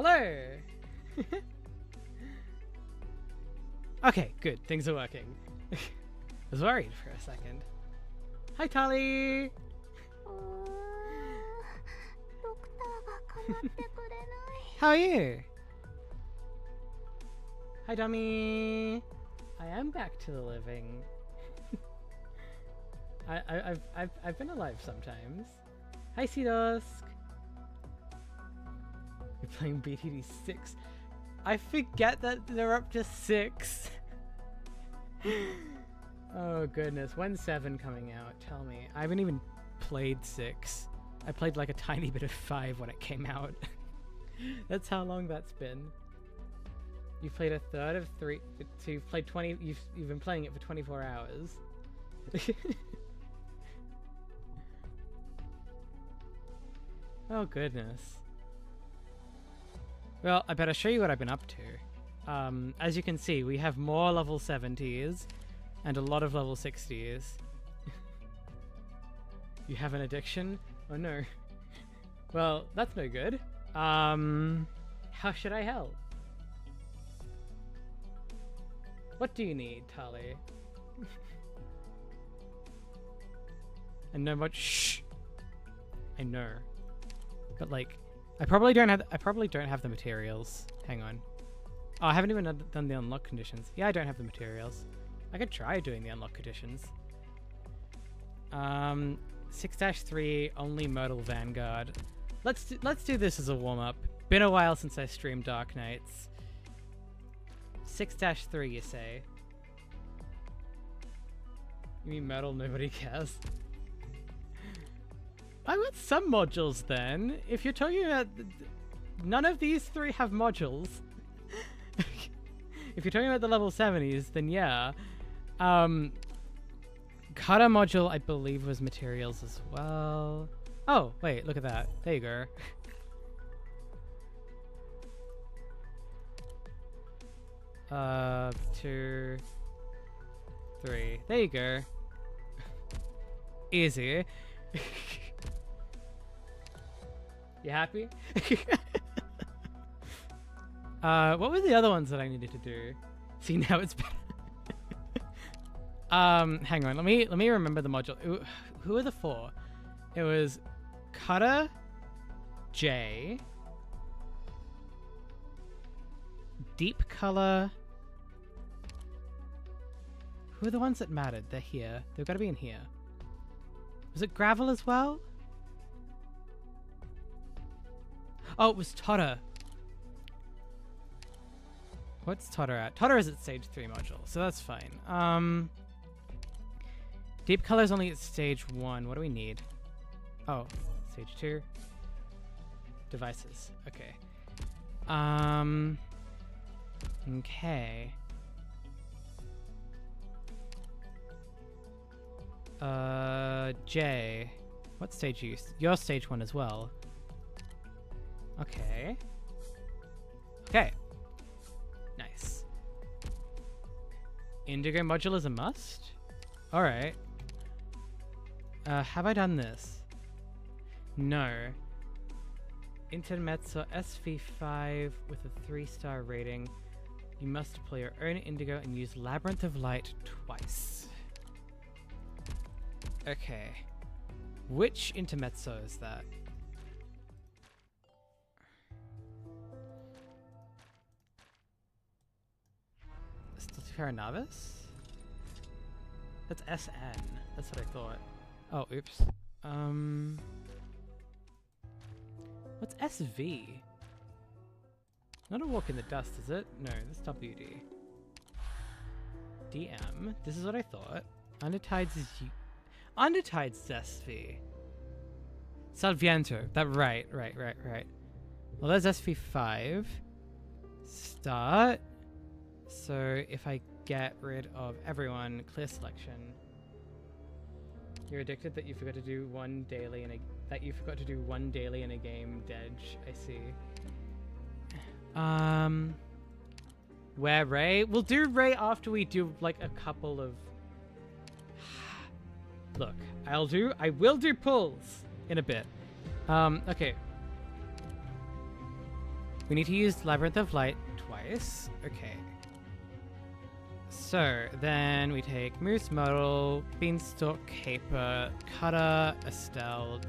Hello! Okay, good. Things are working. I was worried for a second. Hi, Tali! How are you? Hi, dummy! I am back to the living. I've been alive sometimes. Hi, Seedusk! You're playing BTD 6. I forget that they're up to 6. Oh goodness, when's 7 coming out? Tell me. I haven't even played 6. I played like a tiny bit of 5 when it came out. That's how long that's been. You've played a third of 3. So you've played 20. You've been playing it for 24 hours. Oh goodness. Well, I better show you what I've been up to. As you can see, we have more level 70s and a lot of level 60s. You have an addiction? Oh no. Well, that's no good. How should I help? What do you need, Tali? I know much. Shh. I know, but like, I probably don't have the materials. Hang on. Oh, I haven't even done the unlock conditions. Yeah, I don't have the materials. I could try doing the unlock conditions. 6-3 only Myrtle Vanguard. Let's do this as a warm up. Been a while since I streamed Arknights. 6-3, you say? You mean Myrtle? Nobody cares. I want some modules then. If you're talking about none of these 3 have modules. If you're talking about the level 70s, then yeah. Cutter module, I believe, was materials as well. Oh, wait, look at that. There you go. 2, 3. There you go. Easy. You happy? What were the other ones that I needed to do? See, now it's better. Hang on. Let me remember the module. Who are the 4? It was Cutter, J, Deep Color. Who are the ones that mattered? They're here. They've got to be in here. Was it Gravel as well? Oh, it was Totter. What's Totter at? Totter is at stage 3 module, so that's fine. Deep Color is only at stage 1. What do we need? Oh, stage 2. Devices. Okay. Okay. J. What stage are you? You're stage 1 as well. Okay. Okay. Nice. Indigo module is a must? Alright. Have I done this? No. Intermezzo SV5 with a 3-star rating. You must deploy your own indigo and use Labyrinth of Light twice. Okay. Which intermezzo is that? Stultifera Navis? That's SN. That's what I thought. Oh, oops. What's SV? Not a Walk in the Dust, is it? No, that's WD. DM. This is what I thought. Undertides is Undertides SV. Salviento. That right. Well, there's SV5. Start. So if I get rid of everyone, clear selection. You're addicted that you forgot to do one daily in a game, Dedge. I see. Where Ray? We'll do Ray after we do like a couple of. Look, I will do pulls in a bit. Okay. We need to use Labyrinth of Light twice. Okay. So, then we take Moose Model, Beanstalk, Caper, Cutter, Estelle,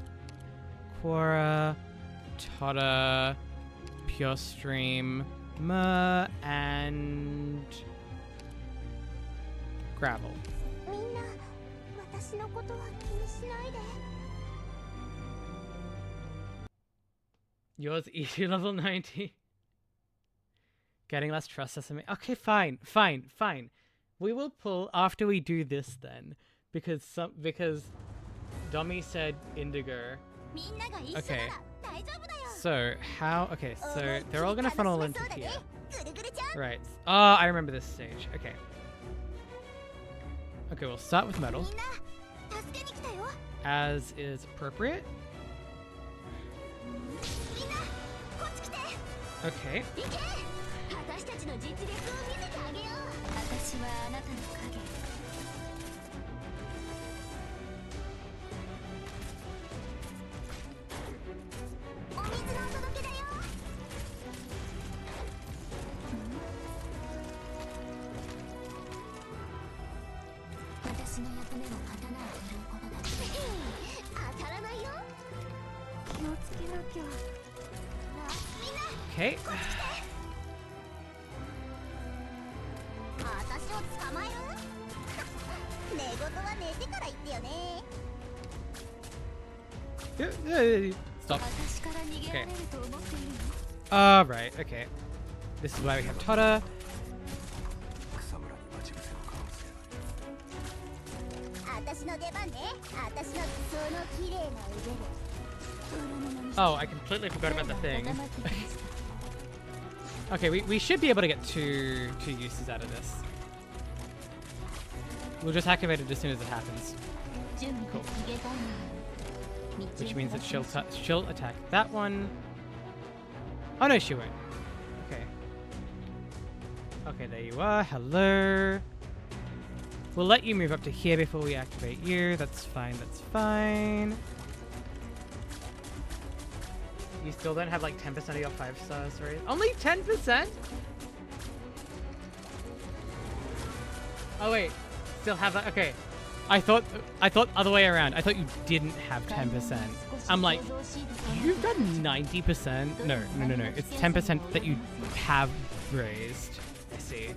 Quora, Totter, Pure Stream, Myrrh, and Gravel. Yours easy level 90. Getting less trust sesame. Okay, fine. We will pull after we do this then. Because Domi said Indigo. Okay. So so they're all gonna funnel into here. Right. Oh, I remember this stage. Okay. Okay, we'll start with metal. As is appropriate. Okay. Okay. Stop. Okay. Right, okay. This is why we have Totter. Oh, I completely forgot about the thing. Okay, we should be able to get two uses out of this. We'll just activate it as soon as it happens. Cool. Which means that she'll attack that one. Oh no, she won't. Okay. Okay, there you are. Hello. We'll let you move up to here before we activate you. That's fine, that's fine. You still don't have like 10% of your 5 stars, right? Only 10%? Oh wait, still have that? Okay. I thought other way around. I thought you didn't have 10%. I'm like, you've got 90%? No. It's 10% that you have raised. I see.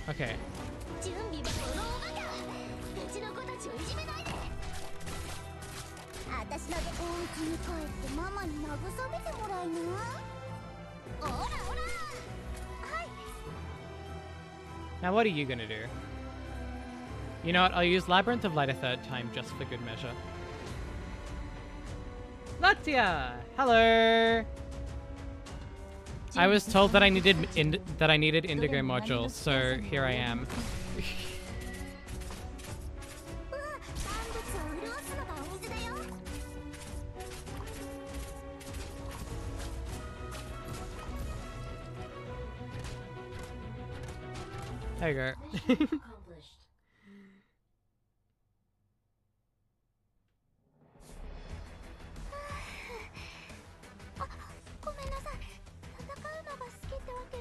Okay. Now what are you gonna do? You know what, I'll use Labyrinth of Light a third time just for good measure. Latia! Hello! I was told that I needed Indigo modules, so here I am. There you go.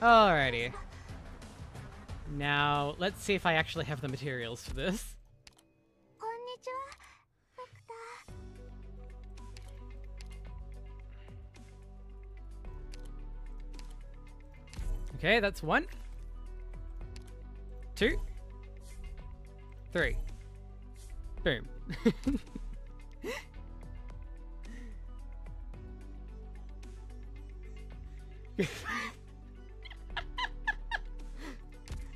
Alrighty. Now, let's see if I actually have the materials for this. Okay, that's 1, 2, 3. Boom.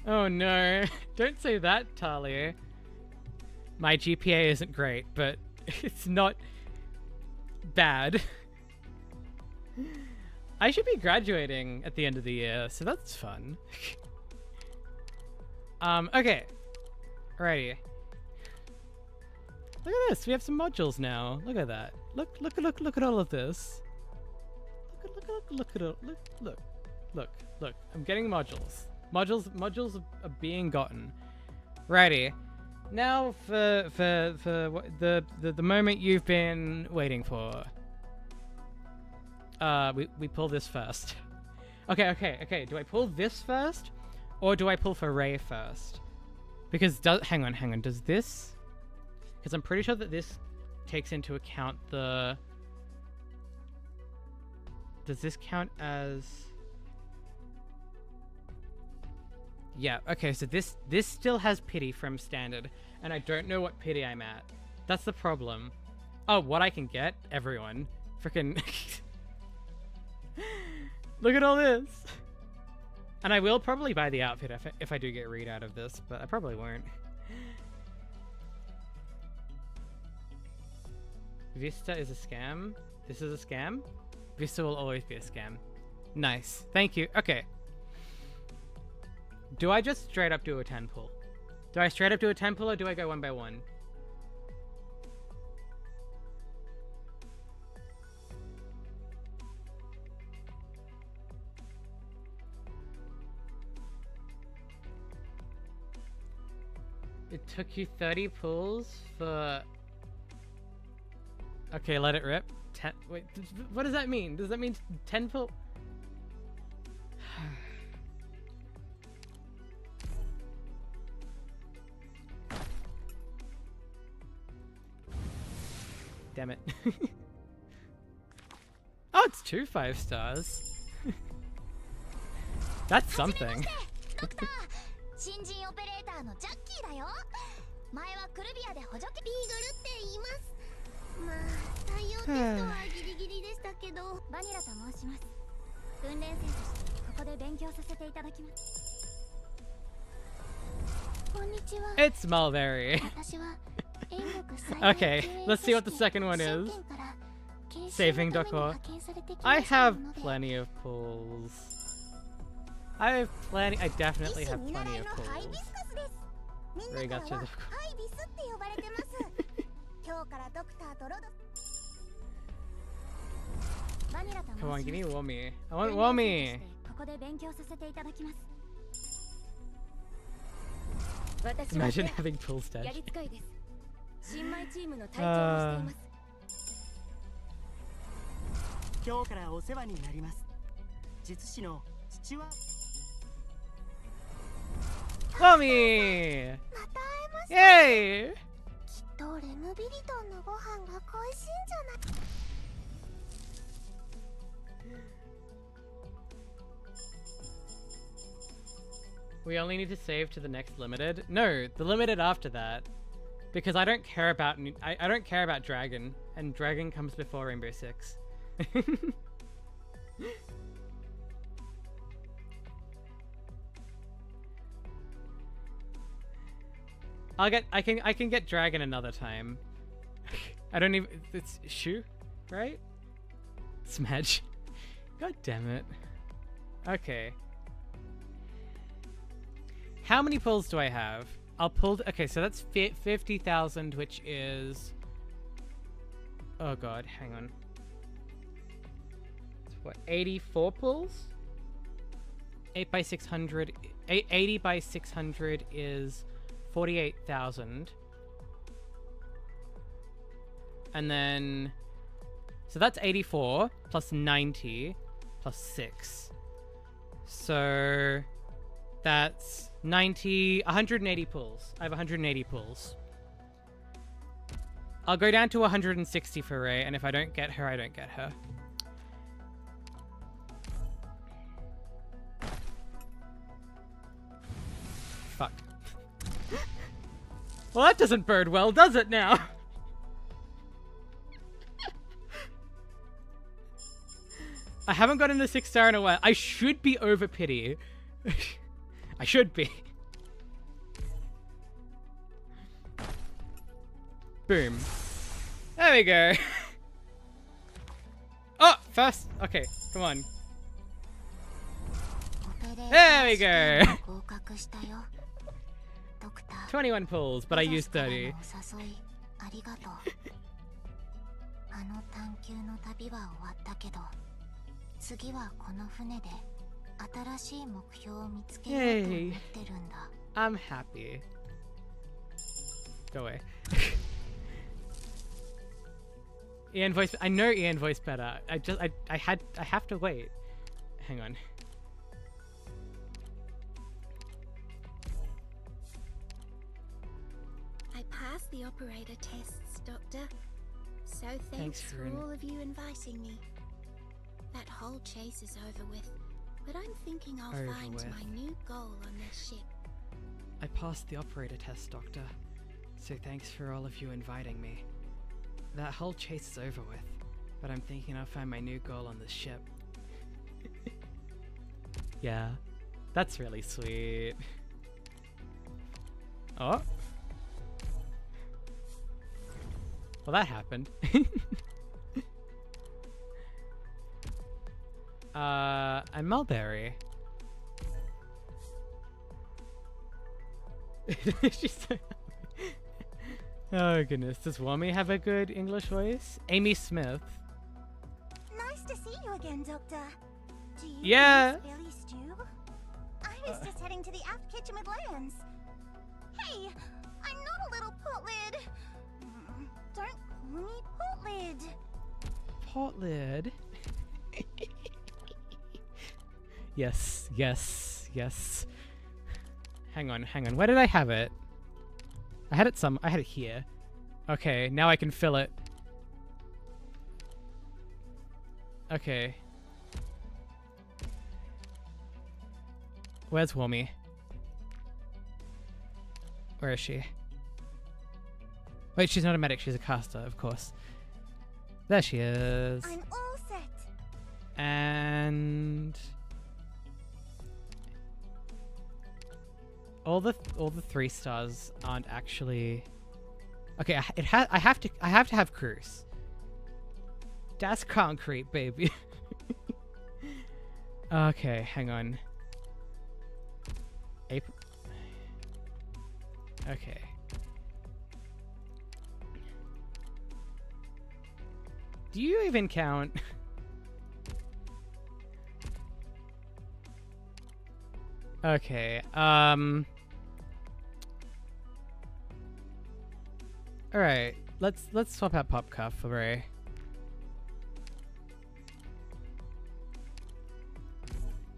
Oh no, don't say that, Talia. My GPA isn't great, but it's not bad. I should be graduating at the end of the year, so that's fun. Okay. Alrighty. Look at this, we have some modules now. Look at that. Look at all of this. Look at it. Look. I'm getting modules. Modules are being gotten. Righty. Now for the moment you've been waiting for. we pull this first. Okay. Do I pull this first? Or do I pull for Ray first? Because, hang on. Does this... Because I'm pretty sure that this takes into account the... Does this count as... Yeah, okay, so this still has pity from standard, and I don't know what pity I'm at. That's the problem. Oh, what I can get? Everyone. Frickin' look at all this! And I will probably buy the outfit if I do get read out of this, but I probably won't. Vista is a scam. This is a scam. Vista will always be a scam. Nice. Thank you. Okay. Do I just straight up do a 10 pull? Do I straight up do a 10 pull or do I go one by one? It took you 30 pulls for... Okay, let it rip. 10... Wait, what does that mean? Does that mean 10 pull? Damn it. Oh, it's 2 5 stars. That's something. It's Mulberry. Okay, let's see what the second one is. Saving Doko. I have plenty of pulls. I definitely have plenty of pulls. Ray got you. Come on, give me Womi. I want Womi! Imagine having pull stash. Womi! Yay! We only need to save to the next limited? No, the limited after that. Because I don't care about I don't care about Dragon, and Dragon comes before Rainbow Six. I can get Dragon another time. I don't even it's Shu, right? Smash. God damn it. Okay. How many pulls do I have? I'll pull... Okay, so that's 50,000, which is... Oh god, hang on. It's what, 84 pulls? 8 by 600... 80 by 600 is 48,000. And then... So that's 84, plus 90, plus 6. So... That's... 180 pulls. I have 180 pulls. I'll go down to 160 for Ray, and if I don't get her, I don't get her. Fuck. Well, that doesn't bode well, does it now? I haven't gotten a 6-star in a while. I should be over pity. I should be. Boom. There we go. Oh, first. Okay, come on. There we go. 21 pulls, but I used 30. Yay. I'm happy. Go away. Ian voice. I know Ian voice better. I have to wait. Hang on. I passed the operator tests, Doctor. So thanks for all of you inviting me. That whole chase is over with, but I'm thinking I'll find my new goal on this ship. I passed the operator test, Doctor. So thanks for all of you inviting me. That whole chase is over with, but I'm thinking I'll find my new goal on this ship. Yeah, that's really sweet. Oh. Well, that happened. I'm Mulberry. She's so oh goodness, does Wommy have a good English voice? Amy Smith. Nice to see you again, Doctor. Do you yeah. miss Billy Stew? I was just heading to the aft kitchen with Lance. Hey, I'm not a little pot lid. Don't call me pot lid. Pot lid. Yes, yes, yes. Hang on. Where did I have it? I had it here. Okay, now I can fill it. Okay. Where's Wommy? Where is she? Wait, she's not a medic, she's a caster, of course. There she is. I'm all set. And all the 3 stars aren't actually okay. I have to have Cruise. That's concrete, baby. Okay, hang on. April. Okay. Do you even count? Okay, alright, let's swap out Popcuff for Ray.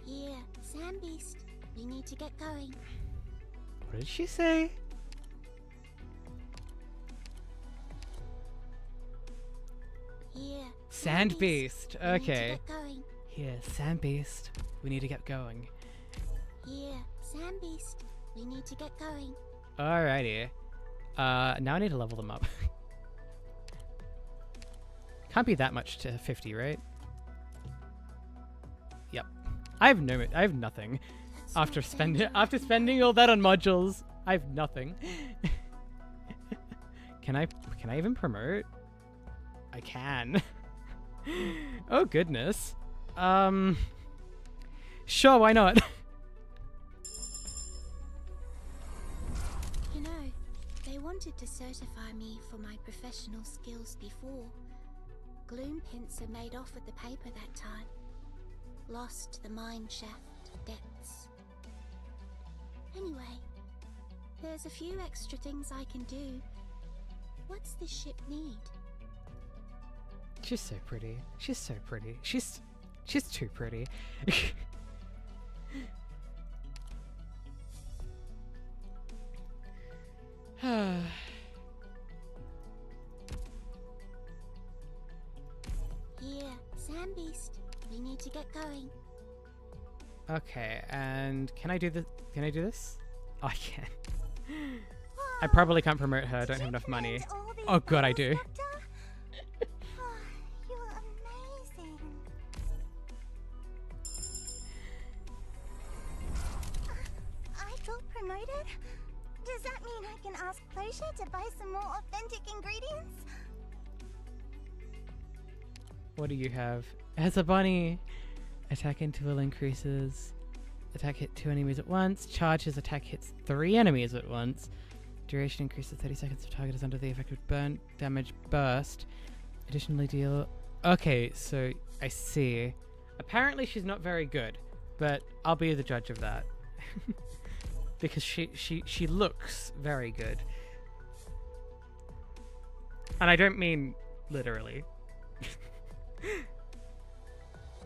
Here, Sand Beast. We need to get going. What did she say? Here, Sand Beast. We need to Okay. get going. Here, Sand Beast. We need to get going. Here, Sand Beast. We need to get going. Alrighty. Now I need to level them up. Can't be that much to 50, right? Yep. I have nothing. After spending all that on modules, I have nothing. Can I even promote? I can. Oh goodness. Sure, why not? You know, they wanted to certify me for my professional skills before. Gloom-Pincer made off with the paper that time. Lost the mine shaft depths. Anyway, there's a few extra things I can do. What's this ship need? She's so pretty. She's so pretty. She's too pretty. Here, Sand Beast. We need to get going. Okay, and can I do this? Can I do this? Oh, I can. I probably can't promote her. I don't have enough money. Oh god, I do. You're amazing. I got promoted? Does that mean I can ask Closure to buy some more authentic ingredients? What do you have? As a bunny. Attack interval increases. Attack hit 2 enemies at once. Charges attack hits 3 enemies at once. Duration increases 30 seconds if target is under the effect of burn damage burst. Additionally deal... Okay, so I see. Apparently she's not very good, but I'll be the judge of that. Because she looks very good. And I don't mean literally.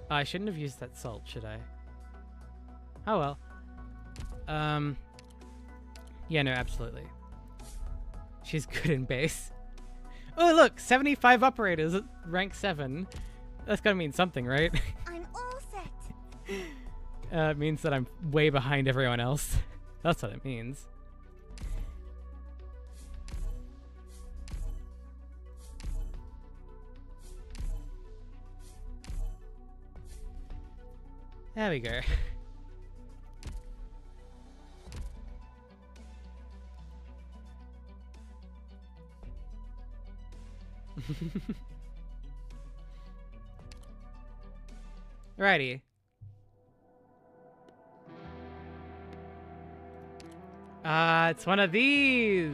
I shouldn't have used that salt, should I? Oh well. Yeah, no, absolutely. She's good in base. Oh, look! 75 operators at rank 7. That's gotta mean something, right? I'm all set. It means that I'm way behind everyone else. That's what it means. There we go. Alrighty. It's one of these.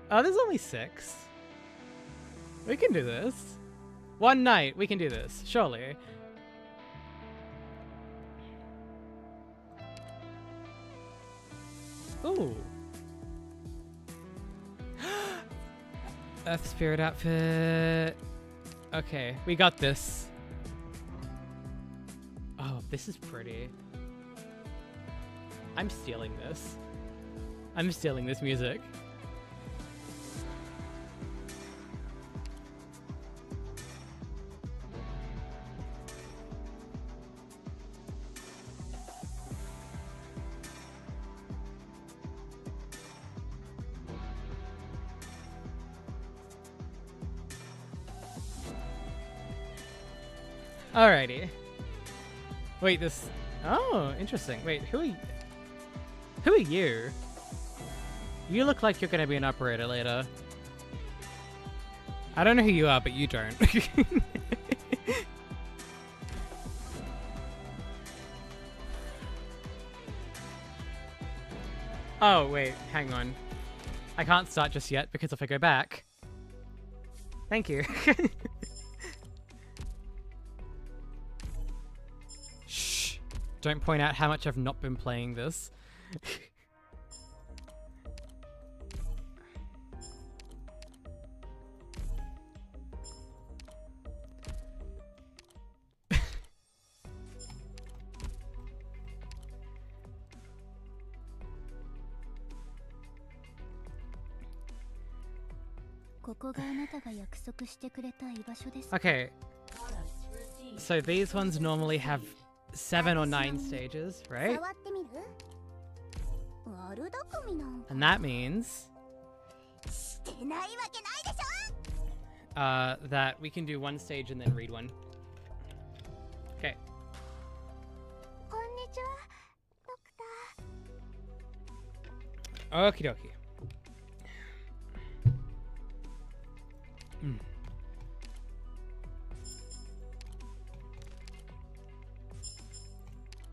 Oh, there's only 6. We can do this. One night, we can do this, surely. Ooh. Earth Spirit outfit. Okay, we got this. Oh, this is pretty. I'm stealing this. I'm stealing this music. Alrighty. Wait, this... Oh, interesting. Wait, who are you? You look like you're gonna be an operator later. I don't know who you are, but you don't. Oh, wait, hang on. I can't start just yet, because if I go back... Thank you. Shh. Don't point out how much I've not been playing this. Okay. So these ones normally have 7 or 9 stages, right? And that means that we can do one stage and then read one. Okay. Okie dokie.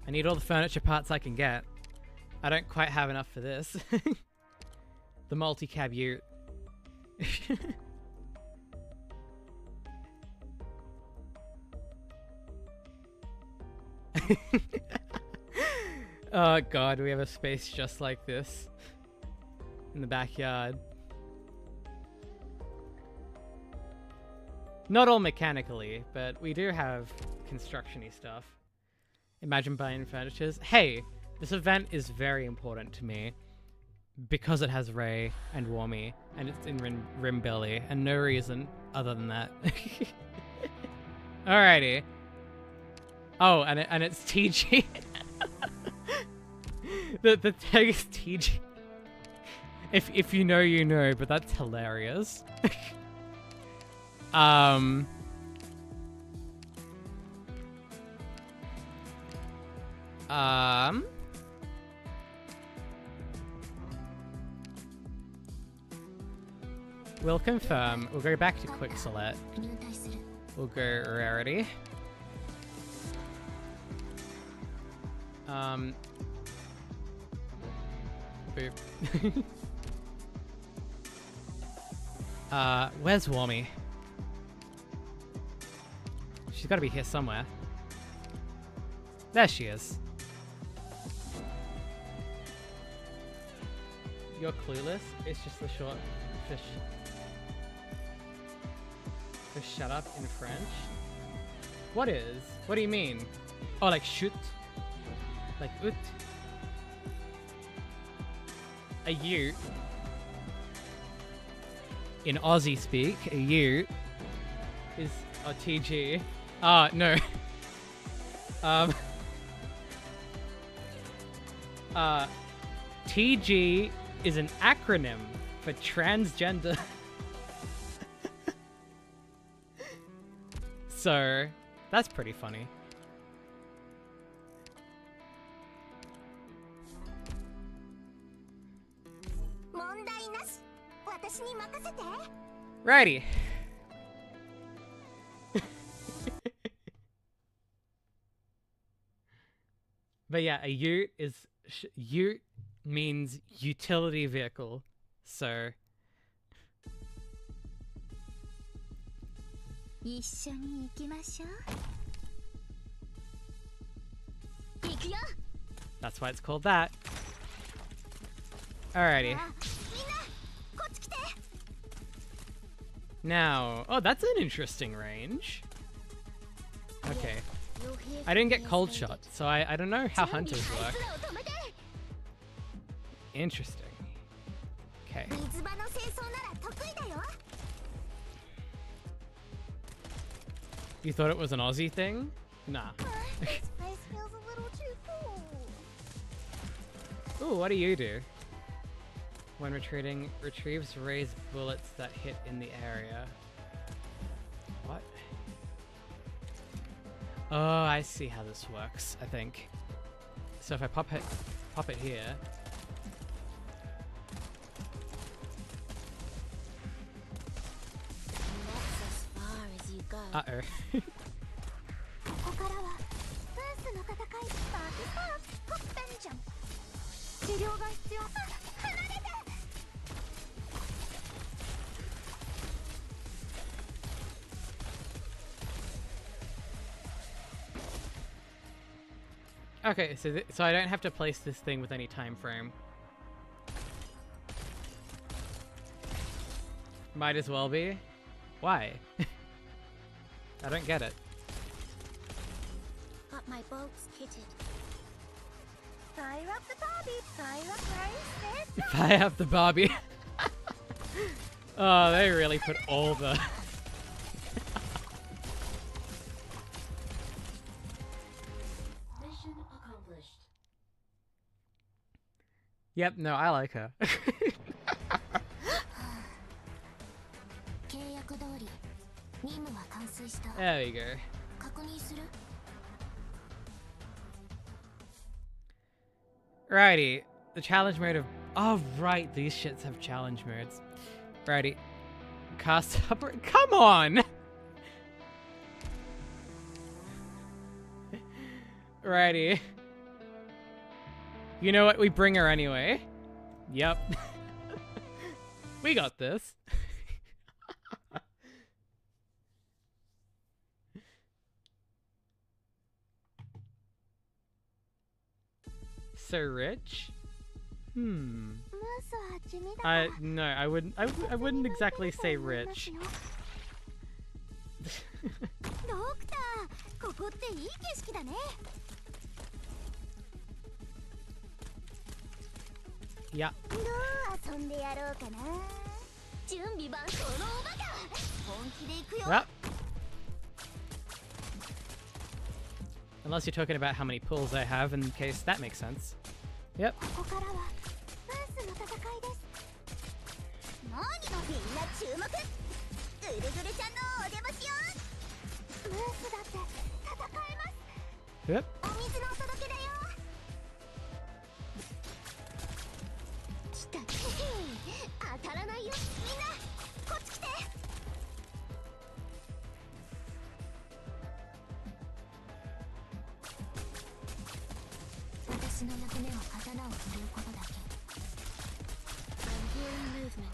I need all the furniture parts I can get. I don't quite have enough for this. The multi-cab ute. Oh god, we have a space just like this in the backyard. Not all mechanically, but we do have construction-y stuff. Imagine buying furnitures. Hey, this event is very important to me because it has Ray and 𝑍�🋼, and it's in Grinning Valley, and no reason other than that. Alrighty. Oh, and it's TG. the tag is TG. If you know, you know, but that's hilarious. We'll confirm. We'll go back to quick select. We'll go rarity. Boop. Where's 𝑍�🋼? She's gotta be here somewhere. There she is. You're clueless? It's just the short fish. for shut up in French? What is? What do you mean? Oh, like shoot? Like ut? A ute. In Aussie speak, a ute is a TG. Ah, no. TG is an acronym for transgender. So, that's pretty funny. Righty. But yeah, a ute is ute means utility vehicle. So that's why it's called that. Alrighty. Now, oh, that's an interesting range. Okay. I didn't get cold shot, so I don't know how hunters work. Interesting. Okay. You thought it was an Aussie thing? Nah. Ooh, what do you do? When retreating, retrieves Ray's bullets that hit in the area. What? Oh, I see how this works, I think. So if I pop it here. That's as far as you go. Uh-oh. Okay, so I don't have to place this thing with any time frame. Might as well be. Why? I don't get it. Got my bolts kitted. Fire up the Barbie! Fire up Rose! Fire up the Barbie! Oh, they really put all the... Yep, no, I like her. There we go. Righty, the challenge mode of... Oh, right, these shits have challenge modes. Righty. Cast up... Come on! Righty. You know what? We bring her anyway. Yep. We got this. So rich? No, I wouldn't exactly say rich. Yeah. Yep. Unless you're talking about how many pulls I have, in case that makes sense. Yep. Yep. I'm hearing movement.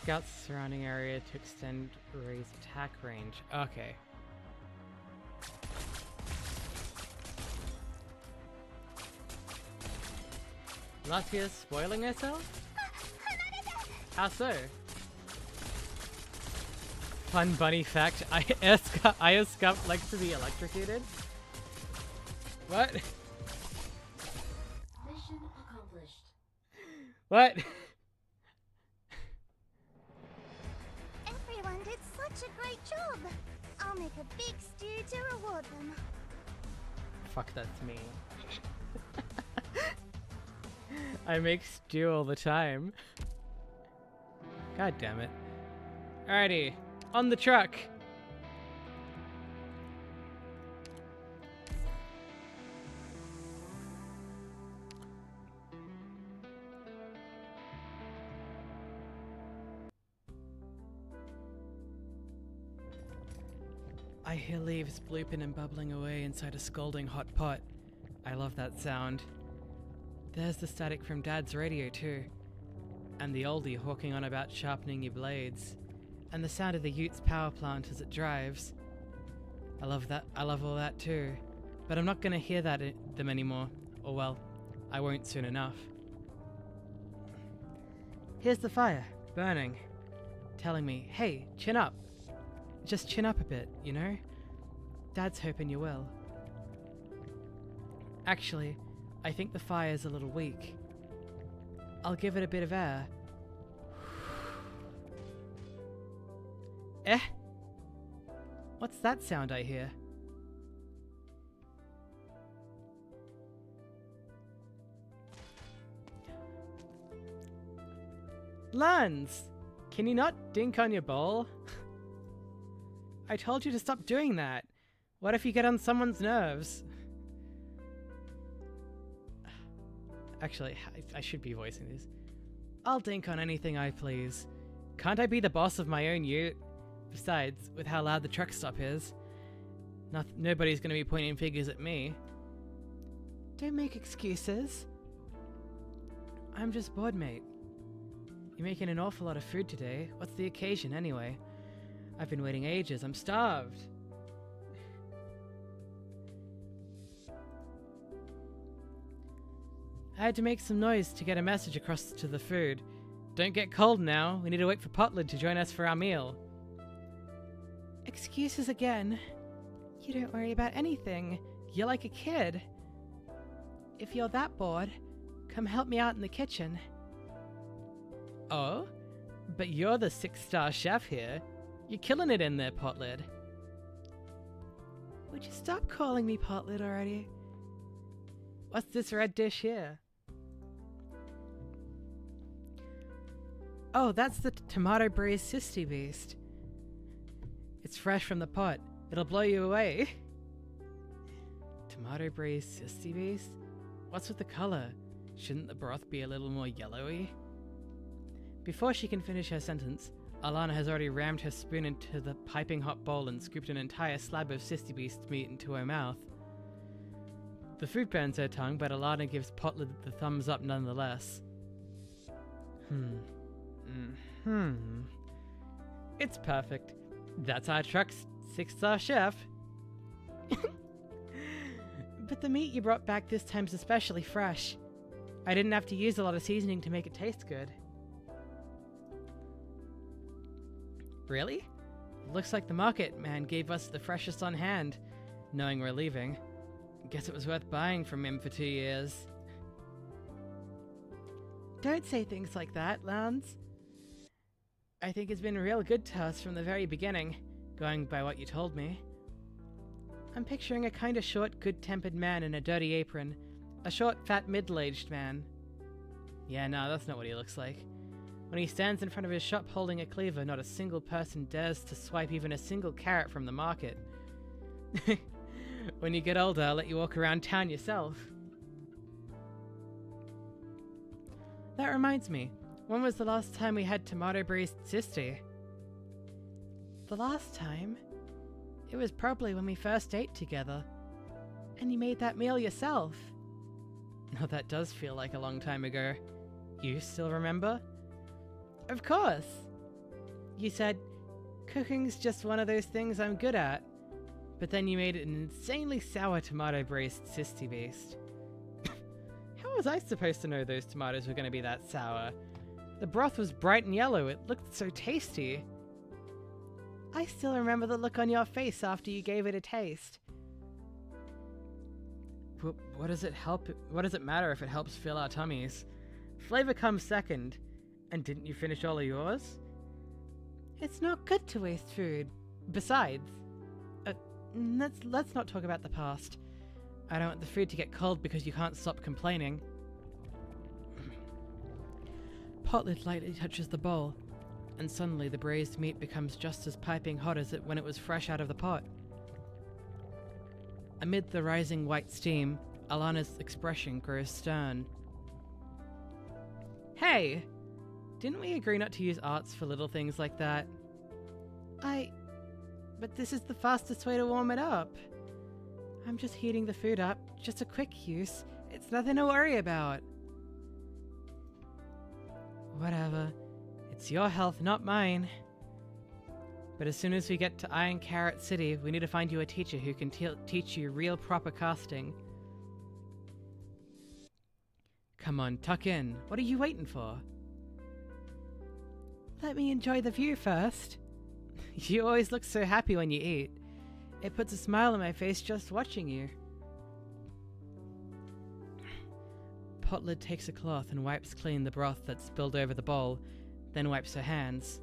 Scout the surrounding area to extend Ray's attack range. Okay. Latia's spoiling herself? How so? Fun bunny fact, Io likes to be electrocuted? What? Mission accomplished. What? Everyone did such a great job. I'll make a big stew to reward them. Fuck, that's me. I make stew all the time. God damn it. Alrighty, on the truck. I hear leaves blooping and bubbling away inside a scalding hot pot. I love that sound. There's the static from Dad's radio too. And the oldie hawking on about sharpening your blades. And the sound of the Utes power plant as it drives. I love that. I love all that too. But I'm not gonna hear them anymore. Or well, I won't soon enough. Here's the fire, burning. Telling me, hey, chin up. Just chin up a bit, you know? Dad's hoping you will. Actually, I think the fire's a little weak. I'll give it a bit of air. Eh? What's that sound I hear? Lance! Can you not dink on your bowl? I told you to stop doing that. What if you get on someone's nerves? Actually, I should be voicing this. I'll dink on anything I please. Can't I be the boss of my own ute? Besides, with how loud the truck stop is, nobody's gonna be pointing fingers at me. Don't make excuses. I'm just bored, mate. You're making an awful lot of food today. What's the occasion, anyway? I've been waiting ages. I'm starved. I had to make some noise to get a message across to the food. Don't get cold now. We need to wait for Potlid to join us for our meal. Excuses again. You don't worry about anything. You're like a kid. If you're that bored, come help me out in the kitchen. Oh? But you're the 6-star chef here. You're killing it in there, Potlid. Would you stop calling me Potlid already? What's this red dish here? Oh, that's the tomato braised sisty beast. It's fresh from the pot. It'll blow you away. Tomato braised sisty beast? What's with the color? Shouldn't the broth be a little more yellowy? Before she can finish her sentence, Autunna has already rammed her spoon into the piping hot bowl and scooped an entire slab of sisty beast meat into her mouth. The food burns her tongue, but Autunna gives Potlid the thumbs up nonetheless. It's perfect. That's our truck's 6-star chef. But the meat you brought back this time's especially fresh. I didn't have to use a lot of seasoning to make it taste good. Really? Looks like the market man gave us the freshest on hand, knowing we're leaving. Guess it was worth buying from him for 2 years. Don't say things like that, Lance. I think it's been real good to us from the very beginning, going by what you told me. I'm picturing a kinda short, good-tempered man in a dirty apron. A short, fat, middle-aged man. Yeah, no, that's not what he looks like. When he stands in front of his shop holding a cleaver, not a single person dares to swipe even a single carrot from the market. When you get older, I'll let you walk around town yourself. That reminds me, when was the last time we had tomato braised sisty? The last time? It was probably when we first ate together. And you made that meal yourself. Now that does feel like a long time ago. You still remember? Of course! You said, cooking's just one of those things I'm good at. But then you made it an insanely sour tomato-braised sisty based. How was I supposed to know those tomatoes were going to be that sour? The broth was bright and yellow. It looked so tasty. I still remember the look on your face after you gave it a taste. What does it help? What does it matter if it helps fill our tummies? Flavor comes second. And didn't you finish all of yours? It's not good to waste food. Besides, let's not talk about the past. I don't want the food to get cold because you can't stop complaining. Potlid lightly touches the bowl, and suddenly the braised meat becomes just as piping hot as when it was fresh out of the pot. Amid the rising white steam, Autunna's expression grows stern. Hey! Didn't we agree not to use arts for little things like that? But this is the fastest way to warm it up. I'm just heating the food up, just a quick use. It's nothing to worry about. Whatever. It's your health, not mine. But as soon as we get to 𝍊𝋼𝍊𝍊 City, we need to find you a teacher who can teach you real proper casting. Come on, tuck in. What are you waiting for? Let me enjoy the view first. You always look so happy when you eat. It puts a smile on my face just watching you. Potlid takes a cloth and wipes clean the broth that spilled over the bowl, then wipes her hands.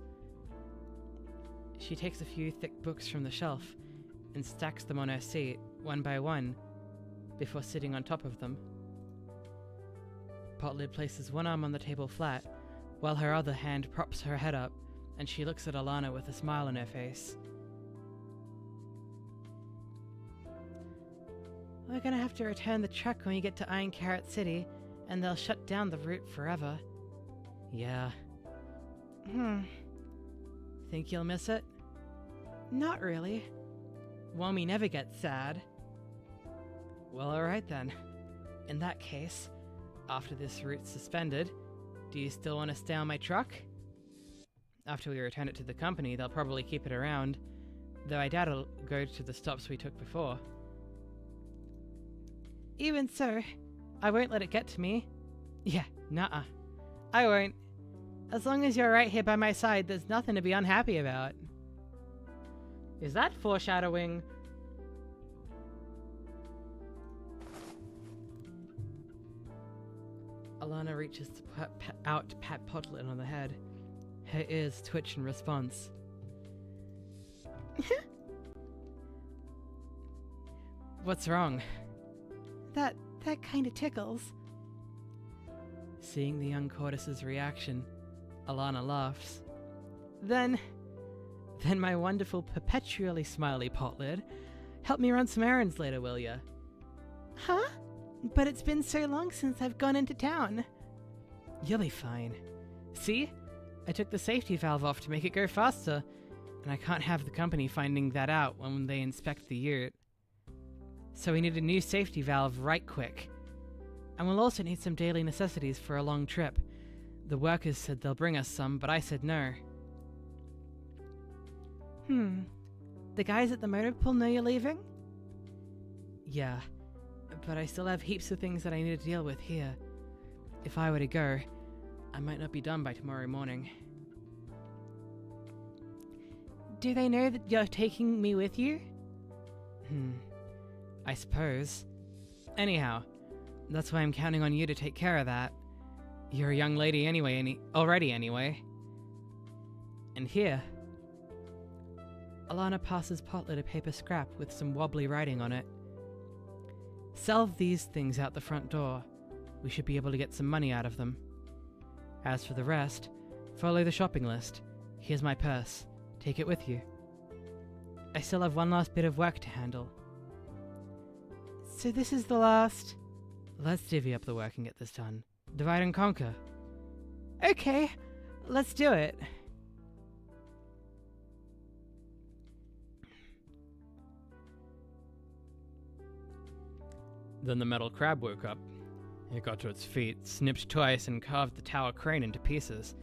She takes a few thick books from the shelf and stacks them on her seat, one by one, before sitting on top of them. Potlid places one arm on the table flat, while her other hand props her head up, and she looks at Autunna with a smile on her face. We're gonna have to return the truck when we get to 𝍊𝋼𝍊𝍊 City, and they'll shut down the route forever. Yeah. Think you'll miss it? Not really. Wommy never gets sad. Well, alright then. In that case, after this route's suspended, do you still want to stay on my truck? After we return it to the company, they'll probably keep it around, though I doubt it'll go to the stops we took before. Even so, I won't let it get to me. Yeah, nuh-uh. I won't. As long as you're right here by my side, there's nothing to be unhappy about. Is that foreshadowing? Autunna reaches out to pat Potlid on the head. Her ears twitch in response. What's wrong? That kind of tickles. Seeing the young Cortis's reaction, Autunna laughs. Then my wonderful, perpetually smiley Potlid, help me run some errands later, will ya? Huh? But it's been so long since I've gone into town. You'll be fine. See? I took the safety valve off to make it go faster, and I can't have the company finding that out when they inspect the yurt. So we need a new safety valve right quick. And we'll also need some daily necessities for a long trip. The workers said they'll bring us some, but I said no. The guys at the motor pool know you're leaving? Yeah, but I still have heaps of things that I need to deal with here. If I were to go, I might not be done by tomorrow morning. Do they know that you're taking me with you? I suppose. Anyhow, that's why I'm counting on you to take care of that. You're a young lady already anyway. And here. Autunna passes Potlid a paper scrap with some wobbly writing on it. Sell these things out the front door. We should be able to get some money out of them. As for the rest, follow the shopping list. Here's my purse. Take it with you. I still have one last bit of work to handle. So this is the last... Let's divvy up the work and get this done. Divide and conquer. Okay, let's do it. Then the metal crab woke up. It got to its feet, snipped twice, and carved the tower crane into pieces.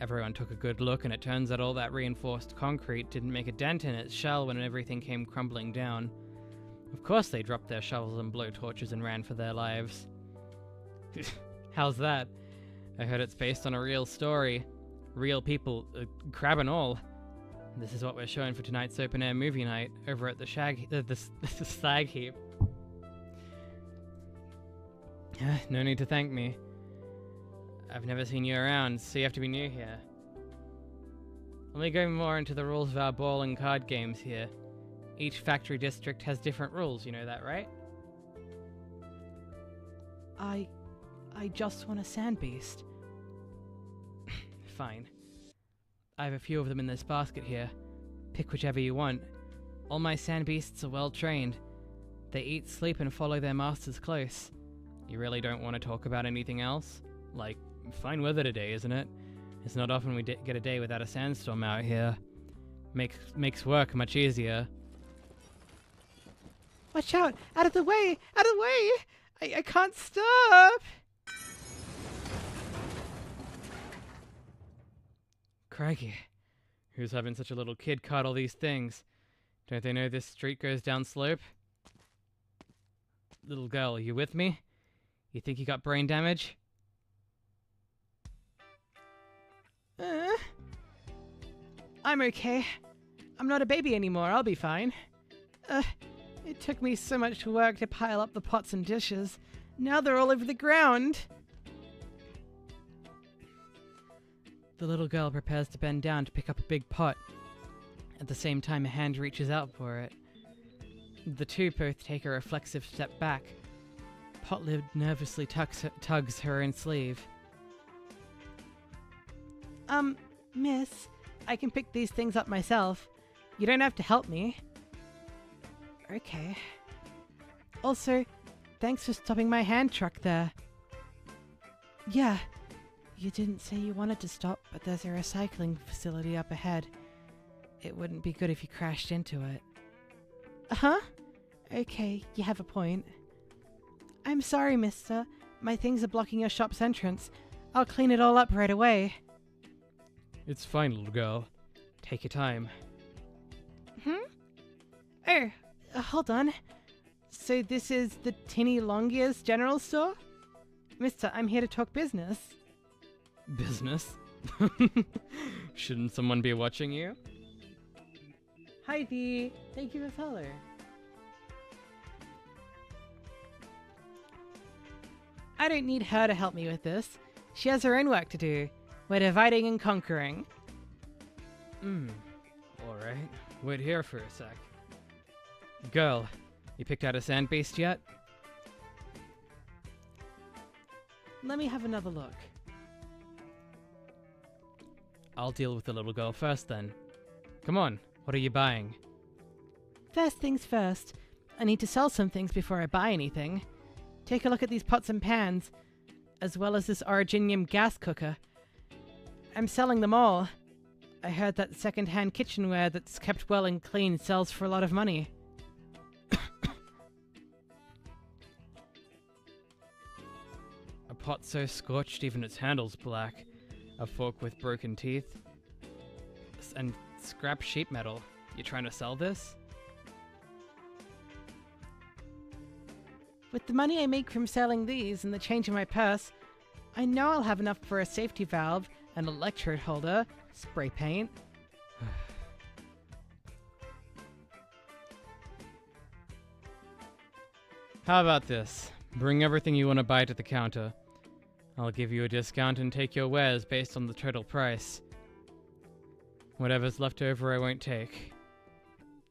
Everyone took a good look, and it turns out all that reinforced concrete didn't make a dent in its shell when everything came crumbling down. Of course they dropped their shovels and blowtorches and ran for their lives. How's that? I heard it's based on a real story. Real people, crab and all. This is what we're showing for tonight's open-air movie night over at the Slag Heap. No need to thank me. I've never seen you around, so you have to be new here. Let me go more into the rules of our ball and card games here. Each factory district has different rules, you know that, right? I just want a sand beast. Fine. I have a few of them in this basket here. Pick whichever you want. All my sand beasts are well trained. They eat, sleep, and follow their masters close. You really don't want to talk about anything else? Like, fine weather today, isn't it? It's not often we get a day without a sandstorm out here. Makes work much easier. Watch out! Out of the way! Out of the way! I can't stop! Crikey. Who's having such a little kid cart all these things? Don't they know this street goes down slope? Little girl, you with me? You think you got brain damage? I'm okay. I'm not a baby anymore, I'll be fine. It took me so much work to pile up the pots and dishes. Now they're all over the ground. The little girl prepares to bend down to pick up a big pot. At the same time, a hand reaches out for it. The two both take a reflexive step back. Potlid nervously tugs her own sleeve. Miss, I can pick these things up myself. You don't have to help me. Okay. Also, thanks for stopping my hand truck there. Yeah, you didn't say you wanted to stop, but there's a recycling facility up ahead. It wouldn't be good if you crashed into it. Huh? Okay, you have a point. I'm sorry, mister. My things are blocking your shop's entrance. I'll clean it all up right away. It's fine, little girl. Take your time. Oh, hold on. So this is the Tinny Longia's general store? Mister, I'm here to talk business. Business? Shouldn't someone be watching you? Hi, Dee. Thank you for follow. I don't need her to help me with this. She has her own work to do. We're dividing and conquering. Alright. Wait here for a sec. Girl, you picked out a sand beast yet? Let me have another look. I'll deal with the little girl first then. Come on, what are you buying? First things first. I need to sell some things before I buy anything. Take a look at these pots and pans, as well as this Originium gas cooker. I'm selling them all. I heard that second-hand kitchenware that's kept well and clean sells for a lot of money. A pot so scorched even its handle's black. A fork with broken teeth. And scrap sheet metal. You trying to sell this? With the money I make from selling these and the change in my purse, I know I'll have enough for a safety valve, an electrode holder, spray paint. How about this? Bring everything you want to buy to the counter. I'll give you a discount and take your wares based on the total price. Whatever's left over I won't take.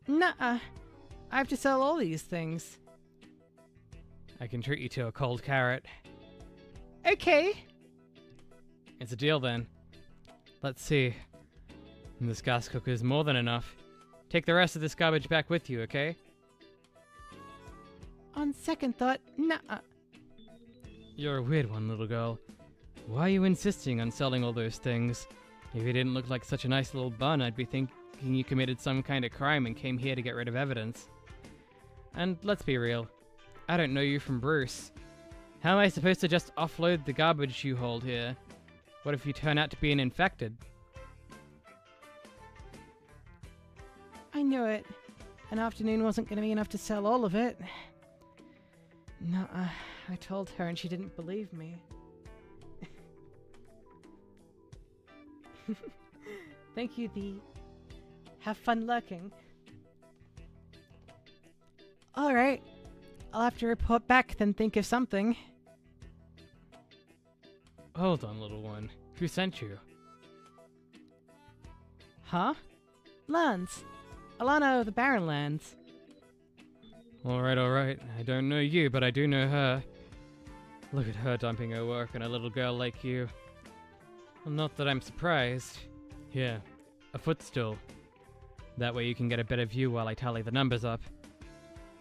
Nuh-uh. I have to sell all these things. I can treat you to a cold carrot. Okay. It's a deal then. Let's see. This gas cooker is more than enough. Take the rest of this garbage back with you, okay? On second thought, nuh-uh. You're a weird one, little girl. Why are you insisting on selling all those things? If you didn't look like such a nice little bun, I'd be thinking you committed some kind of crime and came here to get rid of evidence. And let's be real. I don't know you from Bruce. How am I supposed to just offload the garbage you hold here? What if you turn out to be an infected? I knew it. An afternoon wasn't going to be enough to sell all of it. No, I told her and she didn't believe me. Thank you, Thee. Have fun lurking. Alright. I'll have to report back, then think of something. Hold on, little one. Who sent you? Huh? Lands. Autunna of the Barren Lands. Alright. I don't know you, but I do know her. Look at her dumping her work on a little girl like you. Well, not that I'm surprised. Here, a footstool. That way you can get a better view while I tally the numbers up.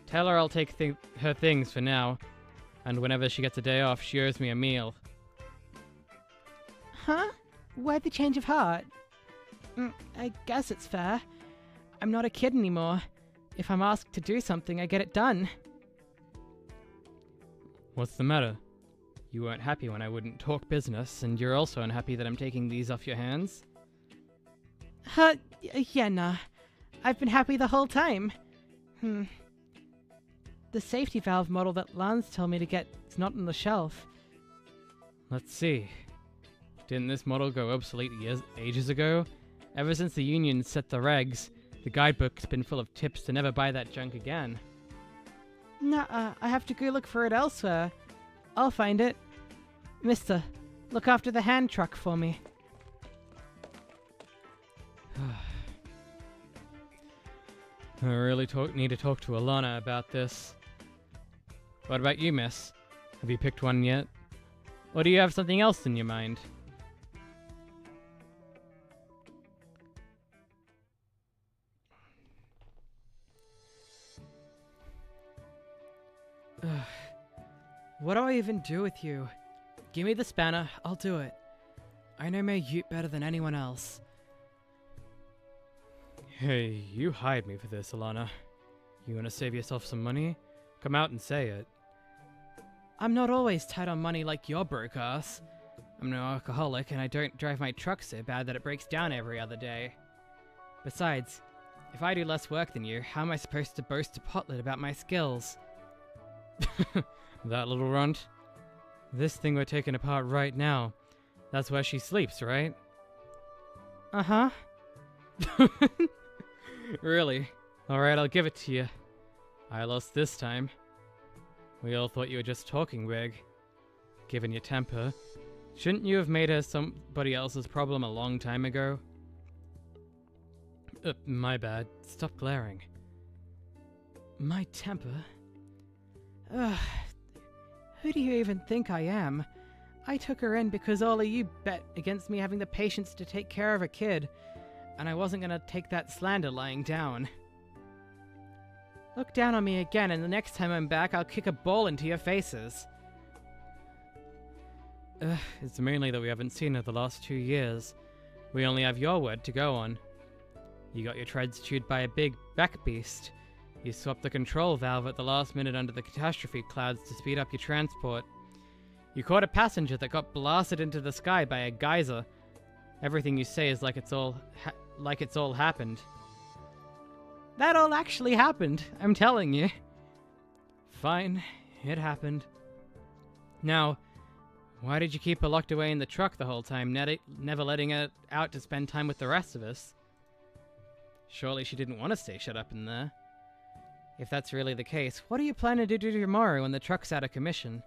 Tell her I'll take her things for now, and whenever she gets a day off, she owes me a meal. Huh? Why the change of heart? I guess it's fair. I'm not a kid anymore. If I'm asked to do something, I get it done. What's the matter? You weren't happy when I wouldn't talk business, and you're also unhappy that I'm taking these off your hands? Yeah, nah. I've been happy the whole time. The safety valve model that Lance told me to get is not on the shelf. Let's see. Didn't this model go obsolete ages ago? Ever since the Union set the regs, the guidebook's been full of tips to never buy that junk again. Nah, I have to go look for it elsewhere. I'll find it. Mister, look after the hand truck for me. I really need to talk to Autunna about this. What about you, miss? Have you picked one yet? Or do you have something else in your mind? What do I even do with you? Give me the spanner, I'll do it. I know my ute better than anyone else. Hey, you hired me for this, Autunna. You wanna save yourself some money? Come out and say it. I'm not always tight on money like your broke ass. I'm no alcoholic and I don't drive my truck so bad that it breaks down every other day. Besides, if I do less work than you, how am I supposed to boast to Potlet about my skills? That little runt? This thing we're taking apart right now. That's where she sleeps, right? Uh-huh. Really? Alright, I'll give it to you. I lost this time. We all thought you were just talking big. Given your temper, shouldn't you have made her somebody else's problem a long time ago? My bad. Stop glaring. My temper? Ugh. Who do you even think I am? I took her in because all of you bet against me having the patience to take care of a kid, and I wasn't gonna take that slander lying down. Look down on me again, and the next time I'm back, I'll kick a ball into your faces. It's mainly that we haven't seen her the last 2 years. We only have your word to go on. You got your treads chewed by a big back beast. You swapped the control valve at the last minute under the catastrophe clouds to speed up your transport. You caught a passenger that got blasted into the sky by a geyser. Everything you say is like it's all happened. That all actually happened, I'm telling you. Fine, it happened. Now, why did you keep her locked away in the truck the whole time, never letting her out to spend time with the rest of us? Surely she didn't want to stay shut up in there. If that's really the case, what are you planning to do tomorrow when the truck's out of commission?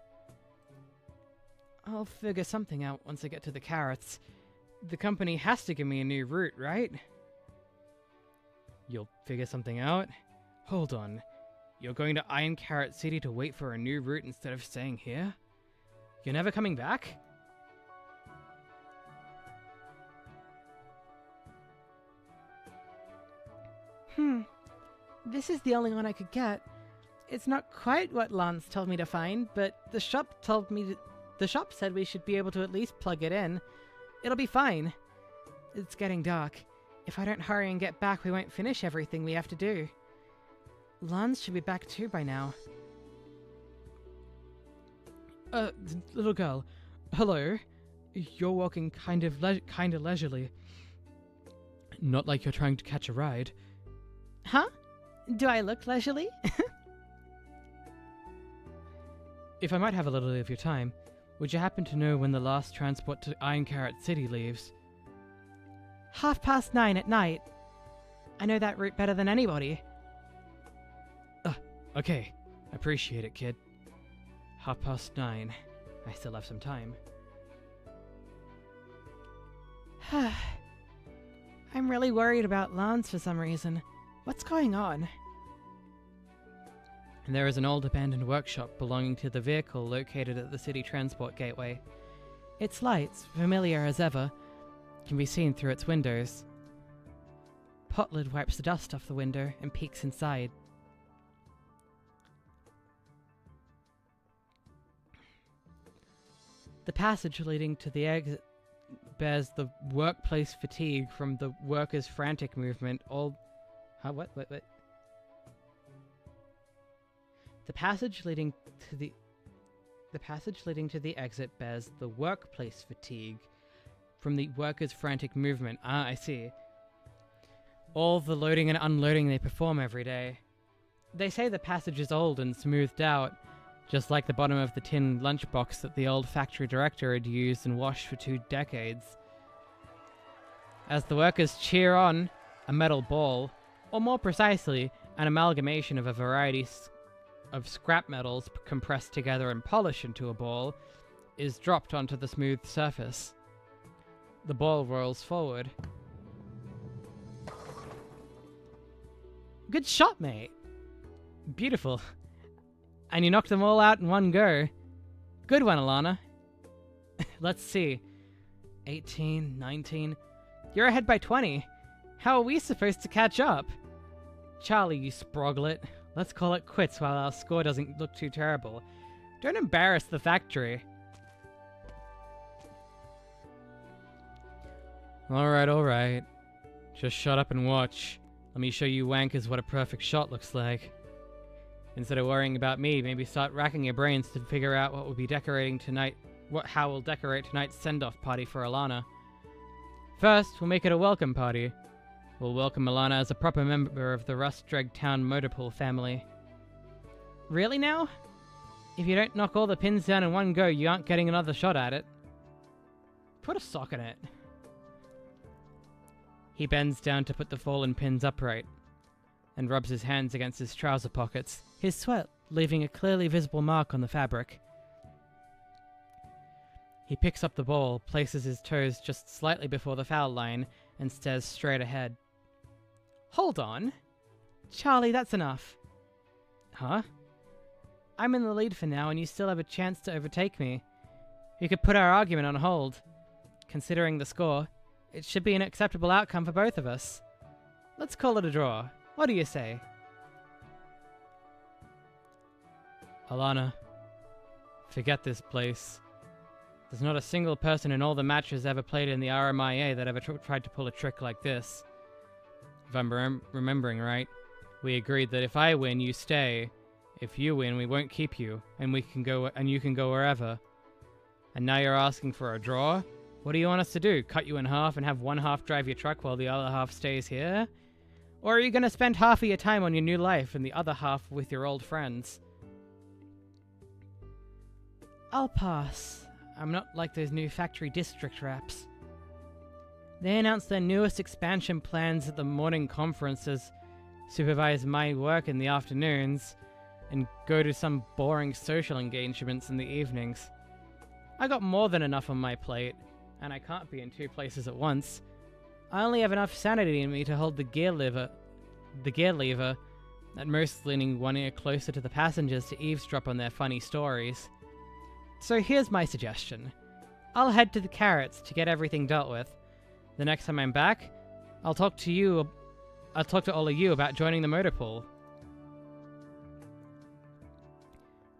I'll figure something out once I get to the carrots. The company has to give me a new route, right? You'll figure something out? Hold on. You're going to Iron Carrot City to wait for a new route instead of staying here? You're never coming back? This is the only one I could get. It's not quite what Lance told me to find, but the shop said we should be able to at least plug it in. It'll be fine. It's getting dark. If I don't hurry and get back, we won't finish everything we have to do. Lance should be back too by now. Little girl. Hello? You're walking kind of leisurely. Not like you're trying to catch a ride. Huh? Do I look leisurely? If I might have a little of your time, would you happen to know when the last transport to Ironcarrot City leaves? 9:30 at night. I know that route better than anybody. Okay. Appreciate it, kid. 9:30. I still have some time. I'm really worried about Lance for some reason. What's going on? There is an old abandoned workshop belonging to the vehicle located at the city transport gateway. Its lights, familiar as ever, can be seen through its windows. Potlid wipes the dust off the window and peeks inside. The passage leading to the exit bears the workplace fatigue from the workers' frantic movement. What? The passage leading to the exit bears the workplace fatigue from the workers' frantic movement. Ah, I see. All the loading and unloading they perform every day. They say the passage is old and smoothed out, just like the bottom of the tin lunchbox that the old factory director had used and washed for 2 decades. As the workers cheer on, a metal ball, or more precisely, an amalgamation of a variety of scrap metals compressed together and polished into a ball, is dropped onto the smooth surface. The ball rolls forward. Good shot, mate. Beautiful. And you knocked them all out in one go. Good one, Autunna. Let's see. 18, 19. You're ahead by 20. How are we supposed to catch up? Charlie, you sproglet. Let's call it quits while our score doesn't look too terrible. Don't embarrass the factory. Alright. Just shut up and watch. Let me show you wankers what a perfect shot looks like. Instead of worrying about me, maybe start racking your brains to figure out what we'll be decorating tonight. How we'll decorate tonight's send-off party for Autunna. First, we'll make it a welcome party. We'll welcome Autunna as a proper member of the Rustdreg Town Motorpool family. Really now? If you don't knock all the pins down in one go, you aren't getting another shot at it. Put a sock in it. He bends down to put the fallen pins upright, and rubs his hands against his trouser pockets, his sweat leaving a clearly visible mark on the fabric. He picks up the ball, places his toes just slightly before the foul line, and stares straight ahead. Hold on. Charlie, that's enough. Huh? I'm in the lead for now, and you still have a chance to overtake me. You could put our argument on hold. Considering the score, it should be an acceptable outcome for both of us. Let's call it a draw. What do you say? Autunna, forget this place. There's not a single person in all the matches ever played in the RMIA that ever tried to pull a trick like this. If I'm remembering right, we agreed that if I win, you stay. If you win, we won't keep you, and you can go wherever. And now you're asking for a draw? What do you want us to do? Cut you in half and have one half drive your truck while the other half stays here? Or are you going to spend half of your time on your new life and the other half with your old friends? I'll pass. I'm not like those new factory district reps. They announced their newest expansion plans at the morning conferences, supervise my work in the afternoons, and go to some boring social engagements in the evenings. I got more than enough on my plate, and I can't be in 2 places at once. I only have enough sanity in me to hold the gear lever, at most leaning one ear closer to the passengers to eavesdrop on their funny stories. So here's my suggestion. I'll head to the Carrots to get everything dealt with. The next time I'm back, I'll talk to all of you about joining the Motorpool.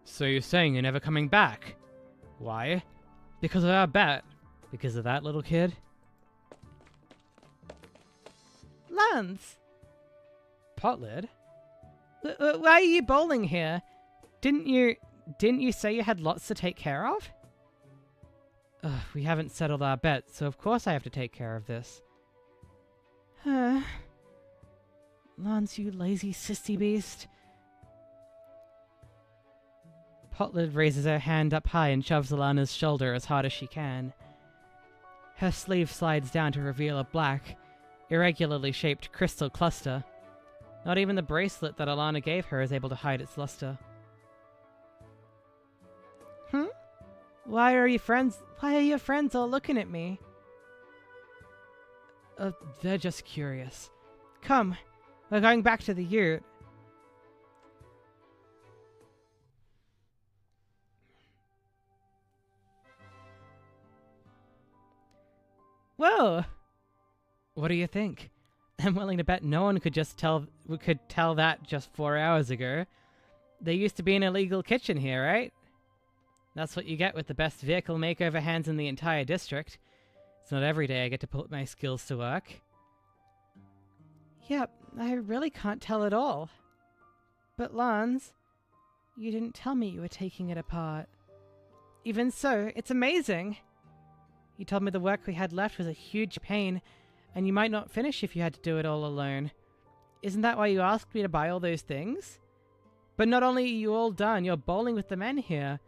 So you're saying you're never coming back? Why? Because of our bet. Because of that little kid? Lance! Potlid? Why are you bowling here? Didn't you say you had lots to take care of? Ugh, we haven't settled our bets, so of course I have to take care of this. Lance, you lazy sissy beast. Potlid raises her hand up high and shoves Alana's shoulder as hard as she can. Her sleeve slides down to reveal a black, irregularly shaped crystal cluster. Not even the bracelet that Autunna gave her is able to hide its luster. Why are your friends all looking at me? They're just curious. Come, we're going back to the yurt. Whoa! What do you think? I'm willing to bet no one could tell that just 4 hours ago. There used to be an illegal kitchen here, right? That's what you get with the best vehicle makeover hands in the entire district. It's not every day I get to put my skills to work. Yep, I really can't tell at all. But Lance, you didn't tell me you were taking it apart. Even so, it's amazing! You told me the work we had left was a huge pain, and you might not finish if you had to do it all alone. Isn't that why you asked me to buy all those things? But not only are you all done, you're bowling with the men here.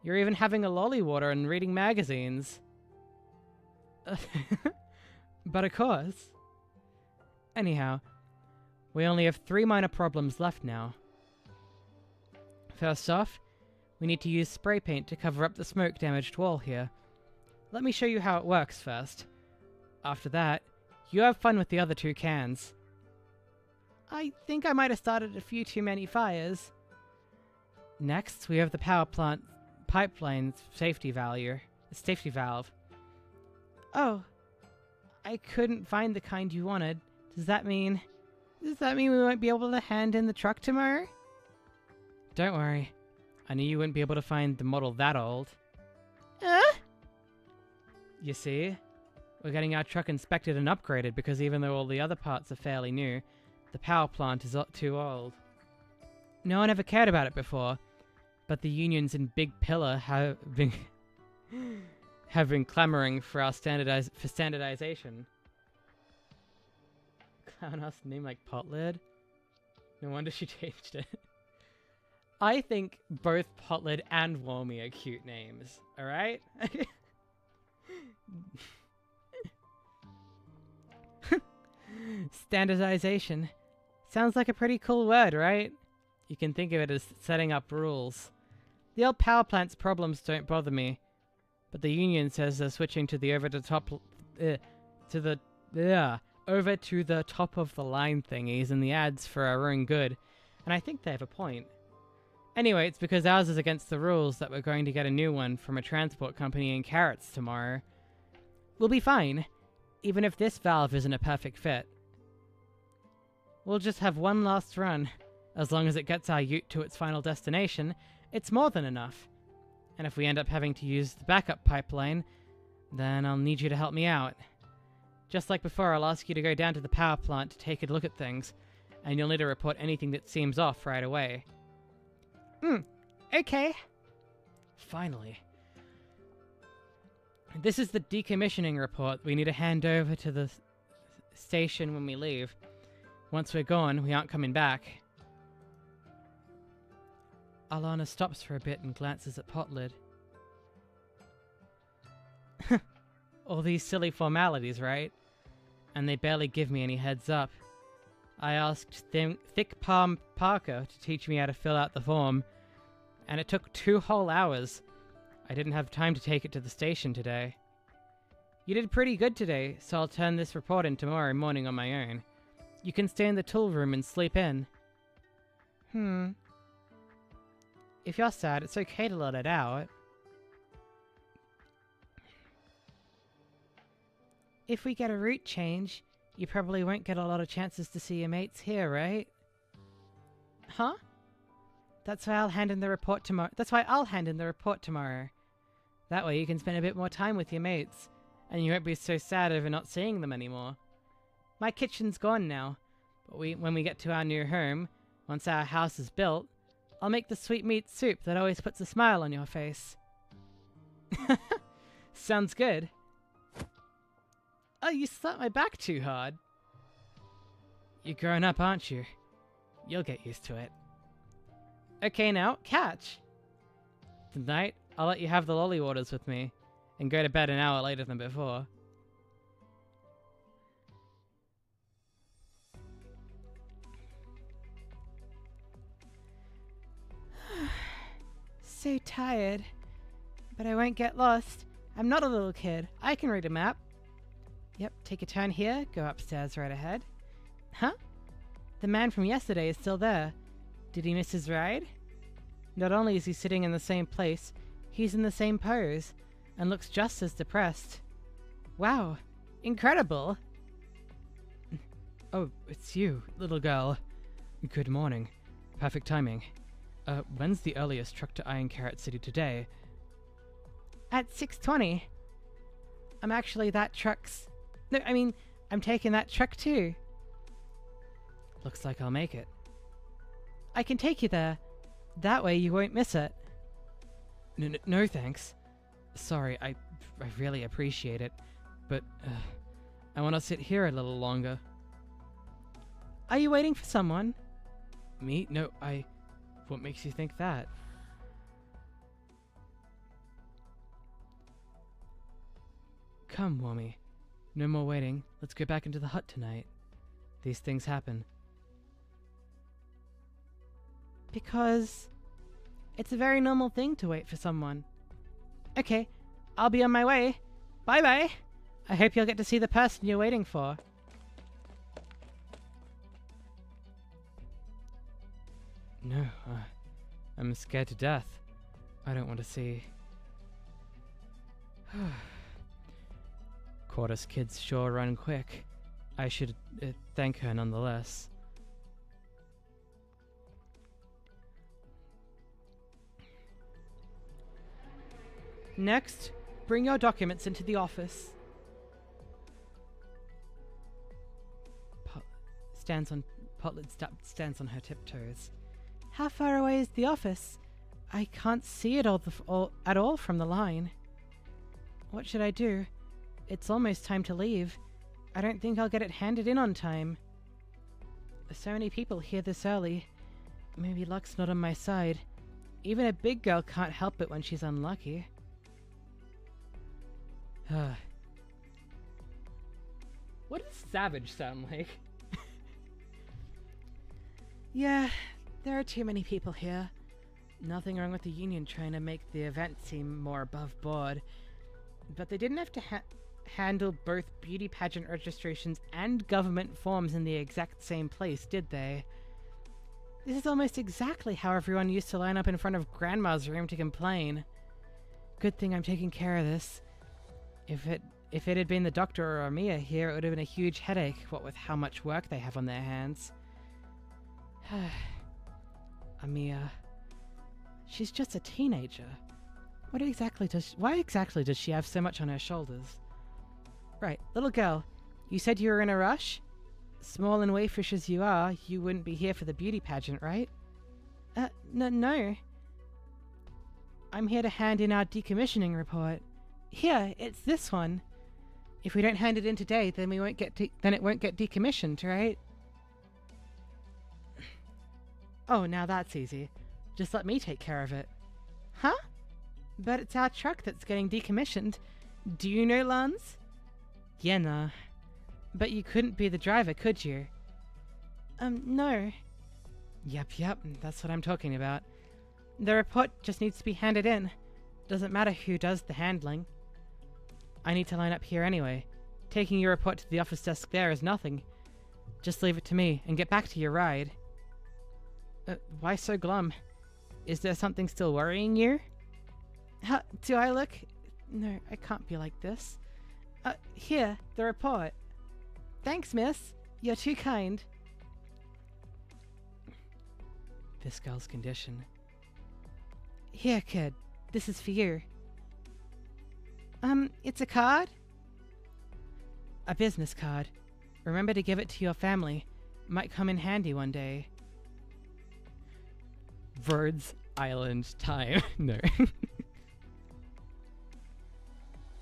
You're even having a lolly water and reading magazines. But of course. Anyhow, we only have 3 minor problems left now. First off, we need to use spray paint to cover up the smoke-damaged wall here. Let me show you how it works first. After that, you have fun with the other 2 cans. I think I might have started a few too many fires. Next, we have the power plant pipeline safety valve. Oh, I couldn't find the kind you wanted. Does that mean we won't be able to hand in the truck tomorrow? Don't worry. I knew you wouldn't be able to find the model that old. You see, we're getting our truck inspected and upgraded because even though all the other parts are fairly new, the power plant is too old. No one ever cared about it before, but the unions in Big Pillar have been clamoring for our standardization. Clown ass name like Potlid? No wonder she changed it. I think both Potlid and Wormy are cute names, alright? Standardization. Sounds like a pretty cool word, right? You can think of it as setting up rules. The old power plant's problems don't bother me, but the union says they're switching to the over to the top of the line thingies in the ads for our own good, and I think they have a point. Anyway, it's because ours is against the rules that we're going to get a new one from a transport company in Carrots tomorrow. We'll be fine, even if this valve isn't a perfect fit. We'll just have one last run. As long as it gets our ute to its final destination, it's more than enough. And if we end up having to use the backup pipeline, then I'll need you to help me out. Just like before, I'll ask you to go down to the power plant to take a look at things, and you'll need to report anything that seems off right away. Okay. Finally. This is the decommissioning report we need to hand over to the station when we leave. Once we're gone, we aren't coming back. Autunna stops for a bit and glances at Potlid. All these silly formalities, right? And they barely give me any heads up. I asked Thick Palm Parker to teach me how to fill out the form, and it took 2 whole hours. I didn't have time to take it to the station today. You did pretty good today, so I'll turn this report in tomorrow morning on my own. You can stay in the tool room and sleep in. If you're sad, it's okay to let it out. If we get a route change, you probably won't get a lot of chances to see your mates here, right? Huh? That's why I'll hand in the report tomorrow. That way you can spend a bit more time with your mates, and you won't be so sad over not seeing them anymore. My kitchen's gone now, but when we get to our new home, once our house is built, I'll make the sweet meat soup that always puts a smile on your face. Sounds good. Oh, you slapped my back too hard. You're growing up, aren't you? You'll get used to it. Okay, now, catch! Tonight, I'll let you have the lolly waters with me, and go to bed an hour later than before. So tired. But I won't get lost. I'm not a little kid. I can read a map. Yep, take a turn here, go upstairs right ahead. Huh? The man from yesterday is still there. Did he miss his ride? Not only is he sitting in the same place, he's in the same pose, and looks just as depressed. Wow, incredible! Oh, it's you, little girl. Good morning. Perfect timing. When's the earliest truck to Iron Carrot City today? At 6:20. I'm actually that truck's... No, I mean, I'm taking that truck too. Looks like I'll make it. I can take you there. That way you won't miss it. No thanks. Sorry, I really appreciate it, but I want to sit here a little longer. Are you waiting for someone? Me? No, What makes you think that? Come, Wommy. No more waiting. Let's go back into the hut tonight. These things happen. Because it's a very normal thing to wait for someone. Okay, I'll be on my way. Bye-bye. I hope you'll get to see the person you're waiting for. No, I'm scared to death. I don't want to see... Quartus kids sure run quick. I should thank her nonetheless. Next, bring your documents into the office. Potlet stands on her tiptoes. How far away is the office? I can't see it at all from the line. What should I do? It's almost time to leave. I don't think I'll get it handed in on time. So many people here this early. Maybe luck's not on my side. Even a big girl can't help it when she's unlucky. What does savage sound like? Yeah, there are too many people here. Nothing wrong with the union trying to make the event seem more above board. But they didn't have to handle both beauty pageant registrations and government forms in the exact same place, did they? This is almost exactly how everyone used to line up in front of Grandma's room to complain. Good thing I'm taking care of this. If it had been the doctor or Mia here, it would have been a huge headache, what with how much work they have on their hands. Mia. She's just a teenager. Why exactly does she have so much on her shoulders? Right, little girl, you said you were in a rush? Small and waifish as you are, you wouldn't be here for the beauty pageant, right? No. I'm here to hand in our decommissioning report. Here, it's this one. If we don't hand it in today, then it won't get decommissioned, right? Oh, now that's easy. Just let me take care of it. Huh? But it's our truck that's getting decommissioned. Do you know, Lance? Yeah, nah. But you couldn't be the driver, could you? No. Yep, that's what I'm talking about. The report just needs to be handed in. Doesn't matter who does the handling. I need to line up here anyway. Taking your report to the office desk there is nothing. Just leave it to me and get back to your ride. Why so glum? Is there something still worrying you? How do I look? No, I can't be like this. Here, the report. Thanks, miss. You're too kind. This girl's condition. Here, kid. This is for you. It's a card? A business card. Remember to give it to your family. Might come in handy one day. Birds Island time. No.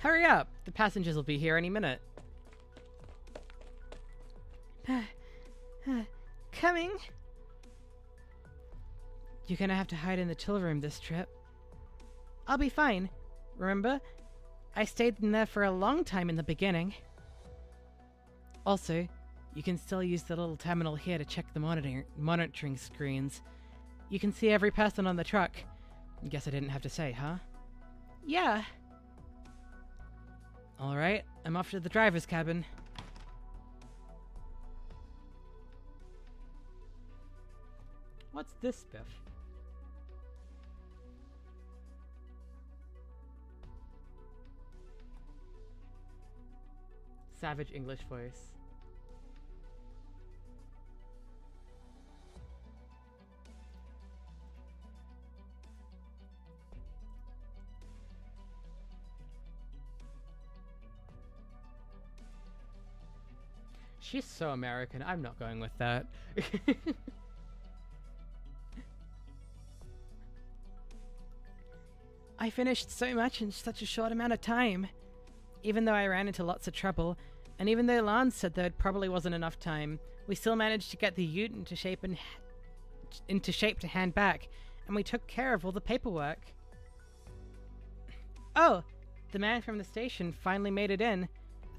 Hurry up! The passengers will be here any minute. Coming? You're gonna have to hide in the till room this trip. I'll be fine. Remember? I stayed in there for a long time in the beginning. Also, you can still use the little terminal here to check the monitoring screens. You can see every person on the truck. Guess I didn't have to say, huh? Yeah. Alright, I'm off to the driver's cabin. What's this, Biff? Savage English voice. She's so American. I'm not going with that. I finished so much in such a short amount of time. Even though I ran into lots of trouble, and even though Lance said there probably wasn't enough time, we still managed to get the ute into shape to hand back, and we took care of all the paperwork. Oh, the man from the station finally made it in.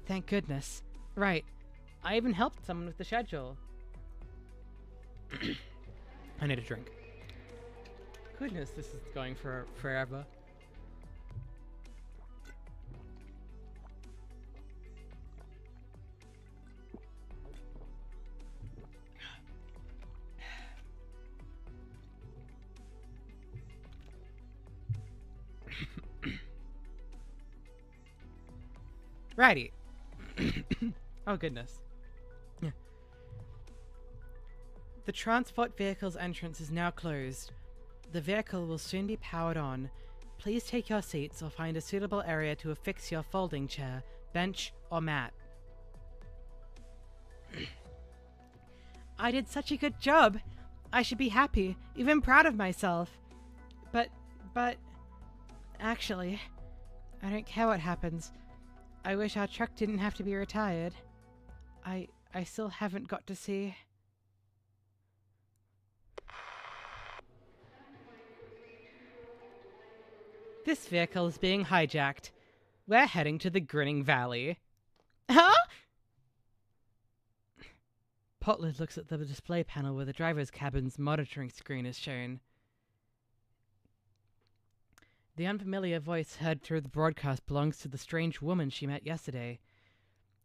Thank goodness. Right. I even helped someone with the schedule. I need a drink. Goodness, this is going for forever. Righty. Oh goodness. The transport vehicle's entrance is now closed. The vehicle will soon be powered on. Please take your seats or find a suitable area to affix your folding chair, bench, or mat. I did such a good job. I should be happy, even proud of myself. But, actually, I don't care what happens. I wish our truck didn't have to be retired. I still haven't got to see... This vehicle is being hijacked. We're heading to the Grinning Valley. Huh? Potlid looks at the display panel where the driver's cabin's monitoring screen is shown. The unfamiliar voice heard through the broadcast belongs to the strange woman she met yesterday.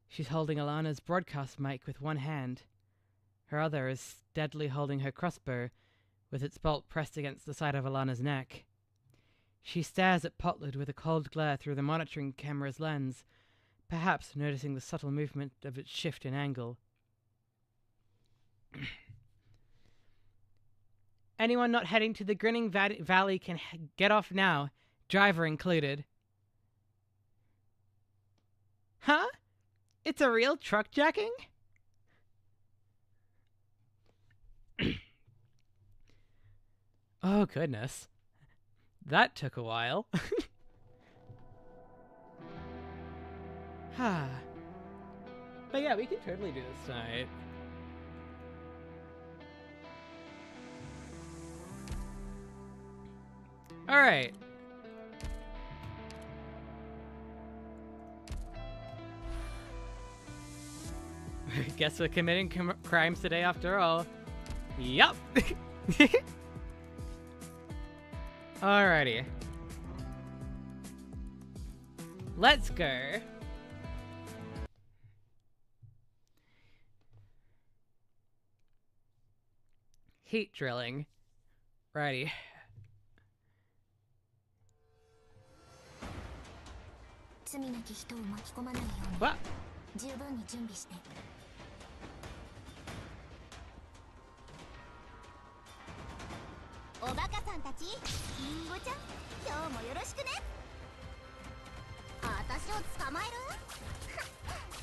She's holding Alana's broadcast mic with one hand. Her other is steadily holding her crossbow, with its bolt pressed against the side of Alana's neck. She stares at Potlid with a cold glare through the monitoring camera's lens, perhaps noticing the subtle movement of its shift in angle. Anyone not heading to the Grinning Valley can get off now, driver included. Huh? It's a real truck jacking? Oh, goodness. That took a while. But yeah, we could totally do this tonight. Alright. Guess we're committing crimes today after all. Yup. Alrighty. Let's go. Heat drilling. Righty. What? 十分に準備して。おバカさんたち、リンゴちゃん、今日もよろしくね。私を捕まえ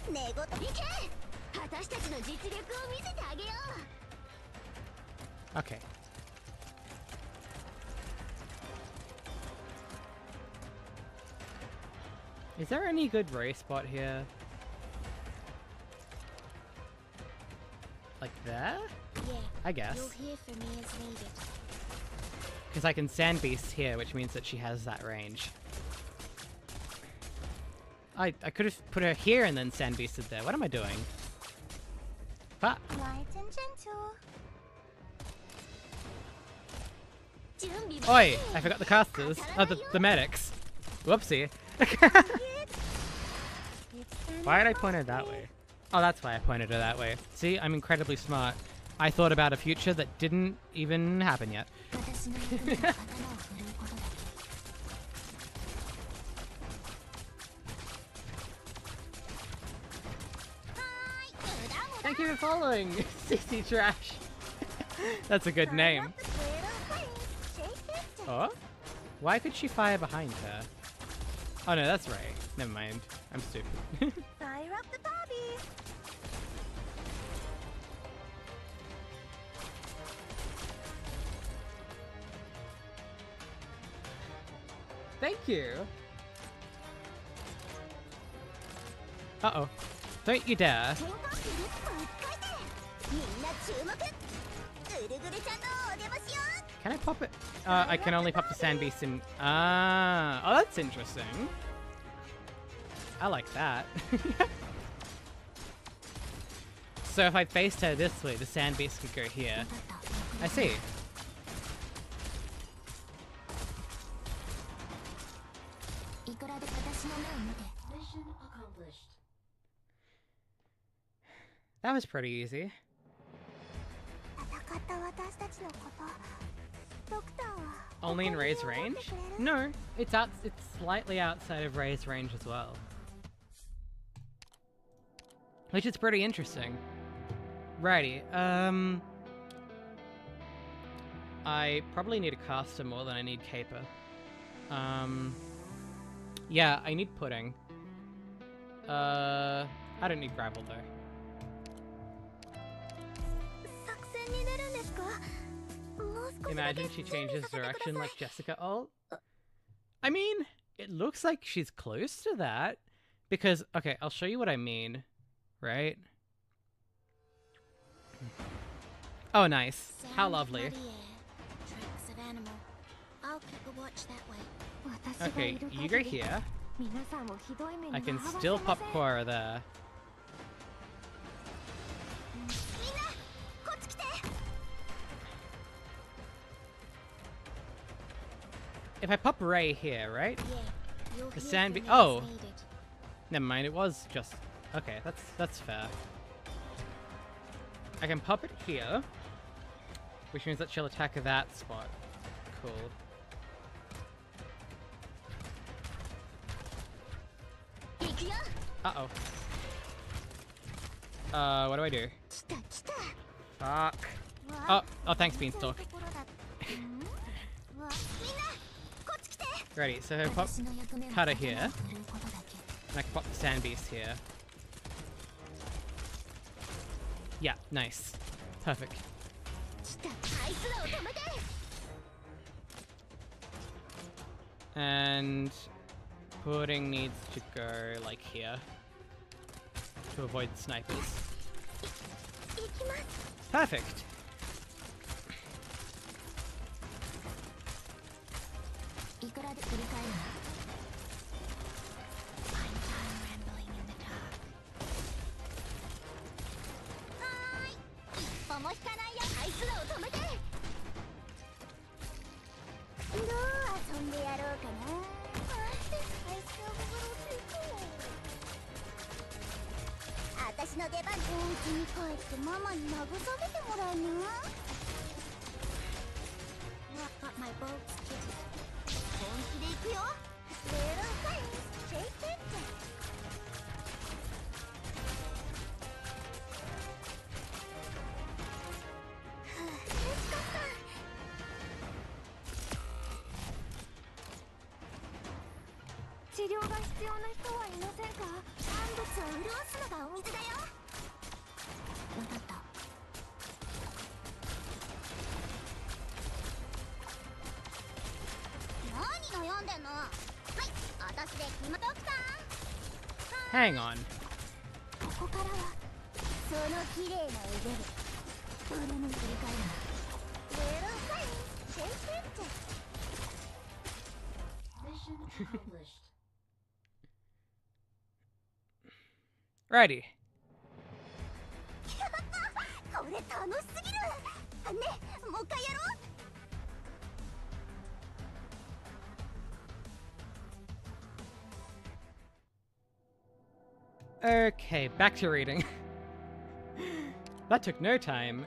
る？寝言いけ！私たちの実力を見せてあげよう。Okay. Is there any good Ray spot here? Like there? Yeah. I guess. You'll hear from me as needed. Because I can Sand Beast here, which means that she has that range. I could have put her here and then Sand Beasted there. What am I doing? Ah. Light and gentle. Oi! I forgot the casters. Oh, the medics. Whoopsie. Why did I point her that way? Oh, that's why I pointed her that way. See, I'm incredibly smart. I thought about a future that didn't even happen yet. Thank you for following, CC Trash. That's a good name. Oh? Why could she fire behind her? Oh no, that's Ray. Never mind. I'm stupid. Fire up the Bobby. Thank you. Uh-oh. Don't you dare. Can I pop it? I can only pop the Sand Beast in... Ah. Oh, that's interesting. I like that. So if I faced her this way, the Sand Beast could go here. I see. Mission accomplished. That was pretty easy. Only in Ray's range? No, it's slightly outside of Ray's range as well. Which is pretty interesting. Righty, I probably need a caster more than I need caper. Yeah, I need pudding. I don't need gravel though. Imagine she changes direction like Jessica ult. I mean, it looks like she's close to that. Because, okay, I'll show you what I mean. Right? Oh, nice. How lovely. I'll keep a watch that way. Okay, you go here. I can still pop Cora there. If I pop Ray here, right? Yeah, The Sand Beast. Oh! Never mind, it was just... Okay, that's fair. I can pop it here, which means that she'll attack that spot. Cool. Uh-oh. What do I do? Fuck. Oh, thanks, Beanstalk. Ready, so I pop Cutter here, and I can pop the Sand Beast here. Yeah, nice. Perfect. And pudding needs to go like here to avoid the snipers. Perfect. Got my bolts kitted. Hang on. Mission accomplished. Righty. これ楽しすぎる。ね、もう一回やろう。 Okay, back to reading. That took no time.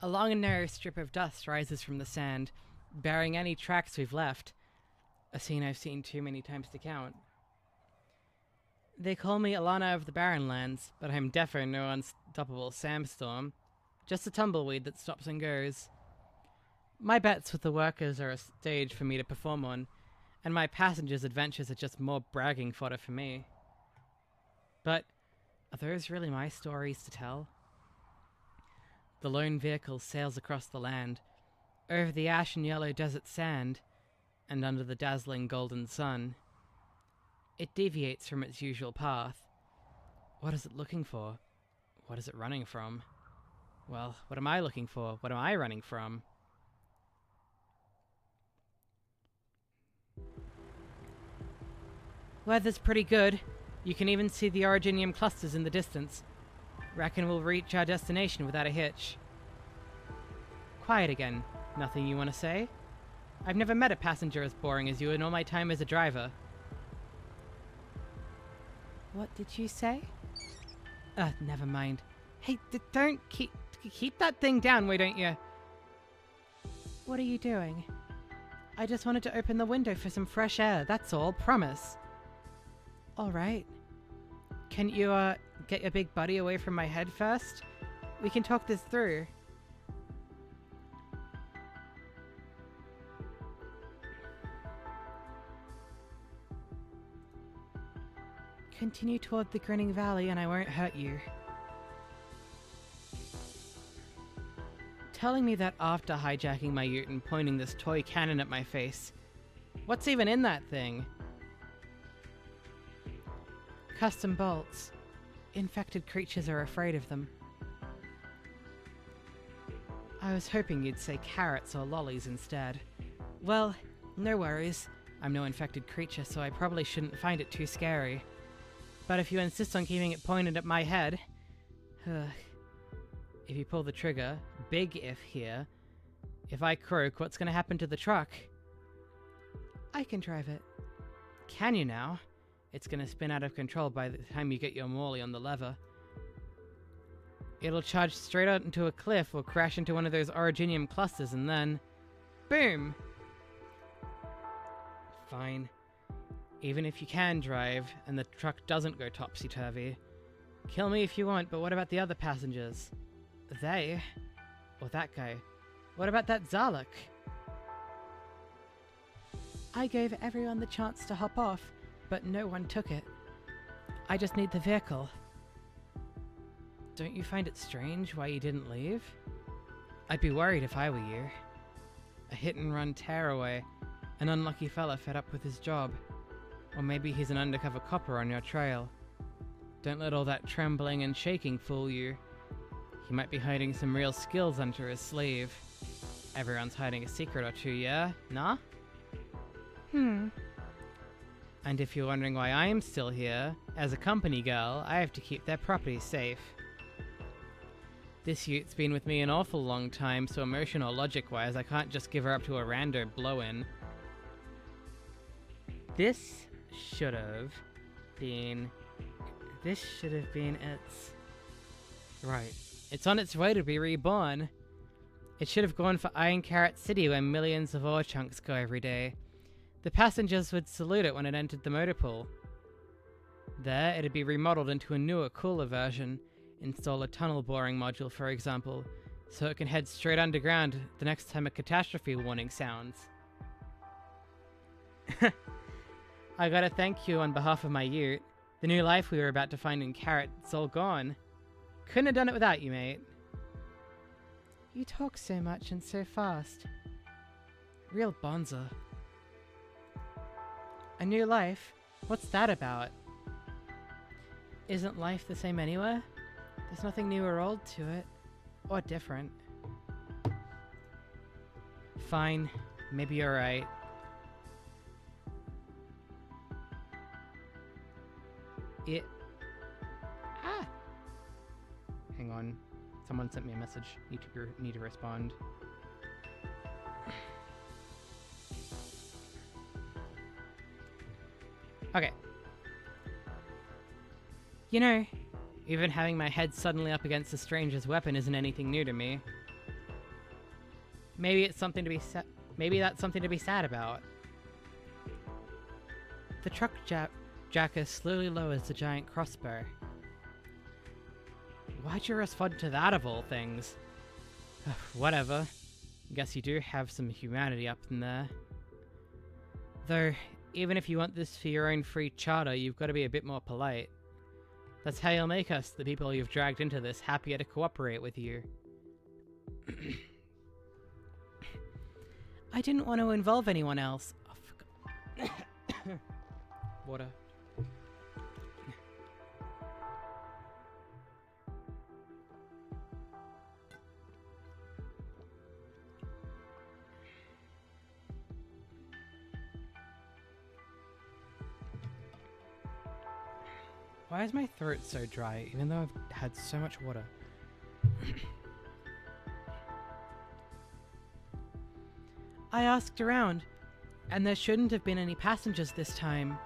A long and narrow strip of dust rises from the sand, bearing any tracks we've left. A scene I've seen too many times to count. They call me Autunna of the Barren Lands, but I'm defo no unstoppable sandstorm. Just a tumbleweed that stops and goes. My bets with the workers are a stage for me to perform on, and my passengers' adventures are just more bragging fodder for me. But are those really my stories to tell? The lone vehicle sails across the land, over the ash and yellow desert sand, and under the dazzling golden sun. It deviates from its usual path. What is it looking for? What is it running from? Well, what am I looking for? What am I running from? Weather's pretty good. You can even see the originium clusters in the distance. Reckon we'll reach our destination without a hitch. Quiet again. Nothing you want to say? I've never met a passenger as boring as you in all my time as a driver. What did you say? Never mind. Hey, don't keep that thing down, why don't you? What are you doing? I just wanted to open the window for some fresh air, that's all, promise. Alright. Can you, get your big buddy away from my head first? We can talk this through. Continue toward the Grinning Valley and I won't hurt you. Telling me that after hijacking my ute and pointing this toy cannon at my face. What's even in that thing? Custom bolts. Infected creatures are afraid of them. I was hoping you'd say carrots or lollies instead. Well, no worries. I'm no infected creature, so I probably shouldn't find it too scary. But if you insist on keeping it pointed at my head... if you pull the trigger, big if here, if I croak, what's gonna happen to the truck? I can drive it. Can you now? It's gonna spin out of control by the time you get your molly on the lever. It'll charge straight out into a cliff or crash into one of those originium clusters and then... boom! Fine. Even if you can drive, and the truck doesn't go topsy-turvy. Kill me if you want, but what about the other passengers? They? Or that guy? What about that 𝍊𝋼🍊🍊? I gave everyone the chance to hop off, but no one took it. I just need the vehicle. Don't you find it strange why you didn't leave? I'd be worried if I were you. A hit-and-run tearaway, an unlucky fella fed up with his job. Or maybe he's an undercover copper on your trail. Don't let all that trembling and shaking fool you. He might be hiding some real skills under his sleeve. Everyone's hiding a secret or two, yeah? Nah? And if you're wondering why I'm still here, as a company girl, I have to keep their property safe. This ute's been with me an awful long time, so emotion or logic-wise, I can't just give her up to a rando blow-in. This should have been its... Right. It's on its way to be reborn. It should have gone for Iron Carrot City where millions of ore chunks go every day. The passengers would salute it when it entered the motor pool. There, it'd be remodeled into a newer, cooler version. Install a tunnel boring module, for example, so it can head straight underground the next time a catastrophe warning sounds. I gotta thank you on behalf of my ute. The new life we were about to find in Carrot, it's all gone. Couldn't have done it without you, mate. You talk so much and so fast. Real bonza. A new life? What's that about? Isn't life the same anywhere? There's nothing new or old to it. Or different. Fine. Maybe you're right. Hang on. Someone sent me a message. Need to respond. Okay. You know, even having my head suddenly up against a stranger's weapon isn't anything new to me. Maybe it's something to be maybe that's something to be sad about. The truck jacker slowly lowers the giant crossbow. Why'd you respond to that of all things? Whatever. Guess you do have some humanity up in there. Though, even if you want this for your own free charter, you've got to be a bit more polite. That's how you'll make us, the people you've dragged into this, happier to cooperate with you. I didn't want to involve anyone else. Oh, water. Why is my throat so dry, even though I've had so much water? I asked around, and there shouldn't have been any passengers this time.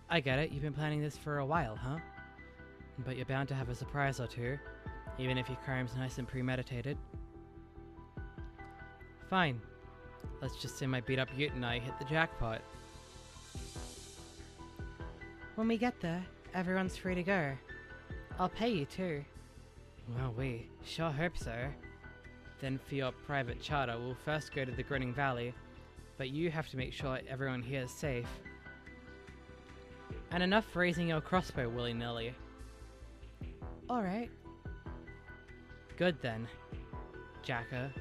I get it, you've been planning this for a while, huh? But you're bound to have a surprise or two, even if your crime's nice and premeditated. Fine. Let's just say my beat-up ute and I hit the jackpot. When we get there, everyone's free to go. I'll pay you too. Well, we sure hope so. Then for your private charter, we'll first go to the Grinning Valley, but you have to make sure everyone here is safe. And enough raising your crossbow willy-nilly. Alright. Good then, Jacker.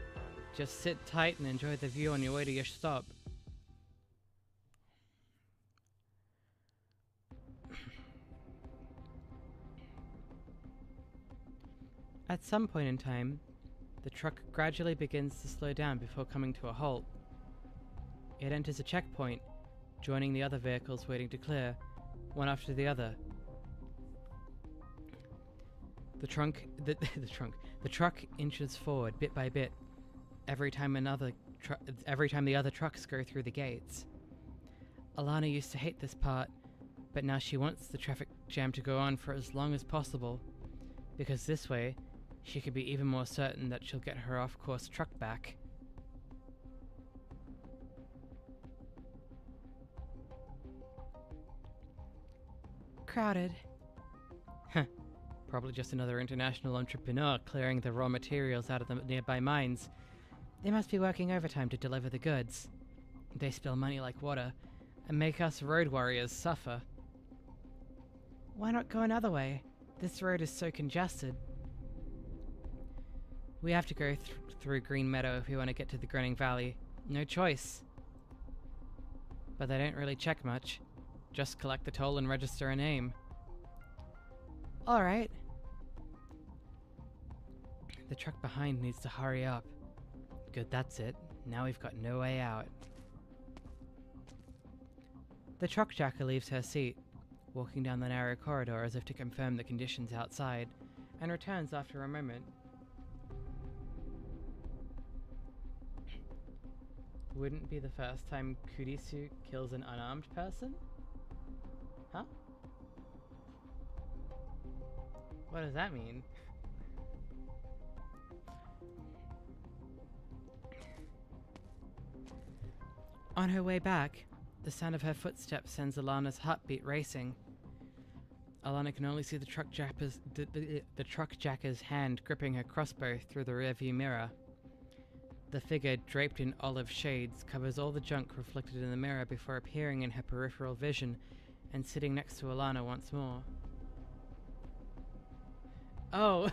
Just sit tight and enjoy the view on your way to your stop. At some point in time, the truck gradually begins to slow down before coming to a halt. It enters a checkpoint, joining the other vehicles waiting to clear, one after the other. The truck inches forward bit by bit, every time the other trucks go through the gates. Autunna used to hate this part, but now she wants the traffic jam to go on for as long as possible, because this way, she can be even more certain that she'll get her off-course truck back. Crowded. Huh. Probably just another international entrepreneur clearing the raw materials out of the nearby mines. They must be working overtime to deliver the goods. They spill money like water, and make us road warriors suffer. Why not go another way? This road is so congested. We have to go through Green Meadow if we want to get to the Grinning Valley. No choice. But they don't really check much. Just collect the toll and register a name. Alright. The truck behind needs to hurry up. Good, that's it. Now we've got no way out. The truck jacker leaves her seat, walking down the narrow corridor as if to confirm the conditions outside, and returns after a moment. Wouldn't be the first time Kurisu kills an unarmed person? Huh? What does that mean? On her way back, the sound of her footsteps sends Autunna's heartbeat racing. Autunna can only see the truck jacker's hand gripping her crossbow through the rearview mirror. The figure, draped in olive shades, covers all the junk reflected in the mirror before appearing in her peripheral vision and sitting next to Autunna once more. Oh!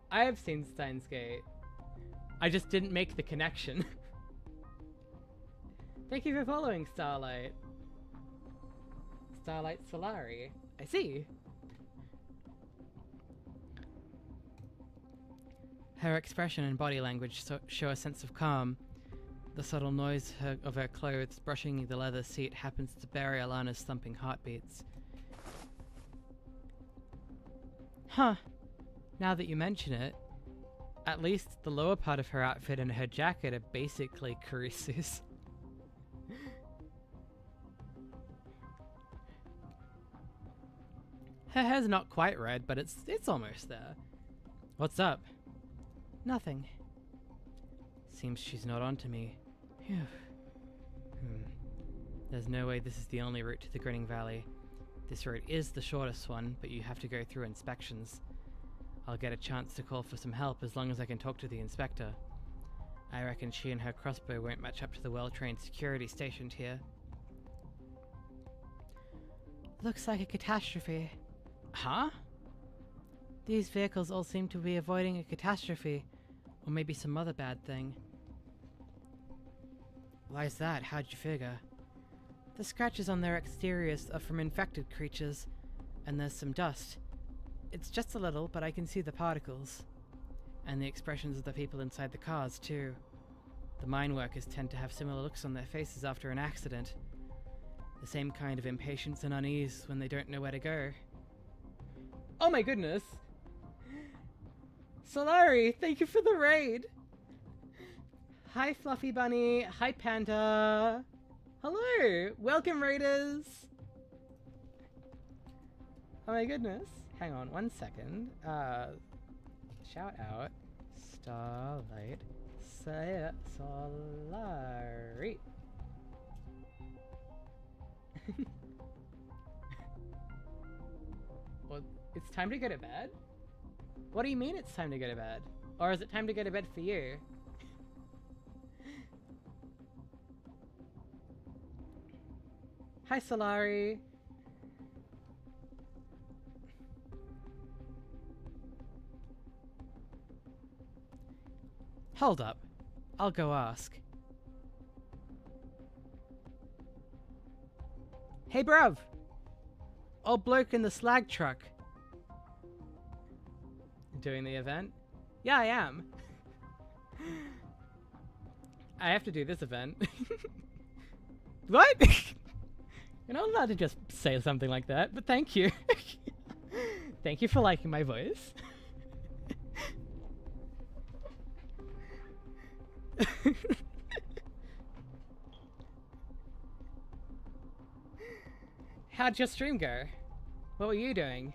I have seen Steins Gate. I just didn't make the connection. Thank you for following, Starlight. Starlight Solari. I see. Her expression and body language show a sense of calm. The subtle noise of her clothes brushing the leather seat happens to bury Alana's thumping heartbeats. Huh. Now that you mention it, at least the lower part of her outfit and her jacket are basically Karisu's. Her hair's not quite red, but it's almost there. What's up? Nothing. Seems she's not onto me. Phew. There's no way this is the only route to the Grinning Valley. This route is the shortest one, but you have to go through inspections. I'll get a chance to call for some help as long as I can talk to the inspector. I reckon she and her crossbow won't match up to the well-trained security stationed here. Looks like a catastrophe. Huh? These vehicles all seem to be avoiding a catastrophe, or maybe some other bad thing. Why's that? How'd you figure? The scratches on their exteriors are from infected creatures, and there's some dust. It's just a little, but I can see the particles. And the expressions of the people inside the cars, too. The mine workers tend to have similar looks on their faces after an accident. The same kind of impatience and unease when they don't know where to go. Oh my goodness! Solari, thank you for the raid! Hi Fluffy Bunny, hi Panda! Hello! Welcome raiders! Oh my goodness. Hang on 1 second. Shout out. Starlight. Solari. Well, it's time to go to bed? What do you mean it's time to go to bed? Or is it time to go to bed for you? Hi Solari. Hold up. I'll go ask. Hey bruv! Old bloke in the slag truck. Doing the event? Yeah, I am. I have to do this event. What? You're not allowed to just say something like that, but thank you. Thank you for liking my voice. How'd your stream go? What were you doing?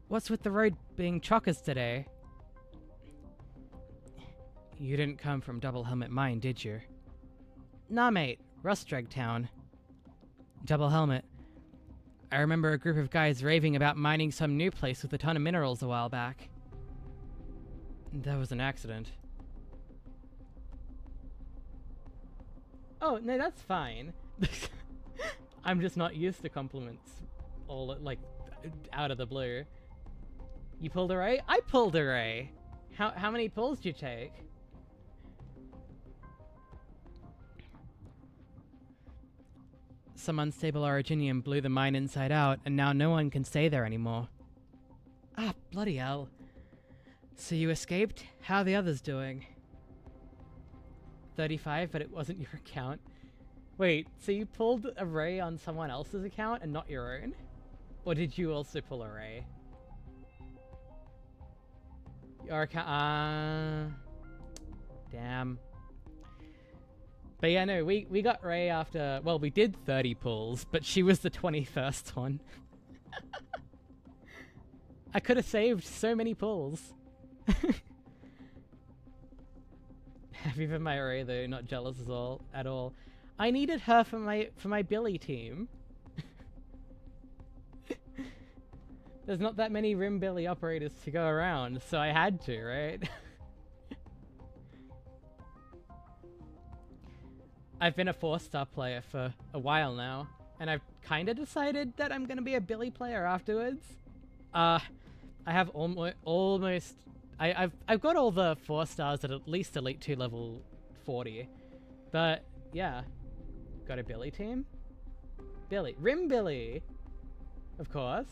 What's with the road being chockers today? You didn't come from Double Helmet Mine, did you? Nah, mate. Rustreg Town. Double Helmet. I remember a group of guys raving about mining some new place with a ton of minerals a while back. That was an accident. Oh, no, that's fine. I'm just not used to compliments all, like, out of the blue. You pulled a ray? I pulled a ray! How many pulls did you take? Some unstable originium blew the mine inside out, and now no one can stay there anymore. Ah, bloody hell. So you escaped? How are the others doing? 35, but it wasn't your account. Wait, so you pulled a ray on someone else's account and not your own? Or did you also pull a ray? Your account, damn. But yeah, no, we got Ray after, well, we did 30 pulls, but she was the 21st one. I could have saved so many pulls. Happy for my Ray though, not jealous at all. I needed her for my Billy team. There's not that many Rim Billy operators to go around, so I had to, right? I've been a 4-star player for a while now, and I've kind of decided that I'm going to be a Billy player afterwards. I have almost... I've got all the 4 stars at least Elite 2 level 40. But, yeah. Got a Billy team? Billy. Rim Billy! Of course.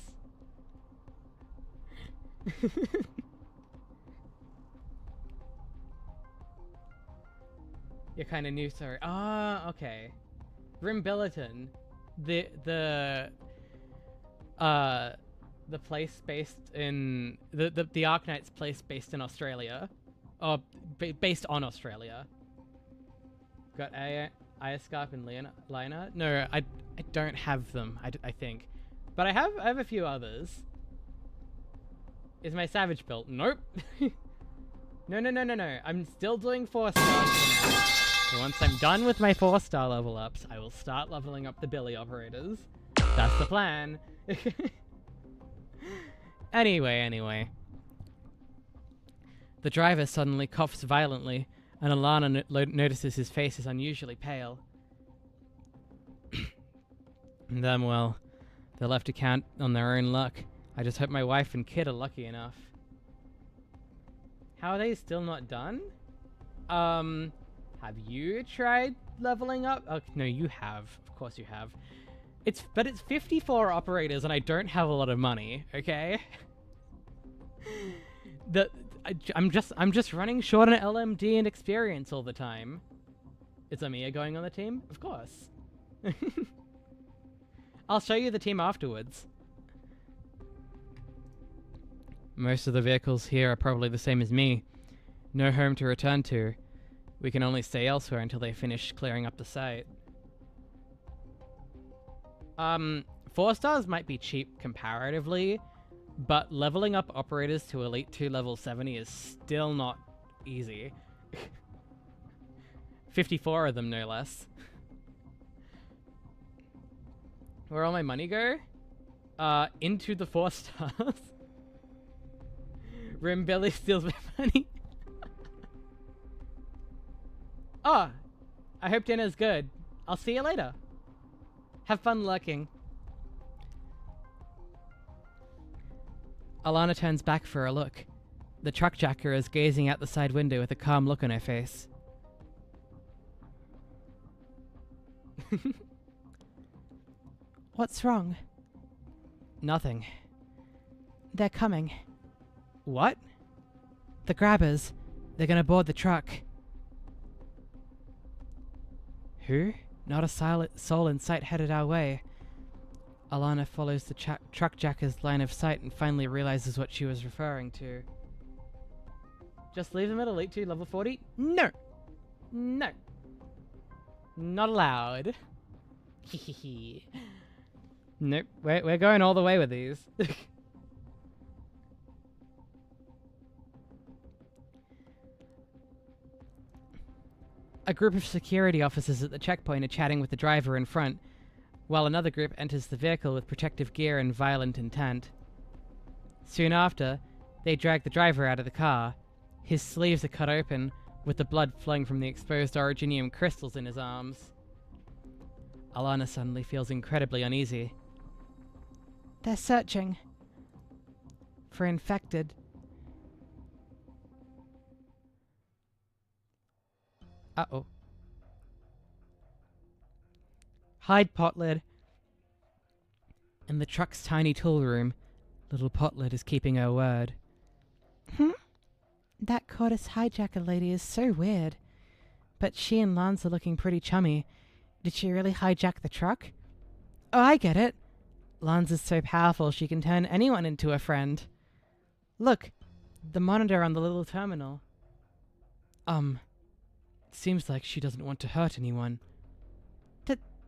You're kind of new, sorry. Ah, okay. Rim Billiton. The place based in... The Arknights place based in Australia. Or, based on Australia. Got Iascarp and Lina? No, I don't have them, I think. But I have a few others. Is my Savage built? Nope. No. I'm still doing 4 stars for now. So once I'm done with my 4-star level ups, I will start leveling up the Billy operators. That's the plan. Anyway. The driver suddenly coughs violently, and Autunna notices his face is unusually pale. Then, well, they're left to count on their own luck. I just hope my wife and kid are lucky enough. How are they still not done? Have you tried leveling up? Oh, no, you have. Of course you have. But it's 54 operators and I don't have a lot of money, okay? I'm just running short on LMD and experience all the time. Is Amiya going on the team? Of course. I'll show you the team afterwards. Most of the vehicles here are probably the same as me. No home to return to. We can only stay elsewhere until they finish clearing up the site. 4 stars might be cheap comparatively, but leveling up operators to Elite 2 level 70 is still not easy. 54 of them, no less. Where all my money go? Into the 4 stars. Rim Billy steals my money. Oh, I hope dinner's good. I'll see you later. Have fun lurking. Autunna turns back for a look. The truck jacker is gazing out the side window with a calm look on her face. What's wrong? Nothing. They're coming. What? The grabbers. They're gonna board the truck. Who? Not a soul in sight headed our way. Autunna follows the truck jacker's line of sight and finally realizes what she was referring to. Just leave them at Elite 2 level 40? No! No! Not allowed. Hehehe. Nope, we're going all the way with these. A group of security officers at the checkpoint are chatting with the driver in front, while another group enters the vehicle with protective gear and violent intent. Soon after, they drag the driver out of the car. His sleeves are cut open, with the blood flowing from the exposed originium crystals in his arms. Autunna suddenly feels incredibly uneasy. They're searching for infected. Uh-oh. Hide, Potlid. In the truck's tiny tool room, little Potlid is keeping her word. That Cordis hijacker lady is so weird. But she and Lance are looking pretty chummy. Did she really hijack the truck? Oh, I get it. Lance is so powerful she can turn anyone into a friend. Look, the monitor on the little terminal. Seems like she doesn't want to hurt anyone.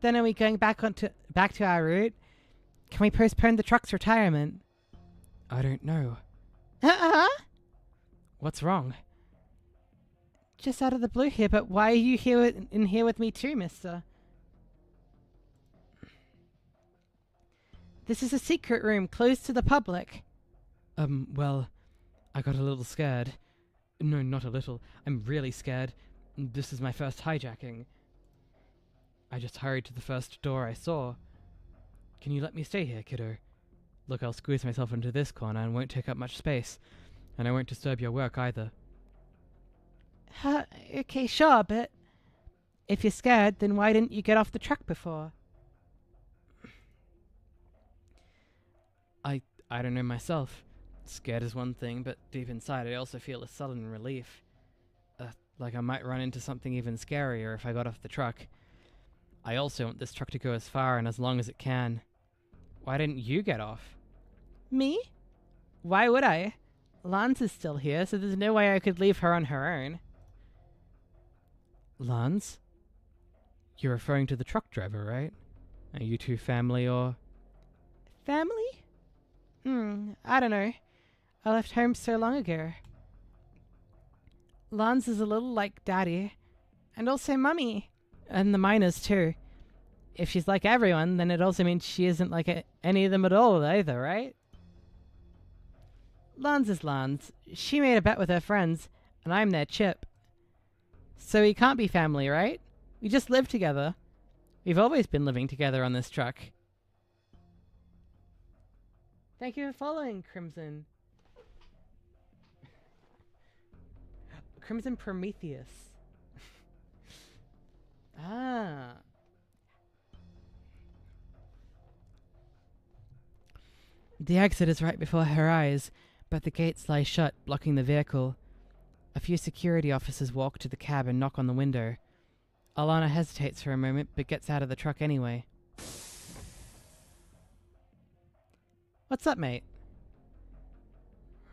Then are we going back to our route? Can we postpone the truck's retirement? I don't know. What's wrong? Just out of the blue here, but why are you in here with me too, mister? This is a secret room, closed to the public. Well, I got a little scared. No, not a little. I'm really scared. This is my first hijacking. I just hurried to the first door I saw. Can you let me stay here, kiddo? Look, I'll squeeze myself into this corner and won't take up much space. And I won't disturb your work either. Okay, sure, but if you're scared, then why didn't you get off the truck before? I don't know myself. Scared is one thing, but deep inside I also feel a sudden relief. Like I might run into something even scarier if I got off the truck. I also want this truck to go as far and as long as it can. Why didn't you get off? Me? Why would I? Lance is still here, so there's no way I could leave her on her own. Lance? You're referring to the truck driver, right? Are you two family or... Family? I don't know. I left home so long ago. Lance is a little like Daddy. And also Mummy. And the miners too. If she's like everyone, then it also means she isn't like any of them at all either, right? Lance is Lance. She made a bet with her friends, and I'm their chip. So we can't be family, right? We just live together. We've always been living together on this truck. Thank you for following, Crimson. Crimson Prometheus. Ah. The exit is right before her eyes, but the gates lie shut, blocking the vehicle. A few security officers walk to the cab and knock on the window. Autunna hesitates for a moment, but gets out of the truck anyway. What's up, mate?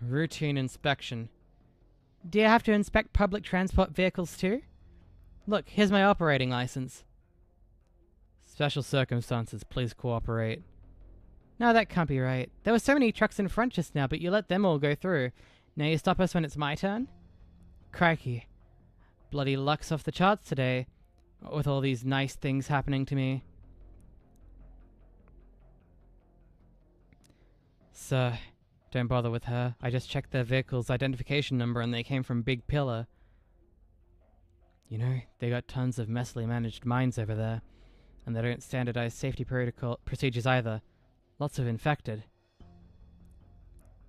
Routine inspection. Do you have to inspect public transport vehicles too? Look, here's my operating license. Special circumstances, please cooperate. No, that can't be right. There were so many trucks in front just now, but you let them all go through. Now you stop us when it's my turn? Crikey. Bloody luck's off the charts today, with all these nice things happening to me. Sir, don't bother with her. I just checked their vehicle's identification number and they came from Big Pillar. You know, they got tons of messily managed mines over there, and they don't standardize safety procedures either. Lots of infected.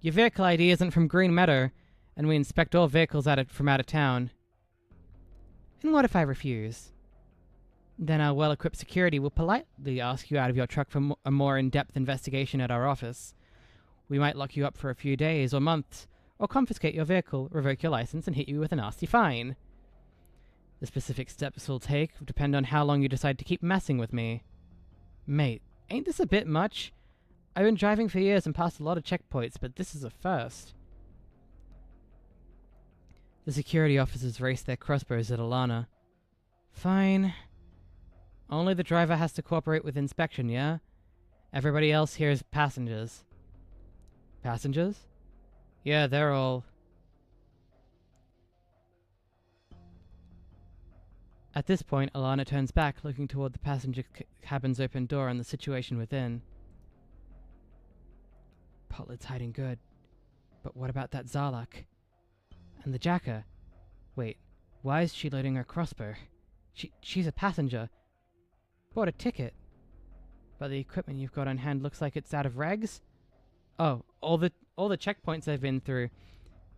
Your vehicle ID isn't from Green Meadow, and we inspect all vehicles from out of town. And what if I refuse? Then our well-equipped security will politely ask you out of your truck for a more in-depth investigation at our office. We might lock you up for a few days or months, or confiscate your vehicle, revoke your license, and hit you with a nasty fine. The specific steps we'll take will depend on how long you decide to keep messing with me. Mate, ain't this a bit much? I've been driving for years and passed a lot of checkpoints, but this is a first. The security officers race their crossbows at Autunna. Fine. Only the driver has to cooperate with inspection, yeah? Everybody else here is passengers. Passengers? Yeah, they're all... At this point, Autunna turns back, looking toward the passenger cabin's open door and the situation within. Potlid's hiding good. But what about that 𝍊🋼? And the jacker? Wait, why is she loading her crossbow? She's a passenger. Bought a ticket. But the equipment you've got on hand looks like it's out of regs? Oh, all the checkpoints I've been through.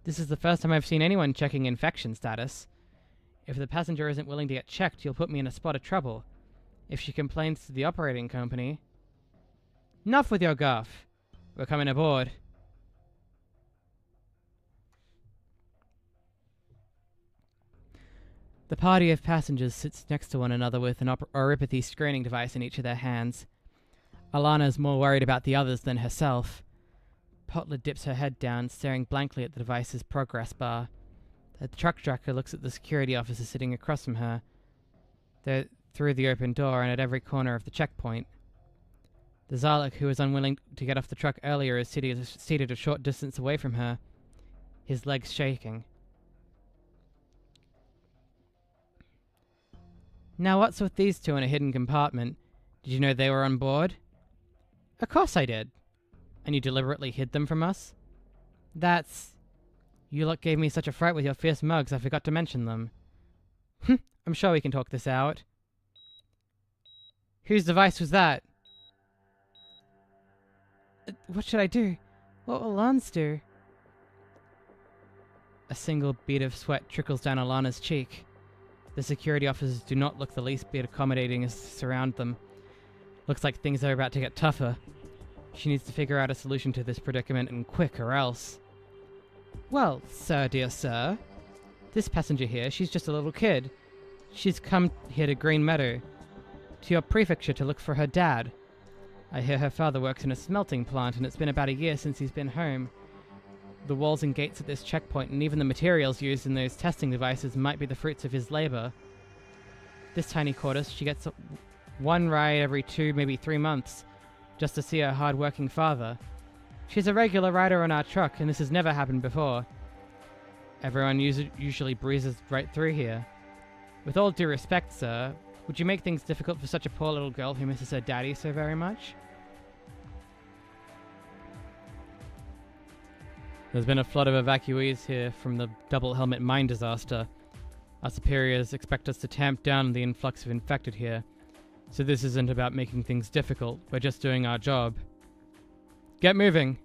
This is the first time I've seen anyone checking infection status. If the passenger isn't willing to get checked, you'll put me in a spot of trouble. If she complains to the operating company... Enough with your guff. We're coming aboard. The party of passengers sits next to one another with an oropathy screening device in each of their hands. Autunna's more worried about the others than herself. Potlid dips her head down, staring blankly at the device's progress bar. The truck tracker looks at the security officer sitting across from her. They're through the open door and at every corner of the checkpoint. The 𝍊🋼, who was unwilling to get off the truck earlier, is seated a short distance away from her, his legs shaking. Now what's with these two in a hidden compartment? Did you know they were on board? Of course I did. And you deliberately hid them from us? That's... You lot gave me such a fright with your fierce mugs, I forgot to mention them. I'm sure we can talk this out. Whose device was that? What should I do? What will Lance do? A single bead of sweat trickles down Autunna's cheek. The security officers do not look the least bit accommodating as they surround them. Looks like things are about to get tougher. She needs to figure out a solution to this predicament, and quick, or else. Well, sir, dear sir. This passenger here, she's just a little kid. She's come here to Green Meadow, to your prefecture to look for her dad. I hear her father works in a smelting plant, and it's been about a year since he's been home. The walls and gates at this checkpoint, and even the materials used in those testing devices, might be the fruits of his labor. This tiny tortoise, she gets one ride every 2, maybe 3 months, just to see her hard-working father. She's a regular rider on our truck, and this has never happened before. Everyone usually breezes right through here. With all due respect, sir, would you make things difficult for such a poor little girl who misses her daddy so very much? There's been a flood of evacuees here from the double helmet mine disaster. Our superiors expect us to tamp down the influx of infected here. So this isn't about making things difficult, we're just doing our job. Get moving!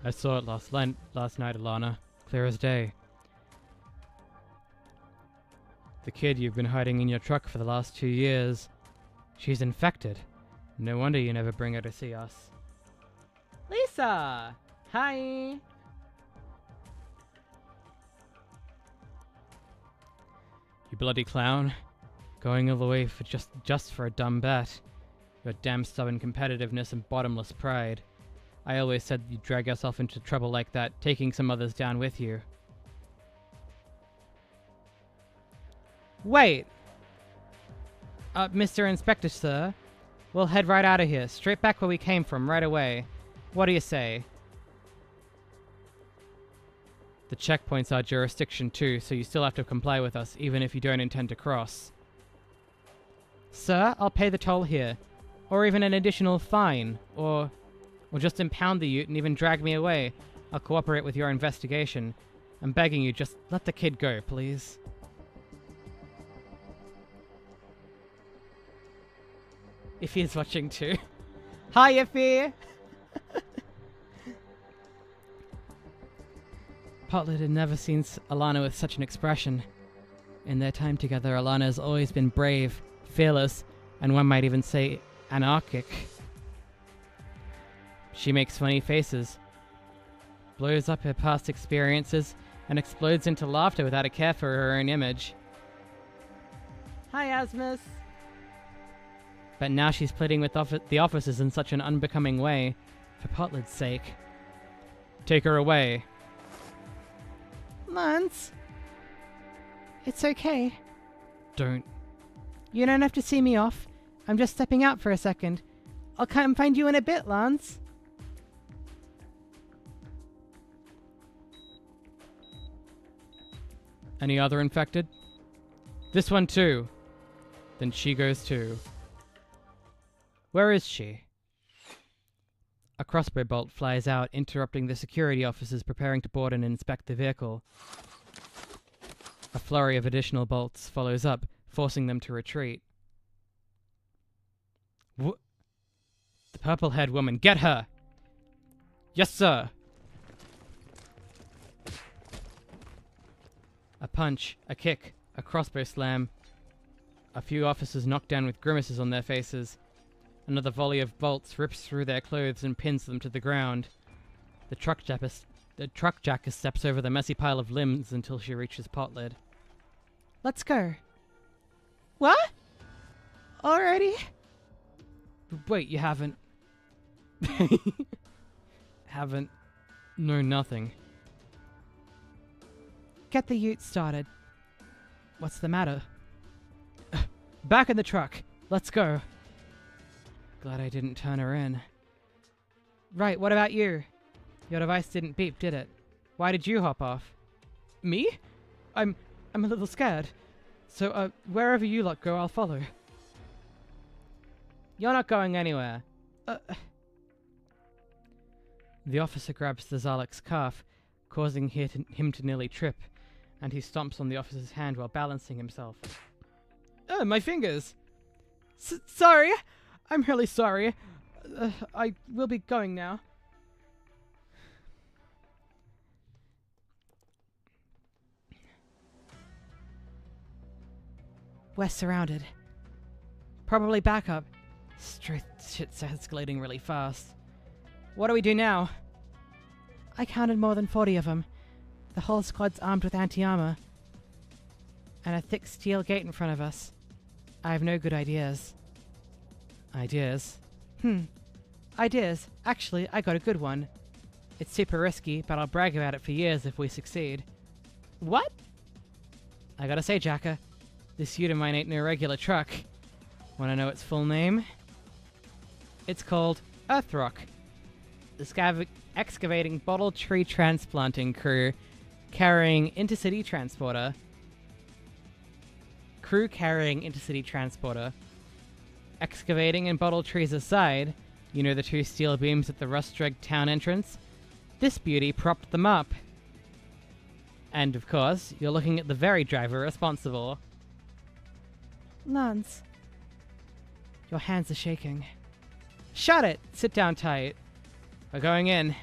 I saw it last night, Autunna. Clear as day. The kid you've been hiding in your truck for the last 2 years. She's infected. No wonder you never bring her to see us. Lisa! Hi! You bloody clown. Going all the way for just for a dumb bet. Your damn stubborn competitiveness and bottomless pride. I always said you'd drag yourself into trouble like that, taking some others down with you. Wait! Mr. Inspector, sir. We'll head right out of here, straight back where we came from, right away. What do you say? The checkpoint's our jurisdiction too, so you still have to comply with us, even if you don't intend to cross. Sir, I'll pay the toll here. Or even an additional fine. Or just impound the ute and even drag me away. I'll cooperate with your investigation. I'm begging you, just let the kid go, please. Iffy is watching too. Hi, Iffy! Potlet had never seen Autunna with such an expression. In their time together, Autunna has always been brave, fearless, and one might even say anarchic. She makes funny faces, blows up her past experiences, and explodes into laughter without a care for her own image. Hi, Asmus! But now she's pleading with the officers in such an unbecoming way, for Potlet's sake. Take her away. Lance? It's okay. Don't. You don't have to see me off. I'm just stepping out for a second. I'll come find you in a bit, Lance. Any other infected? This one too. Then she goes too. Where is she? A crossbow bolt flies out, interrupting the security officers preparing to board and inspect the vehicle. A flurry of additional bolts follows up, forcing them to retreat. The purple-haired woman, get her! Yes, sir! A punch, a kick, a crossbow slam. A few officers knocked down with grimaces on their faces. Another volley of bolts rips through their clothes and pins them to the ground. The truck jacker steps over the messy pile of limbs until she reaches Potlet. Let's go. What? Already? Wait, you haven't... haven't... No, nothing. Get the ute started. What's the matter? Back in the truck. Let's go. Glad I didn't turn her in. Right, what about you? Your device didn't beep, did it? Why did you hop off? Me? I'm a little scared. So, wherever you lot go, I'll follow. You're not going anywhere. The officer grabs the 𝍊🋼🍊's calf, causing him to nearly trip, and he stomps on the officer's hand while balancing himself. Oh, my fingers! Sorry! I'm really sorry. I will be going now. We're surrounded. Probably backup. Shit's escalating really fast. What do we do now? I counted more than 40 of them. The whole squad's armed with anti-armor. And a thick steel gate in front of us. I have no good ideas. Ideas? Ideas. Actually, I got a good one. It's super risky, but I'll brag about it for years if we succeed. What? I gotta say, Jacka, this ute of mine ain't no regular truck. Wanna know its full name? It's called Earthrock. The excavating bottle tree transplanting crew carrying intercity transporter. Excavating and bottle trees aside, you know the two steel beams at the rust-dregged town entrance? This beauty propped them up. And of course, you're looking at the very driver responsible. Lance. Your hands are shaking. Shut it! Sit down tight. We're going in.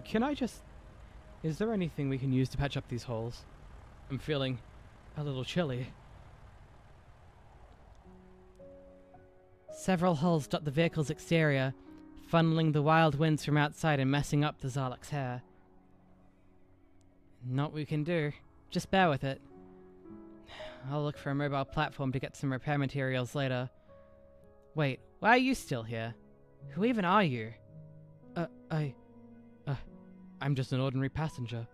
Can I just... Is there anything we can use to patch up these holes? I'm feeling a little chilly. Several holes dot the vehicle's exterior, funneling the wild winds from outside and messing up the 𝍊🋼🍊's hair. Not what we can do. Just bear with it. I'll look for a mobile platform to get some repair materials later. Wait, why are you still here? Who even are you? I'm just an ordinary passenger.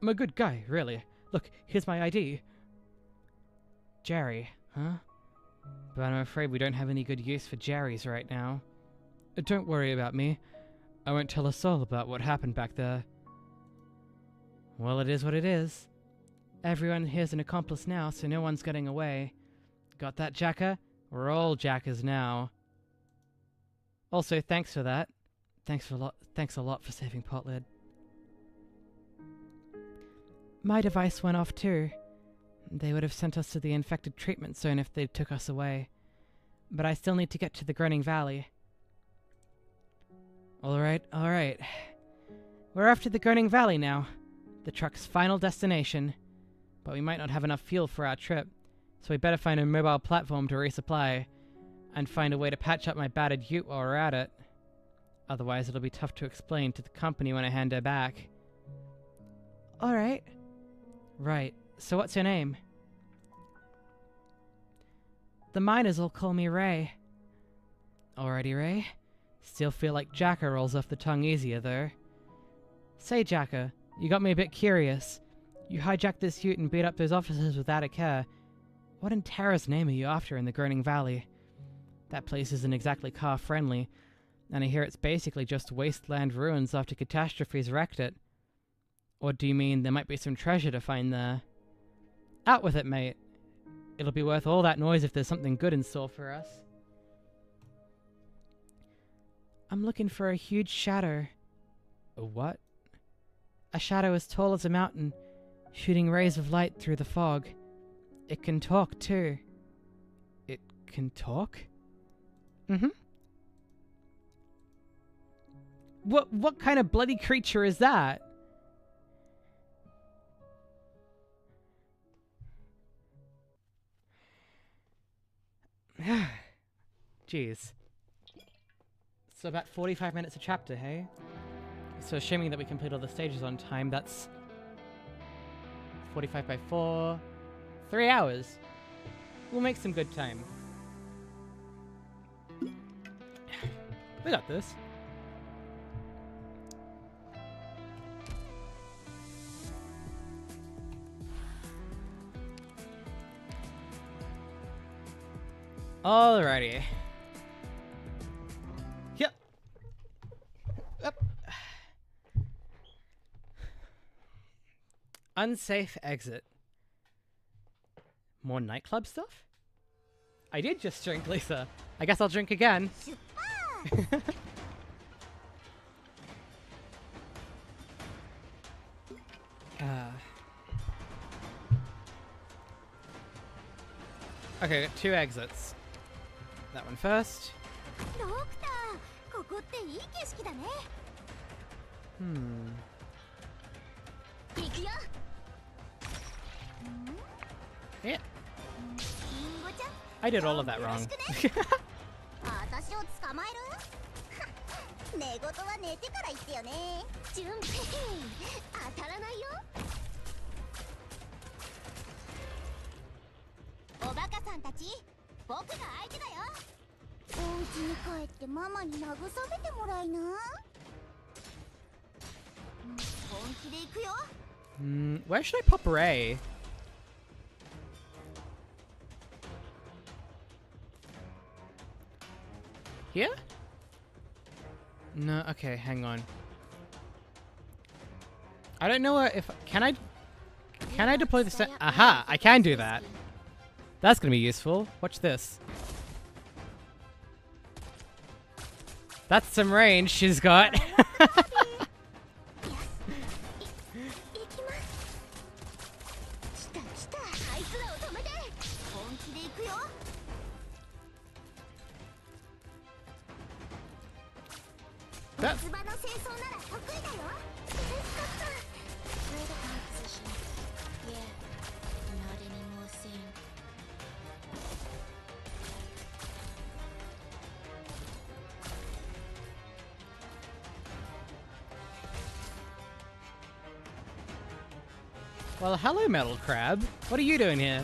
I'm a good guy, really. Look, here's my ID. Jerry, huh? But I'm afraid we don't have any good use for Jerrys right now. Don't worry about me. I won't tell a soul about what happened back there. Well, it is what it is. Everyone here's an accomplice now, so no one's getting away. Got that, Jacka? We're all Jackers now. Also, thanks for that. Thanks a lot for saving Potlid. My device went off too. They would have sent us to the infected treatment zone if they took us away. But I still need to get to the Grinning Valley. Alright. We're off to the Grinning Valley now. The truck's final destination. But we might not have enough fuel for our trip, so we better find a mobile platform to resupply, and find a way to patch up my battered ute while we're at it. Otherwise it'll be tough to explain to the company when I hand her back. Alright. Right, so what's your name? The miners will call me Ray. Alrighty, Ray. Still feel like Jacka rolls off the tongue easier, though. Say, Jacka, you got me a bit curious. You hijacked this ute and beat up those officers without a care. What in terror's name are you after in the Grinning Valley? That place isn't exactly car-friendly, and I hear it's basically just wasteland ruins after catastrophes wrecked it. Or do you mean there might be some treasure to find there? Out with it, mate. It'll be worth all that noise if there's something good in store for us. I'm looking for a huge shadow. A what? A shadow as tall as a mountain, shooting rays of light through the fog. It can talk, too. It can talk? Mm-hmm. What kind of bloody creature is that? Jeez. So about 45 minutes a chapter, hey? So assuming that we complete all the stages on time, that's 45 by 4... 3 hours. We'll make some good time. We got this. Alrighty. Yep. Yep. Unsafe exit. More nightclub stuff? I did just drink, Lisa. I guess I'll drink again. Okay, got 2 exits. That one first. Yeah. I did all of that wrong. Where should I pop Ray? Here? No, okay, hang on. I don't know if can I deploy the aha, I can do that. That's gonna be useful. Watch this. That's some range she's got. Well, hello, Metal Crab. What are you doing here?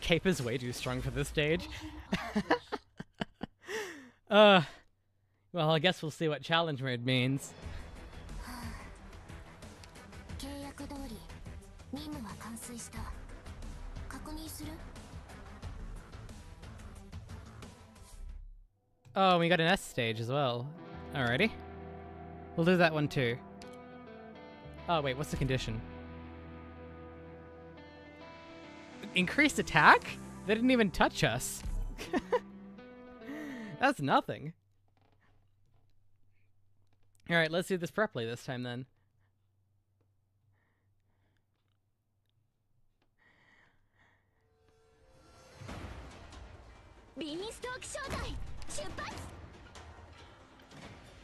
Cape is way too strong for this stage. Well, I guess we'll see what challenge mode means. Oh, we got an S stage as well. Alrighty. We'll do that one too. Oh wait, what's the condition? Increased attack? They didn't even touch us. That's nothing. Alright, let's do this properly this time then.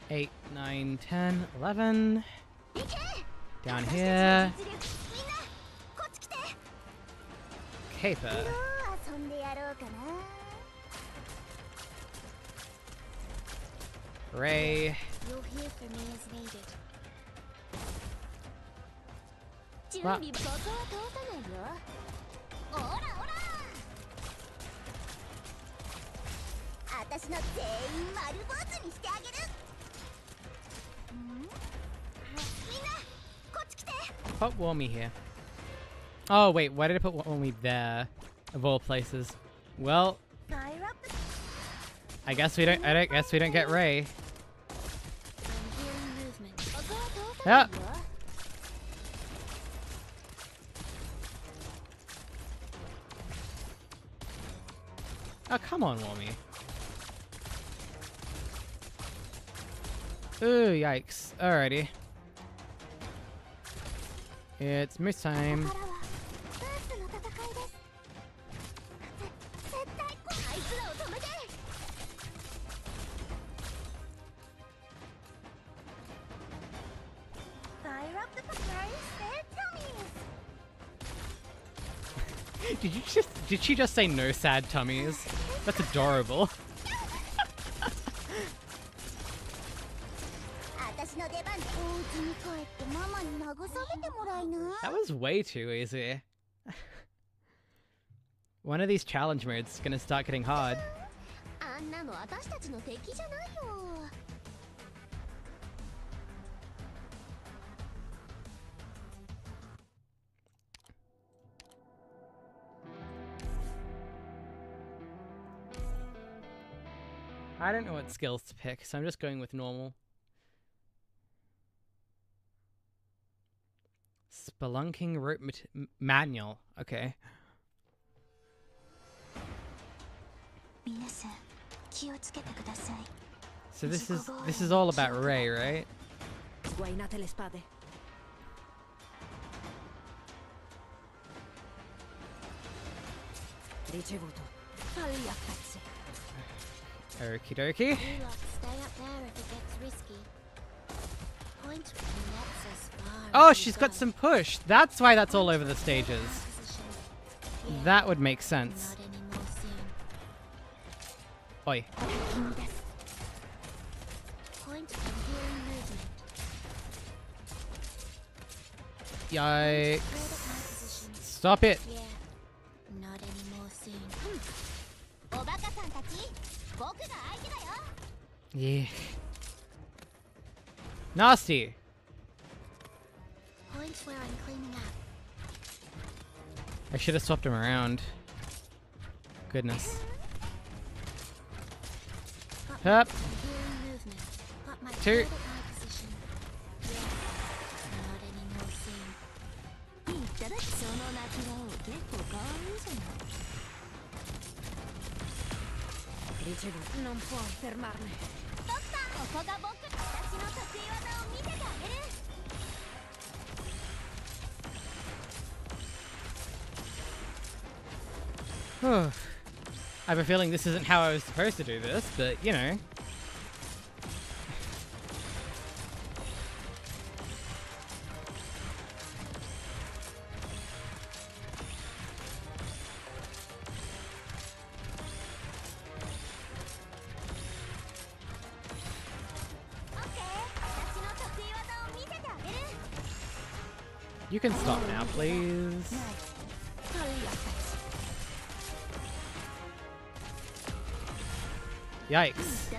Eight, 9, 10, 11. Down here. Caper. Ray. You'll hear from me as needed. What? Put Wormy here. Oh wait, why did I put Wormy there? Of all places. Well, I guess we don't. I guess we don't get Ray. Yeah. Oh come on, Wormy. Ooh, yikes. Alrighty. It's moose time. Did she just say no sad tummies? That's adorable. That was way too easy. One of these challenge modes is gonna start getting hard. I don't know what skills to pick, so I'm just going with normal. Spelunking rope manual. Okay. So this is all about Ray, right? Okie dokie. You lot stay up there if it gets risky. Point when that's as far Oh, as you she's go. got some push. That's why that's all over the stages. Position. Yeah, That would make sense. not anymore soon. Oi. Point when hearing movement. Yikes. Further my position. Stop it. Yeah, not anymore soon. おバカさんたち、僕が相手だよ。 Yeah. Nasty. Point where I'm cleaning up. I should have swapped him around. Goodness. Got Hup. my hearing movement. Got my Two. further my position. Yeah, not anymore soon. いただきその泣き顔結構可愛いじゃない。Non può fermarmi. ドクター、ここが僕たちの得意技を見せてあげる。 I have a feeling this isn't how I was supposed to do this, but you know. You can stop now, please. Yikes.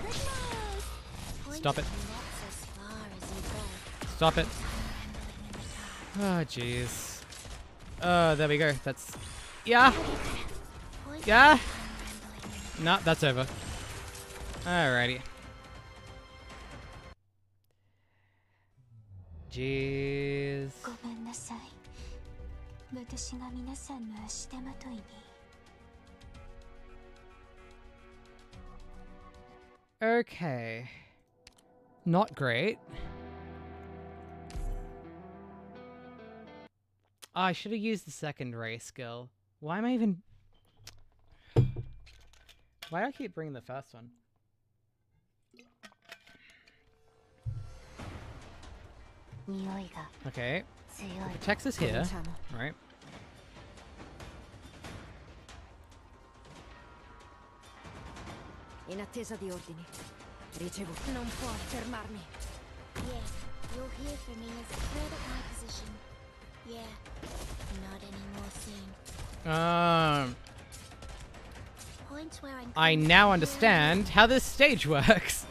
Stop it. Stop it. Oh, jeez. Oh, there we go. That's... Yeah. Yeah. No, that's over. Alrighty. Jeez. ごめんなさい。私が皆さんの足手まといに。Okay. Not great. Oh, I should have used the second Ray skill. Why am I even... Why do I keep bringing the first one? Okay. It protects us here, right? In attesa di ordini. Ricevo. Non può fermarmi. Yeah, you'll hear from me as I further my position. Yeah, not anymore soon. Point where I'm I cleaning now up understand how this stage works.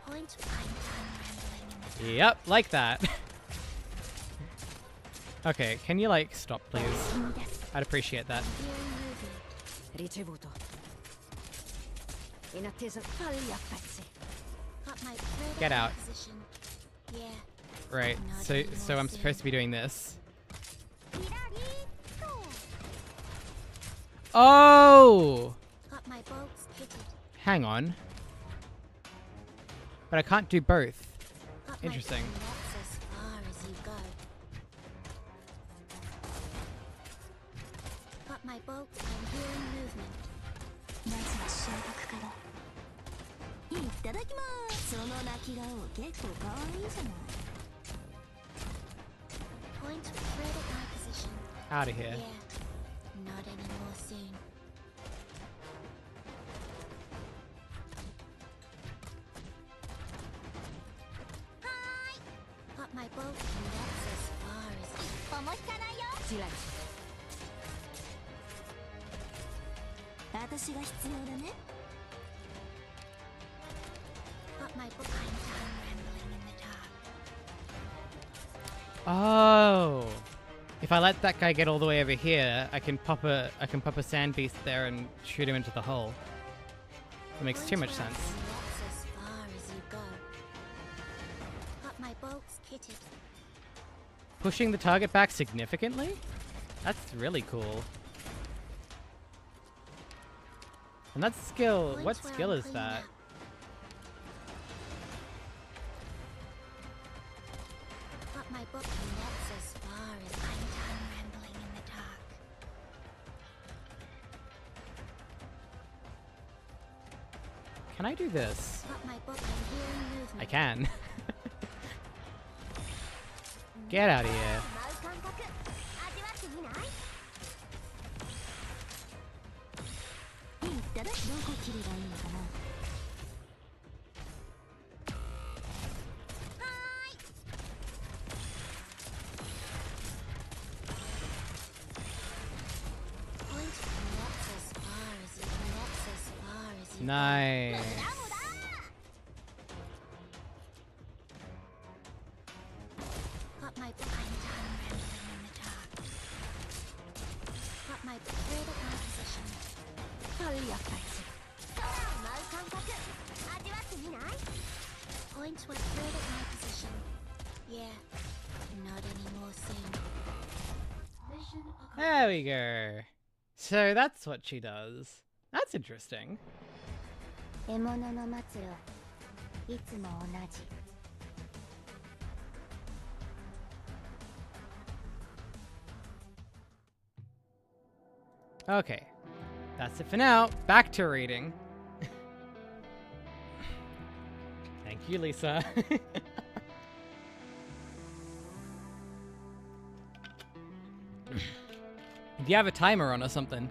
Point I'm done rambling in the Yep, like that. Okay, can you like stop, please? I'd appreciate that. hearing movement. Ricevuto. In attesa. Falli a pezzi. Got my further Get my out. position. Yeah, Right, so I'm supposed to be doing this. Oh! got my bolts fitted. Hang on. But I can't do both. Got Interesting. My that's as far as you go. Got my bolts and hearing movement. まずは消毒から。いただきます。その泣き顔結構可愛いじゃない。 Point further my position. Out of here. Yeah, not anymore soon. Got my boat, and that's as far as you. 重引かないよ。チラリ。私が必要だね。 Got my boat. I'm done rambling in the dark. Oh. If I let that guy get all the way over here, I can pop a sand beast there and shoot him into the hole. It makes too much sense. That's as far as you go. Got my bolts kitted. Pushing the target back significantly? That's really cool. And that skill, what skill is that? Got my book, and that's as far as I'm done rambling in the dark. Can I do this? Got my book, and hearing movement. I can. Get out of here. Nice. Got my book, I'm done rambling in the dark. Got my book, cleared at my position. Points were cleared at my position. Yeah, not anymore soon. Mission accomplished. There we go. So that's what she does. That's interesting. 獲物の末路いつも同じ Okay. That's it for now. Back to reading. Thank you, Lisa. Do you have a timer on or something?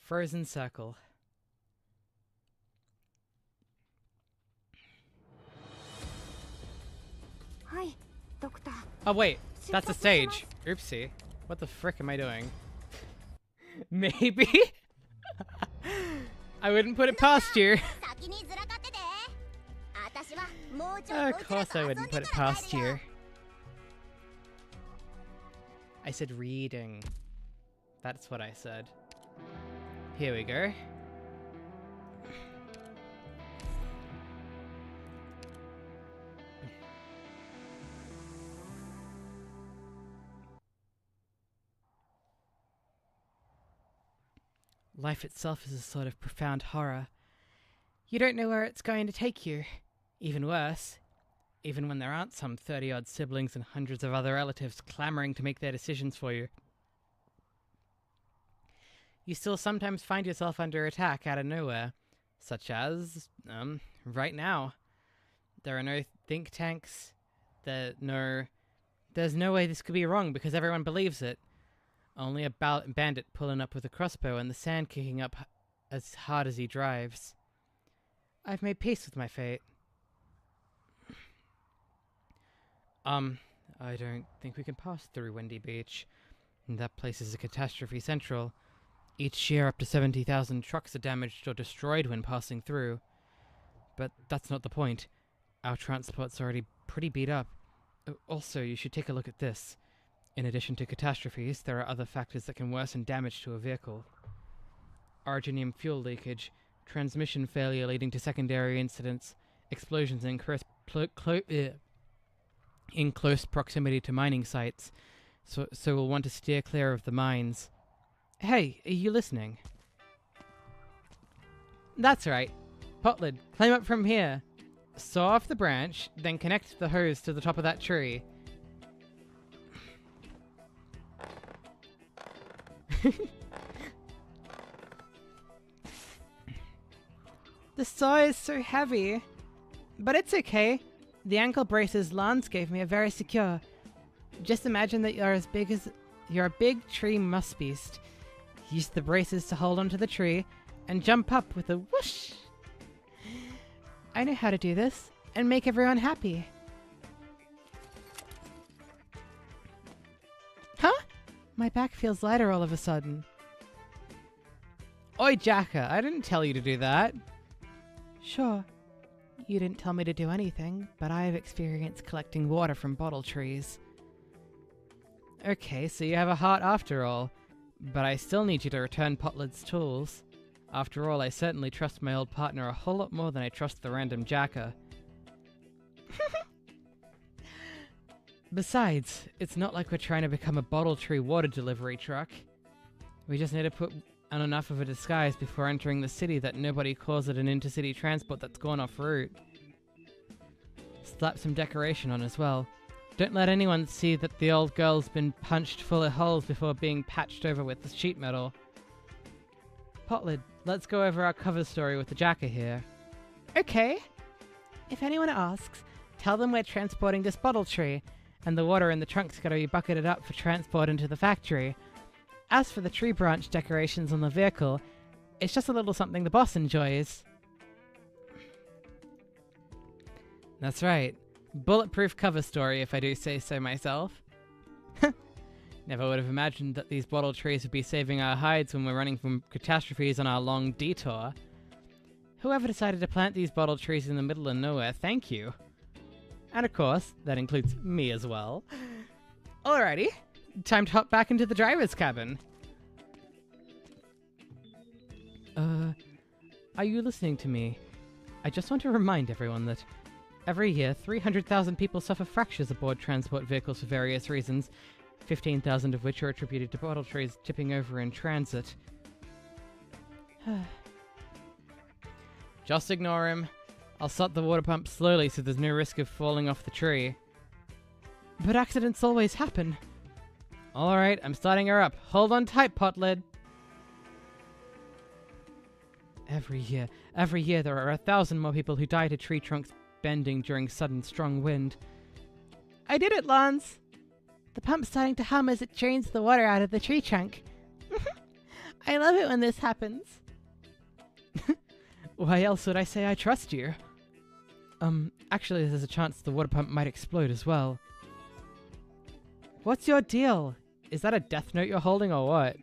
Frozen circle. Hi, Doctor. Oh wait, that's a stage. Oopsie. What the frick am I doing? Maybe? I wouldn't put it past you. Of course I wouldn't put it past you. I said reading. That's what I said. Here we go. Life itself is a sort of profound horror. You don't know where it's going to take you. Even worse, even when there aren't some 30-odd siblings and hundreds of other relatives clamoring to make their decisions for you. You still sometimes find yourself under attack out of nowhere, such as, right now. There are no think tanks. There's no way this could be wrong because everyone believes it. Only a bandit pulling up with a crossbow and the sand kicking up as hard as he drives. I've made peace with my fate. I don't think we can pass through Windy Beach. That place is a catastrophe central. Each year up to 70,000 trucks are damaged or destroyed when passing through. But that's not the point. Our transport's already pretty beat up. Also, you should take a look at this. In addition to catastrophes, there are other factors that can worsen damage to a vehicle. Originium fuel leakage, transmission failure leading to secondary incidents, explosions in close proximity to mining sites, so we'll want to steer clear of the mines. Hey, are you listening? That's right. Potlid, climb up from here. Saw off the branch, then connect the hose to the top of that tree. The saw is so heavy. But it's okay. The ankle braces Lance gave me are very secure. Just imagine that you're a big tree musk beast. Use the braces to hold onto the tree and jump up with a whoosh. I know how to do this and make everyone happy. My back feels lighter all of a sudden. Oi, Jacka, I didn't tell you to do that. Sure. You didn't tell me to do anything, but I have experience collecting water from bottle trees. Okay, so you have a heart after all. But I still need you to return Potled's tools. After all, I certainly trust my old partner a whole lot more than I trust the random Jacka. Besides, it's not like we're trying to become a bottle tree water delivery truck. We just need to put on enough of a disguise before entering the city that nobody calls it an intercity transport that's gone off route. Slap some decoration on as well. Don't let anyone see that the old girl's been punched full of holes before being patched over with the sheet metal. Potled, let's go over our cover story with the Jacka here. Okay. If anyone asks, tell them we're transporting this bottle tree, and the water in the trunk's gotta be bucketed up for transport into the factory. As for the tree branch decorations on the vehicle, it's just a little something the boss enjoys. That's right. Bulletproof cover story, if I do say so myself. Never would have imagined that these bottle trees would be saving our hides when we're running from catastrophes on our long detour. Whoever decided to plant these bottle trees in the middle of nowhere, thank you. And of course, that includes me as well. Alrighty, time to hop back into the driver's cabin. Are you listening to me? I just want to remind everyone that every year, 300,000 people suffer fractures aboard transport vehicles for various reasons, 15,000 of which are attributed to bottle trees tipping over in transit. Just ignore him. I'll start the water pump slowly so there's no risk of falling off the tree. But accidents always happen. Alright, I'm starting her up. Hold on tight, Potled. Every year there are 1,000 more people who die to tree trunks bending during sudden strong wind. I did it, Lance! The pump's starting to hum as it drains the water out of the tree trunk. I love it when this happens. Why else would I say I trust you? Actually there's a chance the water pump might explode as well. What's your deal? Is that a death note you're holding or what?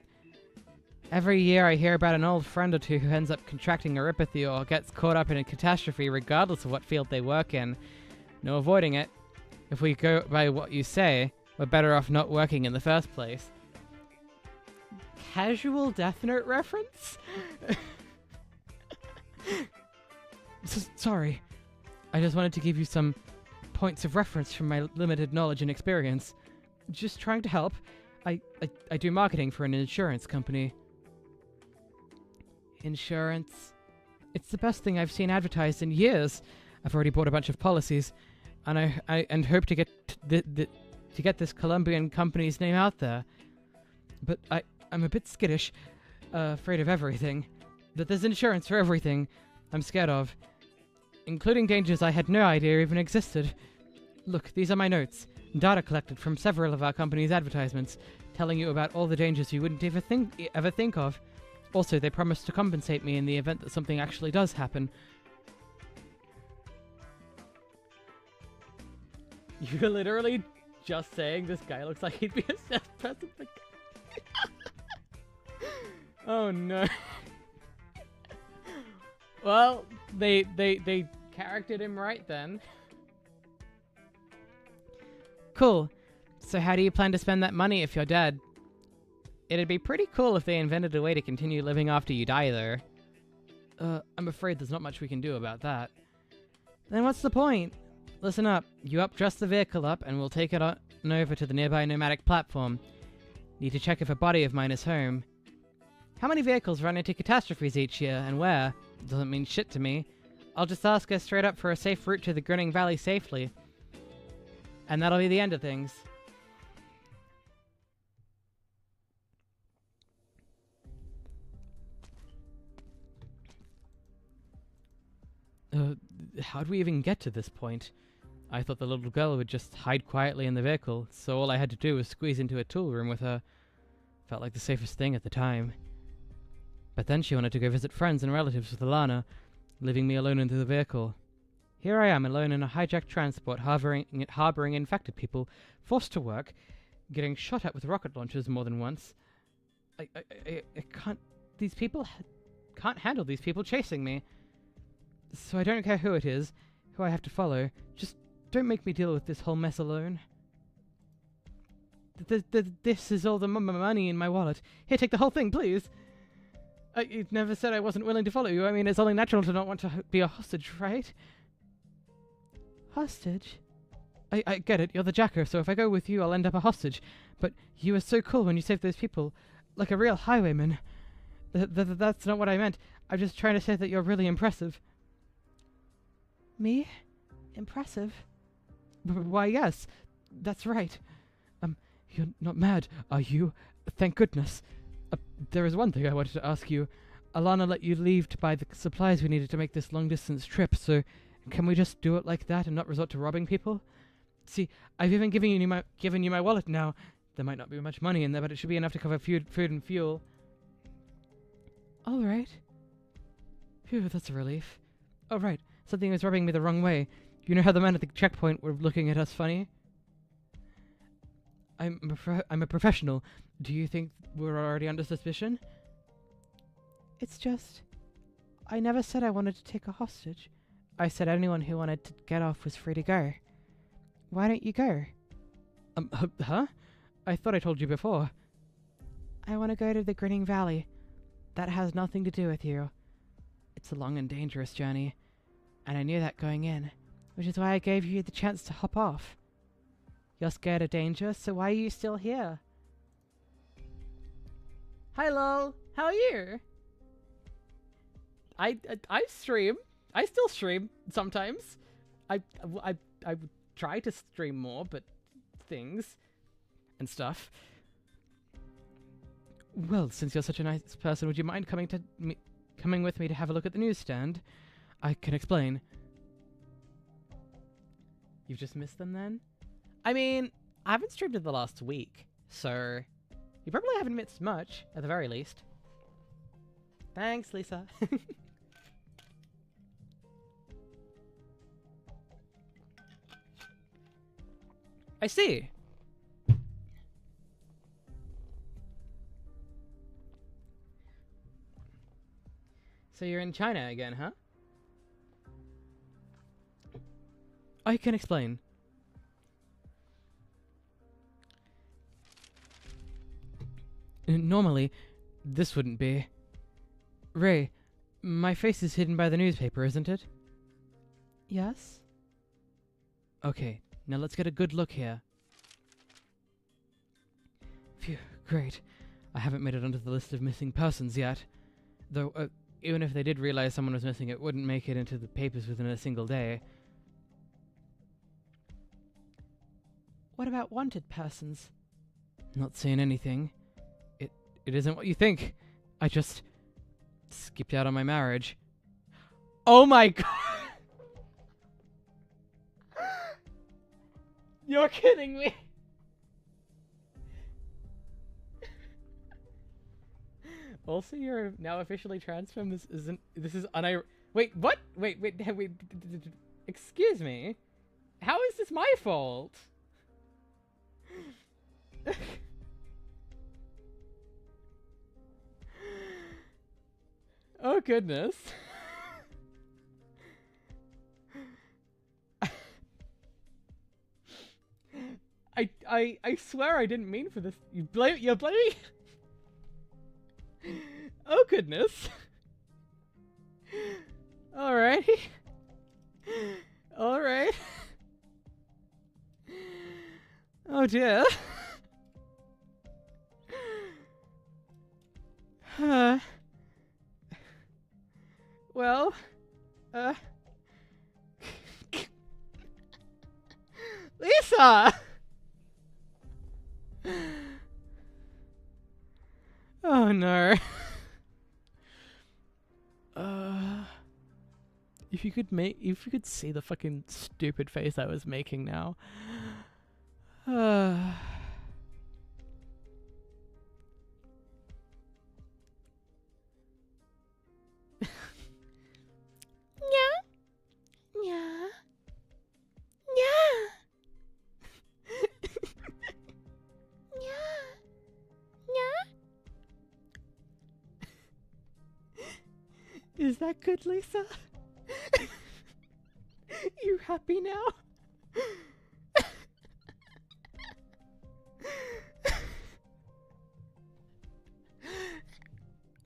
Every year I hear about an old friend or two who ends up contracting neuropathy or gets caught up in a catastrophe regardless of what field they work in. No avoiding it. If we go by what you say, we're better off not working in the first place. Casual Death Note reference? Sorry. I just wanted to give you some points of reference from my limited knowledge and experience. Just trying to help. I do marketing for an insurance company. Insurance? It's the best thing I've seen advertised in years. I've already bought a bunch of policies, and I hope to get to get this Colombian company's name out there. But I'm a bit skittish, afraid of everything. That there's insurance for everything I'm scared of, including dangers I had no idea even existed. Look, these are my notes. Data collected from several of our company's advertisements, telling you about all the dangers you wouldn't ever think of. Also, they promised to compensate me in the event that something actually does happen. You're literally just saying this guy looks like he'd be a salesperson. Oh no. Well, they charactered him right then. Cool. So how do you plan to spend that money if you're dead? It'd be pretty cool if they invented a way to continue living after you die, though. I'm afraid there's not much we can do about that. Then what's the point? Listen up. You updress the vehicle up, and we'll take it on over to the nearby nomadic platform. Need to check if a buddy of mine is home. How many vehicles run into catastrophes each year, and where? Doesn't mean shit to me. I'll just ask her straight up for a safe route to the Grinning Valley safely. And that'll be the end of things. How'd we even get to this point? I thought the little girl would just hide quietly in the vehicle, so all I had to do was squeeze into a tool room with her. Felt like the safest thing at the time. But then she wanted to go visit friends and relatives with Autunna, leaving me alone in the vehicle. Here I am, alone in a hijacked transport, harboring infected people, forced to work, getting shot at with rocket launchers more than once. I can't... These people can't handle these people chasing me. So I don't care who it is, who I have to follow. Just don't make me deal with this whole mess alone. This is all the money in my wallet. Here, take the whole thing, please. You never said I wasn't willing to follow you. I mean, it's only natural to not want to be a hostage, right? Hostage? I get it. You're the jacker, so if I go with you, I'll end up a hostage. But you were so cool when you saved those people. Like a real highwayman. That's not what I meant. I'm just trying to say that you're really impressive. Me? Impressive? Why, yes. That's right. You're not mad, are you? Thank goodness. There is one thing I wanted to ask you. Autunna let you leave to buy the supplies we needed to make this long-distance trip, so can we just do it like that and not resort to robbing people? See, I've even given you my wallet now. There might not be much money in there, but it should be enough to cover food and fuel. All right. Phew, that's a relief. Oh, right. Something is rubbing me the wrong way. You know how the men at the checkpoint were looking at us funny? I'm a professional. Do you think we're already under suspicion? It's just... I never said I wanted to take a hostage. I said anyone who wanted to get off was free to go. Why don't you go? Huh? I thought I told you before. I want to go to the Grinning Valley. That has nothing to do with you. It's a long and dangerous journey, and I knew that going in, which is why I gave you the chance to hop off. You're scared of danger, so why are you still here? Hi, lol. How are you? I stream. I still stream sometimes. I would try to stream more, but things and stuff. Well, since you're such a nice person, would you mind coming with me to have a look at the newsstand? I can explain. You've just missed them then? I mean, I haven't streamed in the last week, so you probably haven't missed much, at the very least. Thanks, Lisa. I see. So you're in China again, huh? I can explain. Normally, this wouldn't be. Ray, my face is hidden by the newspaper, isn't it? Yes? Okay, now let's get a good look here. Phew, great. I haven't made it onto the list of missing persons yet. Though, even if they did realize someone was missing, it wouldn't make it into the papers within a single day. What about wanted persons? Not saying anything. It isn't what you think. I just skipped out on my marriage. Oh my god! You're kidding me! Also, you're now officially trans femme. This is wait, what? Wait, excuse me? How is this my fault? Oh goodness. I swear I didn't mean for this. You're blaming. Oh goodness. Alrighty. Alright. Oh dear. Well, Lisa! Oh no. If you could see the fucking stupid face I was making now. that good, Lisa? You happy now?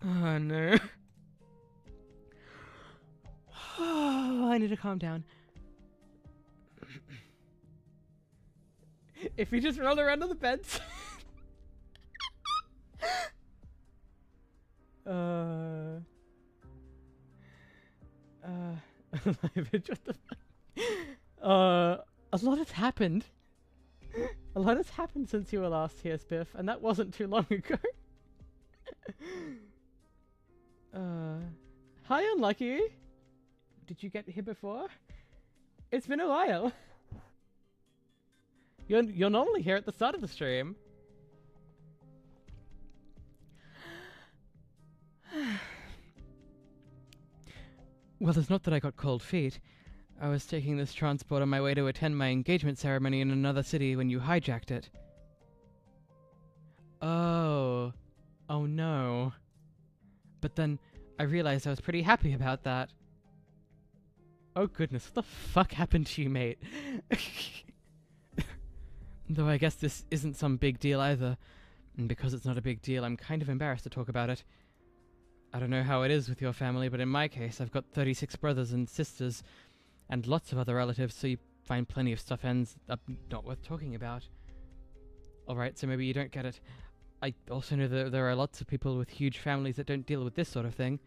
Oh no. Oh, I need to calm down. If you just roll around on the beds. What the fuck? A lot has happened. A lot has happened since you were last here, Spiff, and that wasn't too long ago. Hi, Unlucky. Did you get here before? It's been a while. You're normally here at the start of the stream. Well, it's not that I got cold feet. I was taking this transport on my way to attend my engagement ceremony in another city when you hijacked it. Oh. Oh no. But then I realized I was pretty happy about that. Oh goodness, what the fuck happened to you, mate? Though I guess this isn't some big deal either. And because it's not a big deal, I'm kind of embarrassed to talk about it. I don't know how it is with your family, but in my case, I've got 36 brothers and sisters, and lots of other relatives, so you find plenty of stuff ends up not worth talking about. Alright, so maybe you don't get it. I also know that there are lots of people with huge families that don't deal with this sort of thing.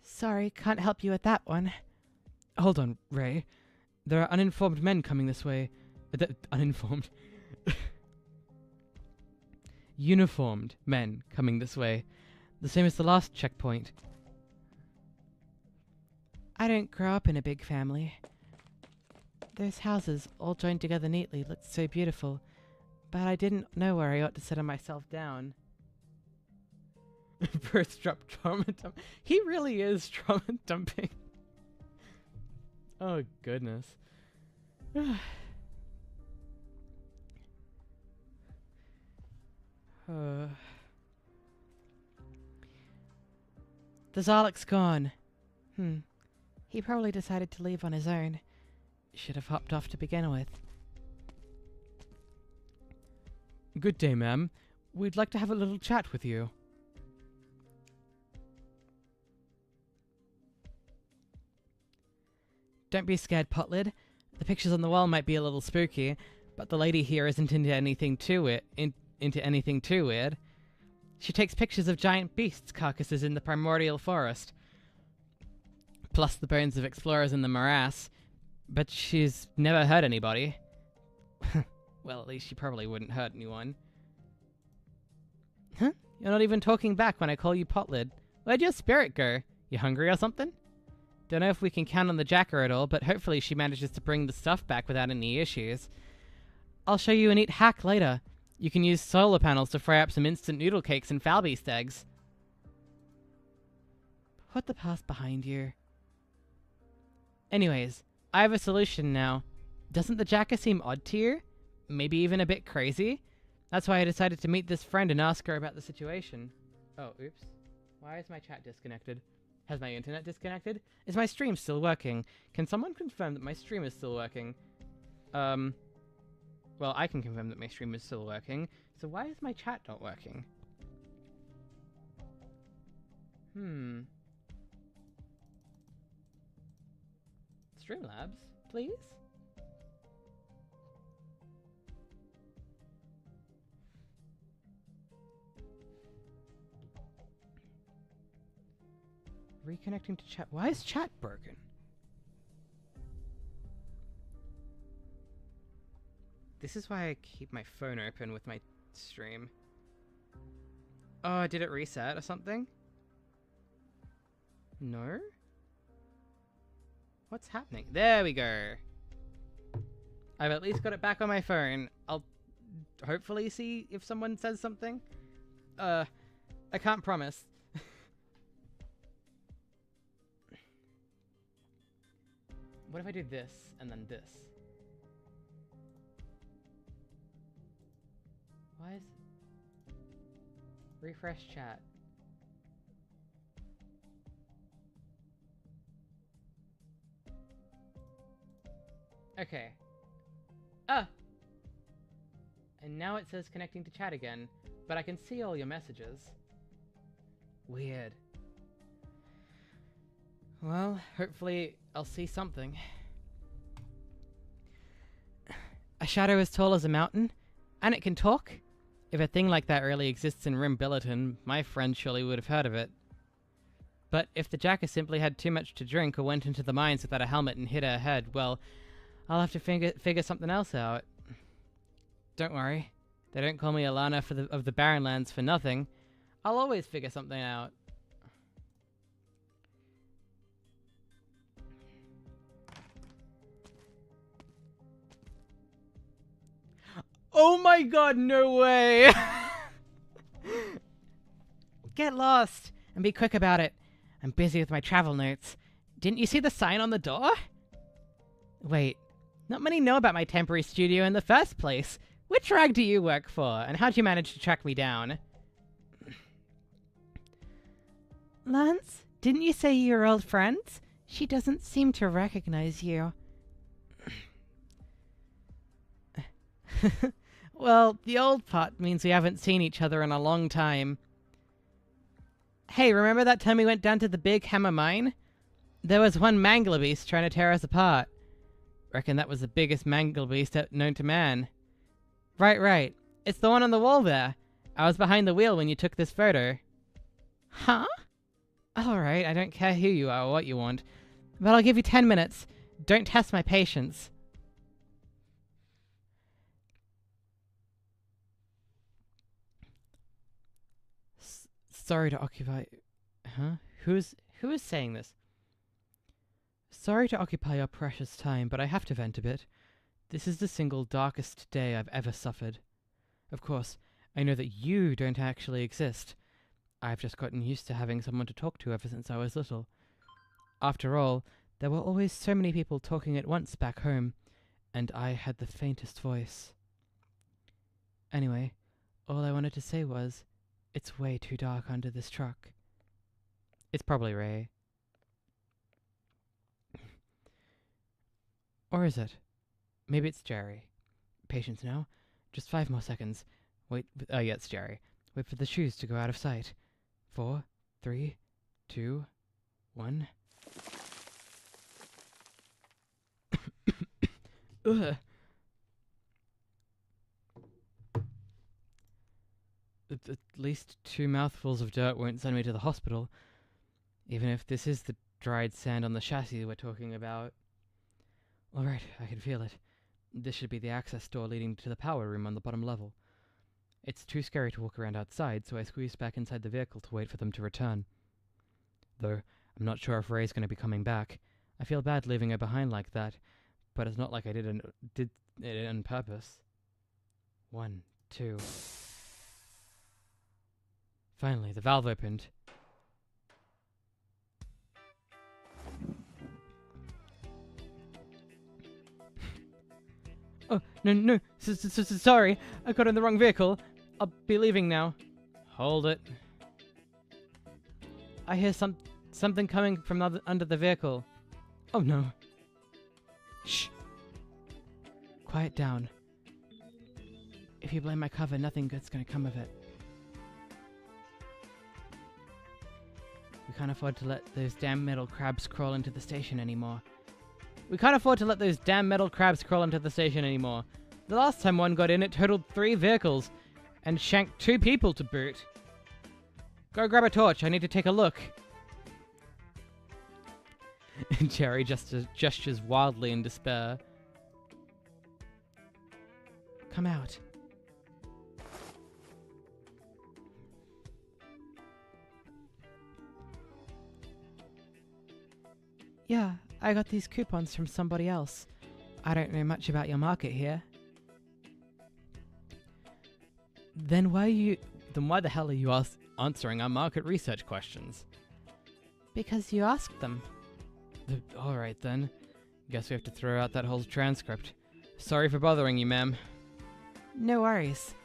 Sorry, can't help you with that one. Hold on, Ray. There are uninformed men coming this way. Uninformed. Uniformed men coming this way. The same as the last checkpoint. I didn't grow up in a big family. Those houses, all joined together neatly, looked so beautiful. But I didn't know where I ought to settle myself down. Birth drop trauma dump. He really is trauma dumping. Oh goodness. The Zalek's gone. He probably decided to leave on his own. Should have hopped off to begin with. Good day, ma'am. We'd like to have a little chat with you. Don't be scared, Potlid. The pictures on the wall might be a little spooky, but the lady here isn't into anything too weird. She takes pictures of giant beasts' carcasses in the primordial forest, plus the bones of explorers in the morass, but she's never hurt anybody. Well, at least she probably wouldn't hurt anyone. Huh? You're not even talking back when I call you Potlid. Where'd your spirit go? You hungry or something? Don't know if we can count on the Jacker at all, but hopefully she manages to bring the stuff back without any issues. I'll show you a neat hack later. You can use solar panels to fry up some instant noodle cakes and foul-beast eggs. Put the past behind you. Anyways, I have a solution now. Doesn't the Jacker seem odd to you? Maybe even a bit crazy? That's why I decided to meet this friend and ask her about the situation. Oh, oops. Why is my chat disconnected? Has my internet disconnected? Is my stream still working? Can someone confirm that my stream is still working? Well, I can confirm that my stream is still working. So why is my chat not working? Streamlabs, please? Reconnecting to chat. Why is chat broken? This is why I keep my phone open with my stream. Oh, did it reset or something? No? What's happening? There we go. I've at least got it back on my phone. I'll hopefully see if someone says something. I can't promise. What if I do this and then this? Why is... Refresh chat. Okay. Ah! And now it says connecting to chat again, but I can see all your messages. Weird. Well, hopefully I'll see something. A shadow as tall as a mountain? And it can talk? If a thing like that really exists in 𝍊🍆🍊, my friend surely would have heard of it. But if the jacker simply had too much to drink or went into the mines without a helmet and hit her head, well, I'll have to figure something else out. Don't worry. They don't call me Autunna of the Barren Lands for nothing. I'll always figure something out. Oh my god, no way! Get lost, and be quick about it. I'm busy with my travel notes. Didn't you see the sign on the door? Wait, not many know about my temporary studio in the first place. Which rag do you work for, and how'd you manage to track me down? Lance, didn't you say you were old friends? She doesn't seem to recognize you. Well, the old part means we haven't seen each other in a long time. Hey, remember that time we went down to the Big Hammer Mine? There was one mangler-beast trying to tear us apart. Reckon that was the biggest mangler-beast known to man. Right. It's the one on the wall there. I was behind the wheel when you took this photo. Huh? Alright, I don't care who you are or what you want. But I'll give you 10 minutes. Don't test my patience. Sorry to occupy... Huh? Who is saying this? Sorry to occupy your precious time, but I have to vent a bit. This is the single darkest day I've ever suffered. Of course, I know that you don't actually exist. I've just gotten used to having someone to talk to ever since I was little. After all, there were always so many people talking at once back home, and I had the faintest voice. Anyway, all I wanted to say was, it's way too dark under this truck. It's probably Ray. Or is it? Maybe it's Jerry. Patience now. Just 5 more seconds. Wait, yeah, it's Jerry. Wait for the shoes to go out of sight. 4, 3, 2, 1. Ugh. At least 2 mouthfuls of dirt won't send me to the hospital, even if this is the dried sand on the chassis we're talking about. Alright, I can feel it. This should be the access door leading to the power room on the bottom level. It's too scary to walk around outside, so I squeezed back inside the vehicle to wait for them to return. Though, I'm not sure if Ray's going to be coming back. I feel bad leaving her behind like that, but it's not like I did it on purpose. 1, 2... Finally, the valve opened. Oh, no. Sorry. I got in the wrong vehicle. I'll be leaving now. Hold it. I hear something coming from under the vehicle. Oh, no. Shh. Quiet down. If you blame my cover, nothing good's gonna come of it. We can't afford to let those damn metal crabs crawl into the station anymore. The last time one got in, it totaled 3 vehicles, and shanked 2 people to boot. Go grab a torch, I need to take a look. And Jerry just gestures wildly in despair. Come out. Yeah, I got these coupons from somebody else. I don't know much about your market here. Then why the hell are you answering our market research questions? Because you asked them. Alright then. Guess we have to throw out that whole transcript. Sorry for bothering you, ma'am. No worries.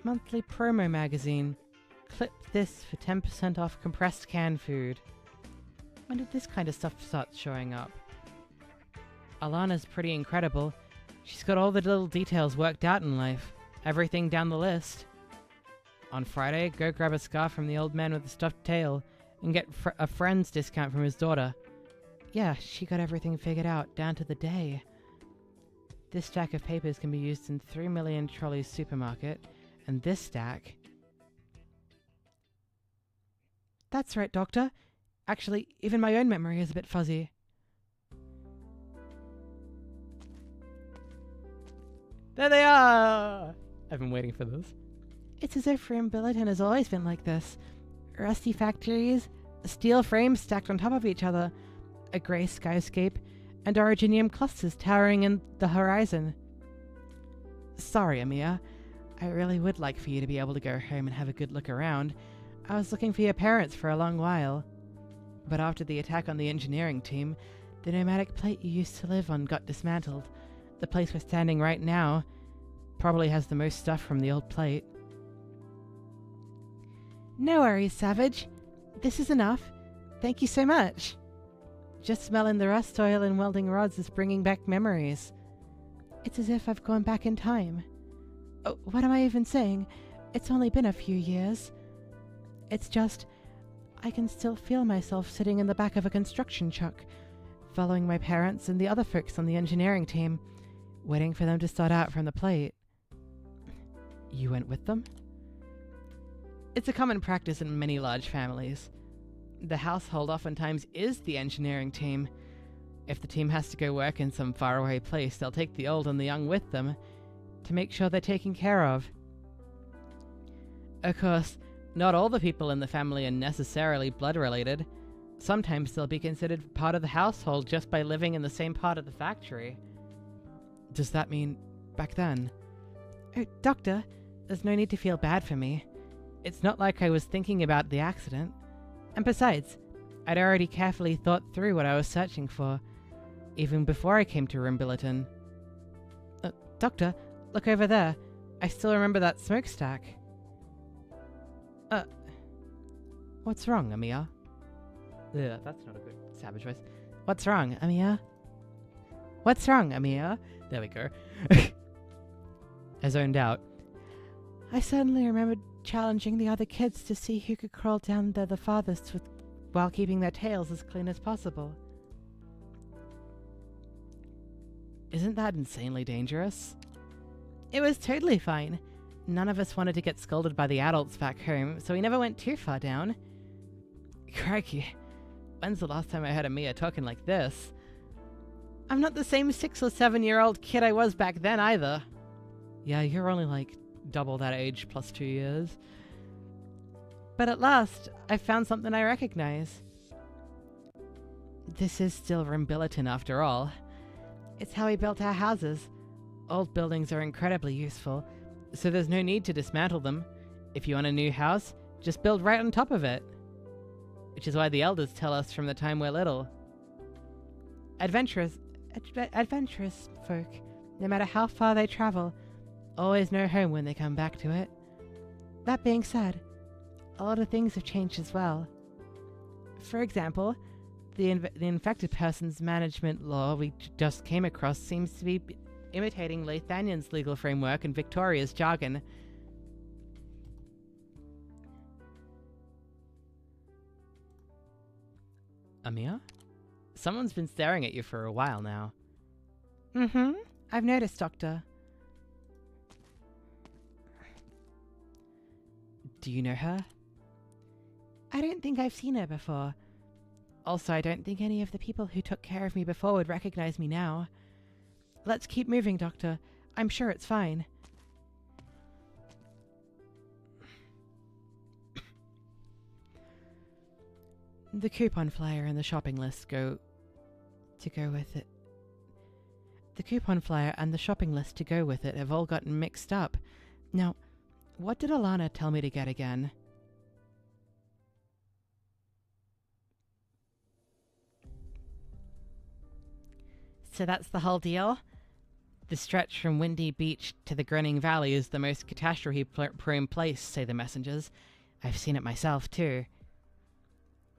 Monthly promo magazine. Clip this for 10% off compressed canned food. When did this kind of stuff start showing up? Alana's pretty incredible. She's got all the little details worked out in life. Everything down the list. On Friday, go grab a scarf from the old man with the stuffed tail and get a friend's discount from his daughter. Yeah, she got everything figured out, down to the day. This stack of papers can be used in 3 Million Trolleys supermarket, and this stack... That's right, Doctor. Actually, even my own memory is a bit fuzzy. There they are! I've been waiting for this. It's as if 𝍊𝋼𝍊𝋼 has always been like this. Rusty factories, steel frames stacked on top of each other, a grey skyscape, and originium clusters towering in the horizon. Sorry, Amiya. I really would like for you to be able to go home and have a good look around. I was looking for your parents for a long while. But after the attack on the engineering team, the nomadic plate you used to live on got dismantled. The place we're standing right now probably has the most stuff from the old plate. No worries, Savage. This is enough. Thank you so much. Just smelling the rust oil and welding rods is bringing back memories. It's as if I've gone back in time. Oh, what am I even saying? It's only been a few years. It's just, I can still feel myself sitting in the back of a construction truck, following my parents and the other folks on the engineering team, waiting for them to start out from the plate. You went with them? It's a common practice in many large families. The household oftentimes is the engineering team. If the team has to go work in some faraway place, they'll take the old and the young with them to make sure they're taken care of. Of course, not all the people in the family are necessarily blood-related. Sometimes they'll be considered part of the household just by living in the same part of the factory. Does that mean back then? Oh, Doctor, there's no need to feel bad for me. It's not like I was thinking about the accident. And besides, I'd already carefully thought through what I was searching for, even before I came to 𝍊𝋼𝍊𝋼. Doctor, look over there. I still remember that smokestack. What's wrong, Amiya? Yeah, that's not a good Savage voice. What's wrong, Amiya? What's wrong, Amiya? There we go. I zoned out. I suddenly remembered challenging the other kids to see who could crawl down there the farthest while keeping their tails as clean as possible. Isn't that insanely dangerous? It was totally fine. None of us wanted to get scolded by the adults back home, so we never went too far down. Crikey, when's the last time I heard Amiya talking like this? I'm not the same 6 or 7-year-old kid I was back then either. Yeah, you're only like double that age plus 2 years. But at last, I found something I recognize. This is still 𝍊𝋼𝍊𝋼 after all. It's how we built our houses. Old buildings are incredibly useful, so there's no need to dismantle them. If you want a new house, just build right on top of it. Which is why the elders tell us from the time we're little. Adventurous folk, no matter how far they travel, always know home when they come back to it. That being said, a lot of things have changed as well. For example, the infected person's management law we just came across seems to be imitating 𝍊𝋼𝍺𝍺𝑖an's legal framework and Victoria's jargon. Amiya? Someone's been staring at you for a while now. Mm-hmm. I've noticed, Doctor. Do you know her? I don't think I've seen her before. Also, I don't think any of the people who took care of me before would recognize me now. Let's keep moving, Doctor. I'm sure it's fine. The coupon flyer and the shopping list go with it. The coupon flyer and the shopping list to go with it have all gotten mixed up. Now, what did Autunna tell me to get again? So that's the whole deal? The stretch from Windy Beach to the Grinning Valley is the most catastrophe-prone place, say the messengers. I've seen it myself, too.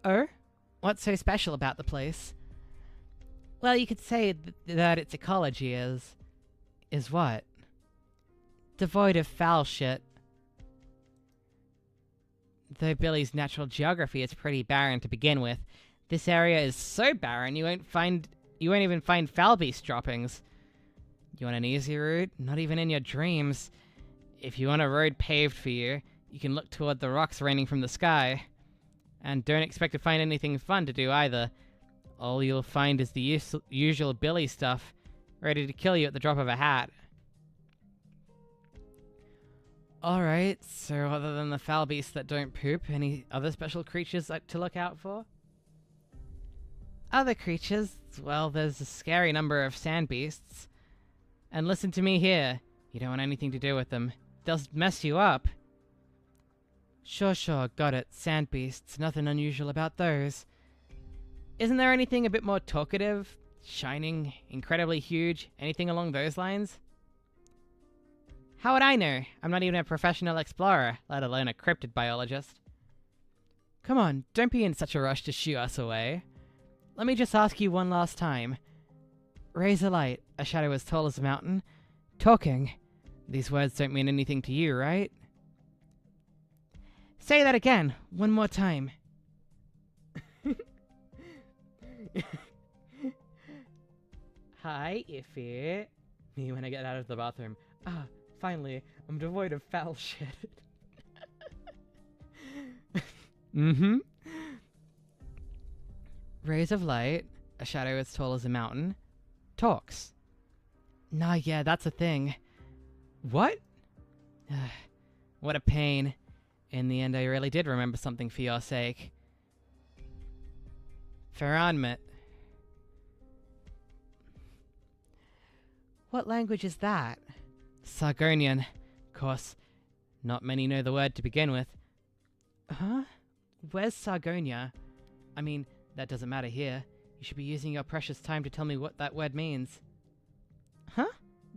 Oh? What's so special about the place? Well, you could say that its ecology is what? Devoid of foul shit. Though Billy's natural geography is pretty barren to begin with, this area is so barren you won't even find foul beast droppings. You want an easy route? Not even in your dreams. If you want a road paved for you, you can look toward the rocks raining from the sky. And don't expect to find anything fun to do either. All you'll find is the usual Billy stuff, ready to kill you at the drop of a hat. Alright, so other than the foul beasts that don't poop, any other special creatures to look out for? Other creatures? Well, there's a scary number of sand beasts. And listen to me here. You don't want anything to do with them. They'll mess you up. Sure, got it. Sand beasts. Nothing unusual about those. Isn't there anything a bit more talkative? Shining? Incredibly huge? Anything along those lines? How would I know? I'm not even a professional explorer, let alone a cryptid biologist. Come on, don't be in such a rush to shoo us away. Let me just ask you one last time. Raise a light, a shadow as tall as a mountain. Talking. These words don't mean anything to you, right? Say that again, one more time. Hi, Iffy. Me when I get out of the bathroom. Ah, finally, I'm devoid of foul shit. Mm-hmm. Rays of light, a shadow as tall as a mountain. Talks. Nah, yeah, that's a thing. What? What a pain. In the end, I really did remember something for your sake. 𝍊𝋼𝋼𝍊. What language is that? Sargonian. Of course, not many know the word to begin with. Huh? Where's Sargonia? I mean, that doesn't matter here. You should be using your precious time to tell me what that word means. Huh?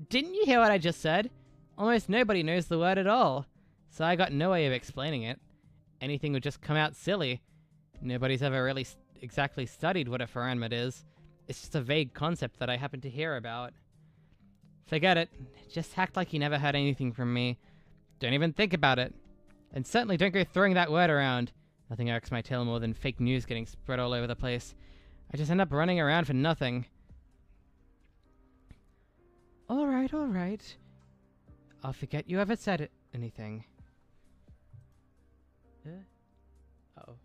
Didn't you hear what I just said? Almost nobody knows the word at all. So I got no way of explaining it. Anything would just come out silly. Nobody's ever really exactly studied what a 𝍊𝋼𝋼𝍊 is. It's just a vague concept that I happen to hear about. Forget it. Just act like you never heard anything from me. Don't even think about it. And certainly don't go throwing that word around. Nothing irks my tail more than fake news getting spread all over the place. I just end up running around for nothing. Alright. I'll forget you ever said anything. Uh-oh.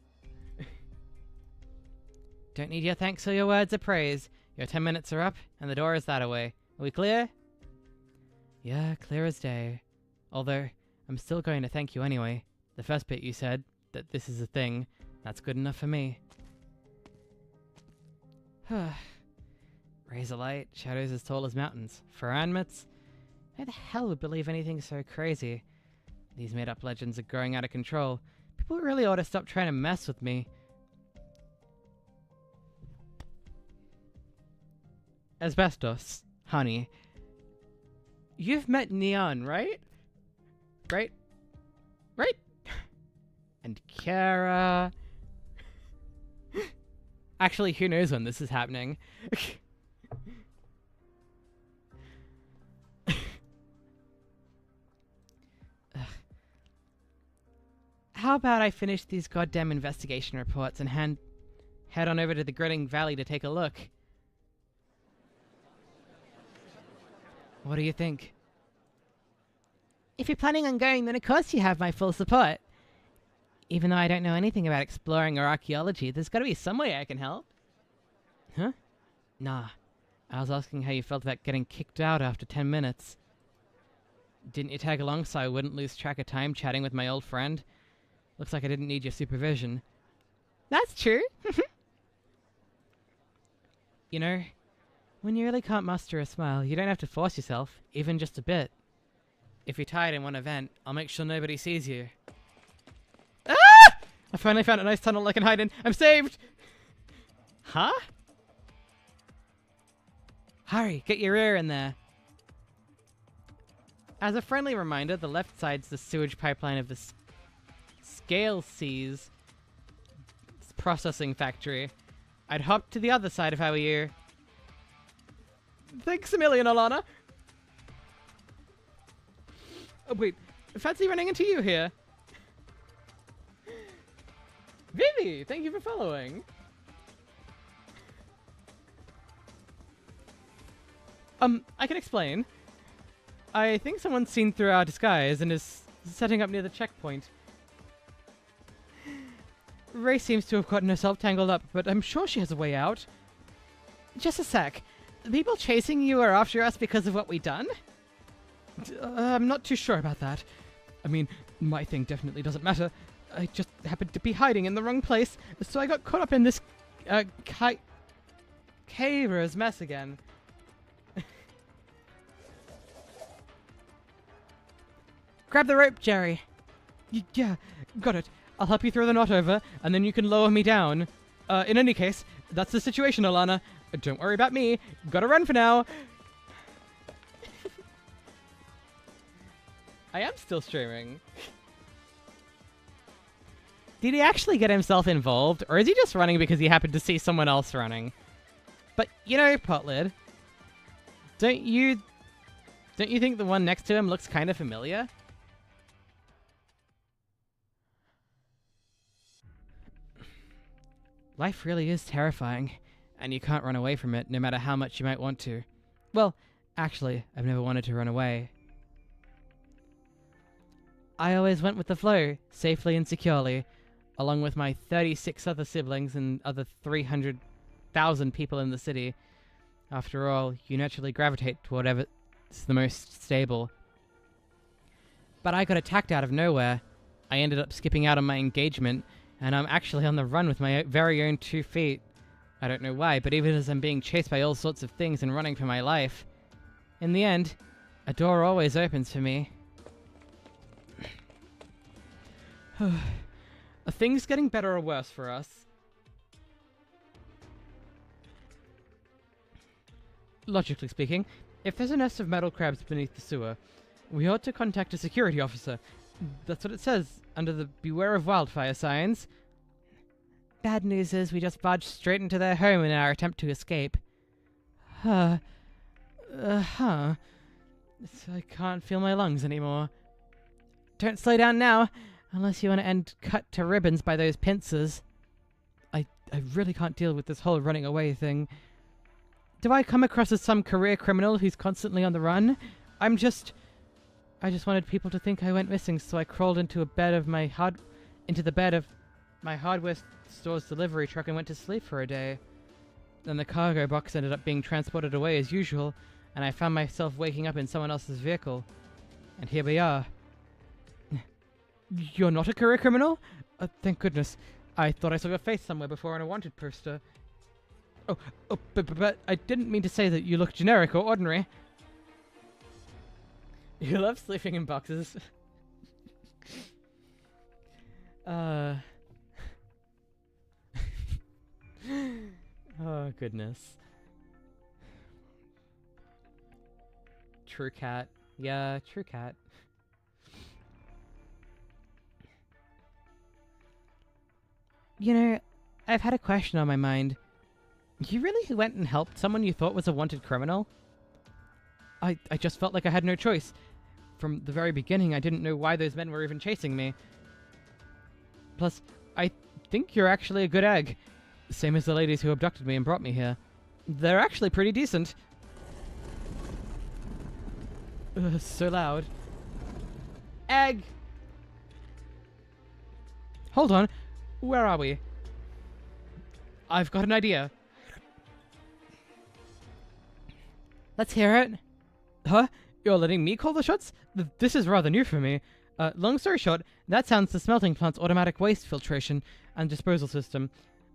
Don't need your thanks or your words of praise. Your 10 minutes are up, and the door is that away. Are we clear? Yeah, clear as day. Although, I'm still going to thank you anyway. The first bit you said, that this is a thing, that's good enough for me. Rays of light, shadows as tall as mountains. 𝍊𝋼𝋼𝍊𝋼𝍊? Who the hell would believe anything so crazy? These made-up legends are growing out of control. People really ought to stop trying to mess with me. Asbestos, honey. You've met Neon, right? Right? And Kara. Actually, who knows when this is happening? How about I finish these goddamn investigation reports and head on over to the Grinning Valley to take a look? What do you think? If you're planning on going, then of course you have my full support. Even though I don't know anything about exploring or archaeology, there's gotta be some way I can help. Huh? Nah. I was asking how you felt about getting kicked out after 10 minutes. Didn't you tag along so I wouldn't lose track of time chatting with my old friend? Looks like I didn't need your supervision. That's true. You know, when you really can't muster a smile, you don't have to force yourself, even just a bit. If you're tired in one event, I'll make sure nobody sees you. Ah! I finally found a nice tunnel I can hide in. I'm saved! Huh? Hurry, get your ear in there. As a friendly reminder, the left side's the sewage pipeline of the Scale Seas. It's processing factory. I'd hop to the other side if I were you. Thanks a million, Autunna. Oh, wait. Fancy running into you here. Vivi, thank you for following. I can explain. I think someone's seen through our disguise and is setting up near the checkpoint. Ray seems to have gotten herself tangled up, but I'm sure she has a way out. Just a sec. The people chasing you are after us because of what we done? I'm not too sure about that. I mean, my thing definitely doesn't matter. I just happened to be hiding in the wrong place, so I got caught up in this, caver's mess again. Grab the rope, Jerry. Yeah, got it. I'll help you throw the knot over, and then you can lower me down. In any case, that's the situation, Autunna. Don't worry about me. Gotta run for now. I am still streaming. Did he actually get himself involved, or is he just running because he happened to see someone else running? But, you know, Potlid, don't you think the one next to him looks kind of familiar? Life really is terrifying, and you can't run away from it no matter how much you might want to. Well, actually, I've never wanted to run away. I always went with the flow, safely and securely, along with my 36 other siblings and other 300,000 people in the city. After all, you naturally gravitate to whatever's the most stable. But I got attacked out of nowhere. I ended up skipping out on my engagement, and I'm actually on the run with my very own 2 feet. I don't know why, but even as I'm being chased by all sorts of things and running for my life, in the end, a door always opens for me. Are things getting better or worse for us? Logically speaking, if there's a nest of metal crabs beneath the sewer, we ought to contact a security officer. That's what it says under the Beware of Wildfire signs. Bad news is we just barged straight into their home in our attempt to escape. So I can't feel my lungs anymore. Don't slow down now, unless you want to end cut to ribbons by those pincers. I really can't deal with this whole running away thing. Do I come across as some career criminal who's constantly on the run? I just wanted people to think I went missing, so I crawled into the bed of my hardware store's delivery truck and went to sleep for a day. Then the cargo box ended up being transported away as usual, and I found myself waking up in someone else's vehicle. And here we are. You're not a career criminal? Thank goodness. I thought I saw your face somewhere before on a wanted poster. But I didn't mean to say that you look generic or ordinary. You love sleeping in boxes. Oh, goodness. True cat. Yeah, true cat. You know, I've had a question on my mind. You really went and helped someone you thought was a wanted criminal? I just felt like I had no choice. From the very beginning, I didn't know why those men were even chasing me. Plus, I think you're actually a good egg. Same as the ladies who abducted me and brought me here. They're actually pretty decent. So loud. Egg! Hold on. Where are we? I've got an idea. Let's hear it. Huh? You're letting me call the shots? This is rather new for me. Long story short, that sounds the smelting plant's automatic waste filtration and disposal system.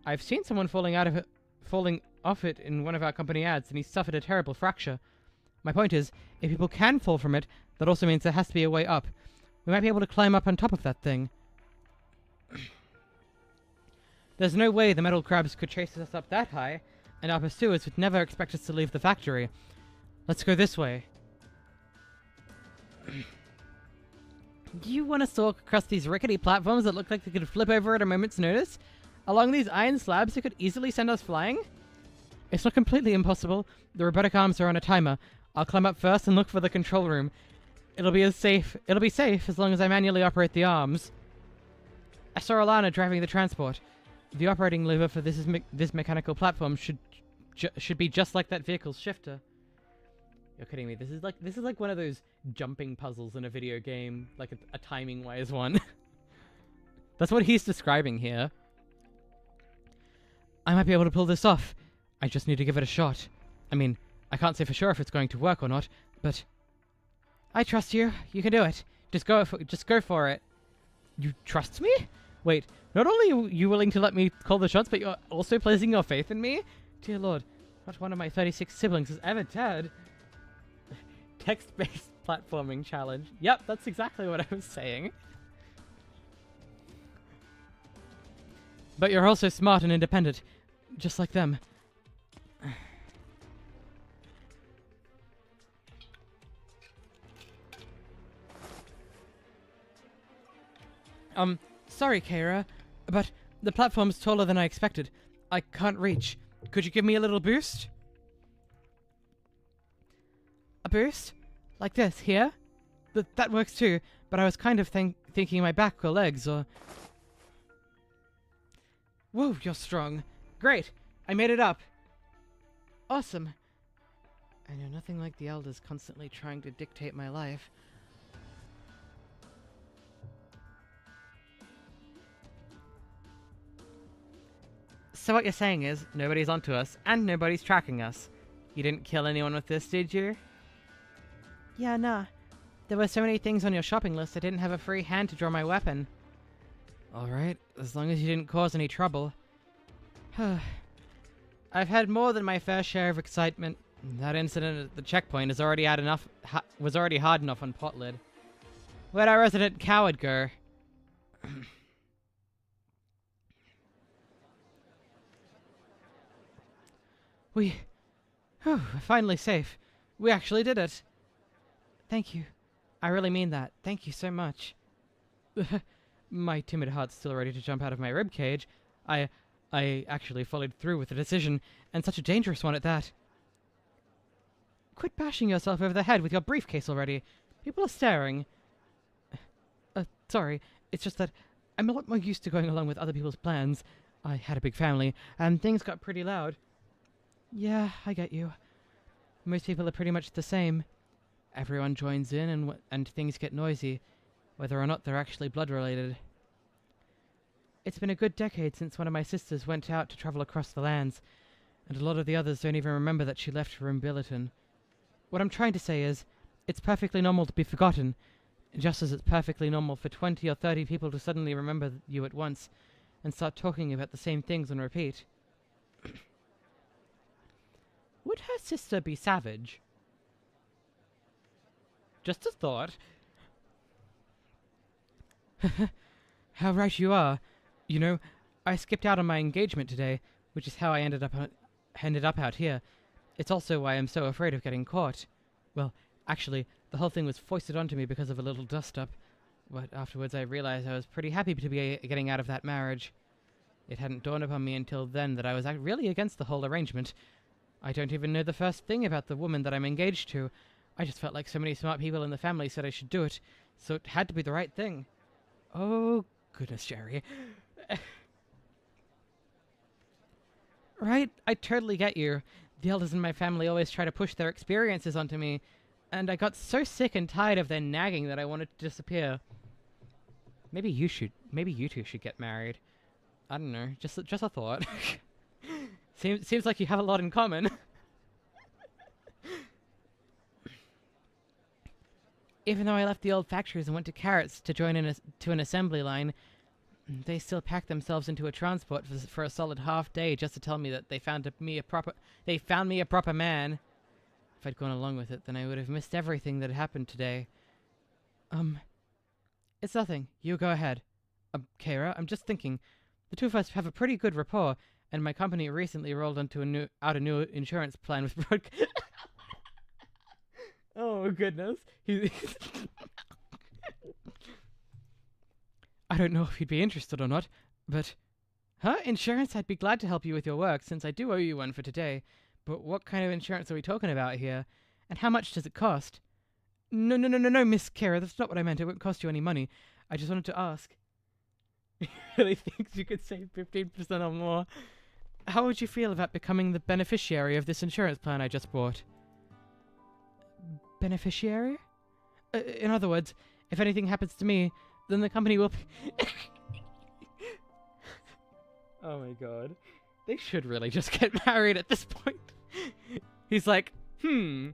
I've seen someone falling off it in one of our company ads, and he suffered a terrible fracture. My point is, if people can fall from it, that also means there has to be a way up. We might be able to climb up on top of that thing. There's no way the metal crabs could chase us up that high, and our pursuers would never expect us to leave the factory. Let's go this way. You want to stalk across these rickety platforms that look like they could flip over at a moment's notice? Along these iron slabs that could easily send us flying? It's not completely impossible. The robotic arms are on a timer. I'll climb up first and look for the control room. It'll be safe as long as I manually operate the arms. I saw Autunna driving the transport. The operating lever for this mechanical platform should be just like that vehicle's shifter. You're kidding me. This is like one of those jumping puzzles in a video game, like a timing-wise one. That's what he's describing here. I might be able to pull this off. I just need to give it a shot. I mean, I can't say for sure if it's going to work or not, but I trust you. You can do it. Just go for it. You trust me? Wait, not only are you willing to let me call the shots, but you're also placing your faith in me? Dear Lord, not one of my 36 siblings has ever dared. Text-based platforming challenge. Yep, that's exactly what I was saying. But you're also smart and independent, just like them. Sorry, Keira, but the platform's taller than I expected. I can't reach. Could you give me a little boost? A boost? Like this, here? That works too, but I was kind of thinking my back or legs, or... Whoa, you're strong. Great, I made it up. Awesome. I know nothing like the elders constantly trying to dictate my life. So what you're saying is, nobody's onto us, and nobody's tracking us. You didn't kill anyone with this, did you? Yeah, nah. There were so many things on your shopping list I didn't have a free hand to draw my weapon. Alright, as long as you didn't cause any trouble. I've had more than my fair share of excitement. That incident at the checkpoint was already hard enough on Potlid. Where'd our resident coward go? We're finally safe. We actually did it. Thank you. I really mean that. Thank you so much. My timid heart's still ready to jump out of my ribcage. I actually followed through with the decision, and such a dangerous one at that. Quit bashing yourself over the head with your briefcase already. People are staring. Sorry. It's just that I'm a lot more used to going along with other people's plans. I had a big family, and things got pretty loud. Yeah, I get you. Most people are pretty much the same. Everyone joins in and things get noisy, whether or not they're actually blood-related. It's been a good decade since one of my sisters went out to travel across the lands, and a lot of the others don't even remember that she left for 𝍊𝑋𝑼𝑇𝑠. What I'm trying to say is, it's perfectly normal to be forgotten, just as it's perfectly normal for 20 or 30 people to suddenly remember you at once, and start talking about the same things on repeat. Would her sister be savage? Just a thought. How right you are. You know, I skipped out on my engagement today, which is how I ended up out here. It's also why I'm so afraid of getting caught. Well, actually, the whole thing was foisted onto me because of a little dust-up, but afterwards I realized I was pretty happy to be getting out of that marriage. It hadn't dawned upon me until then that I was really against the whole arrangement. I don't even know the first thing about the woman that I'm engaged to. I just felt like so many smart people in the family said I should do it, so it had to be the right thing. Oh, goodness, Jerry. Right? I totally get you. The elders in my family always try to push their experiences onto me, and I got so sick and tired of their nagging that I wanted to disappear. Maybe you two should get married. I don't know, just a thought. Seems like you have a lot in common. Even though I left the old factories and went to Carrots to join to an assembly line, they still packed themselves into a transport for a solid half day just to tell me that they found me a proper man. If I'd gone along with it, then I would have missed everything that had happened today. It's nothing. You go ahead. Keira, I'm just thinking. The two of us have a pretty good rapport, and my company recently rolled onto out a new insurance plan with Oh, goodness. I don't know if he'd be interested or not, but Huh? Insurance? I'd be glad to help you with your work, since I do owe you one for today. But what kind of insurance are we talking about here? And how much does it cost? No, Miss Kara, that's not what I meant. It won't cost you any money. I just wanted to ask. He really thinks you could save 15% or more. How would you feel about becoming the beneficiary of this insurance plan I just bought? Beneficiary? In other words, if anything happens to me, then the company will... Oh my god. They should really just get married at this point. He's like, I'm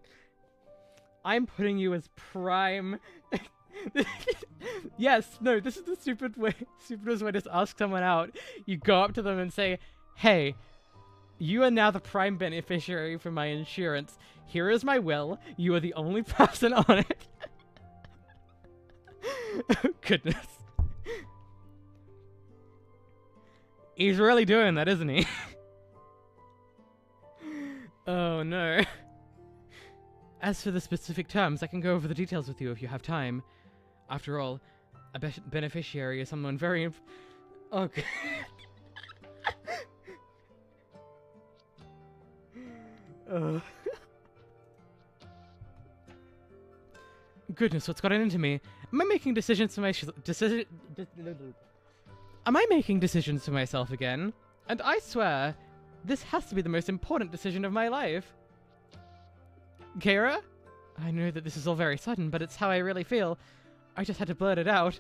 putting you as prime... Yes, no, this is the stupidest way to ask someone out. You go up to them and say, hey, you are now the prime beneficiary for my insurance. Here is my will. You are the only person on it. Oh, goodness. He's really doing that, isn't he? Oh, no. As for the specific terms, I can go over the details with you if you have time. After all, a beneficiary is someone very... Oh, God. Goodness, what's gotten into me? Am I making decisions for myself again? And I swear, this has to be the most important decision of my life. Kara? I know that this is all very sudden, but it's how I really feel. I just had to blurt it out.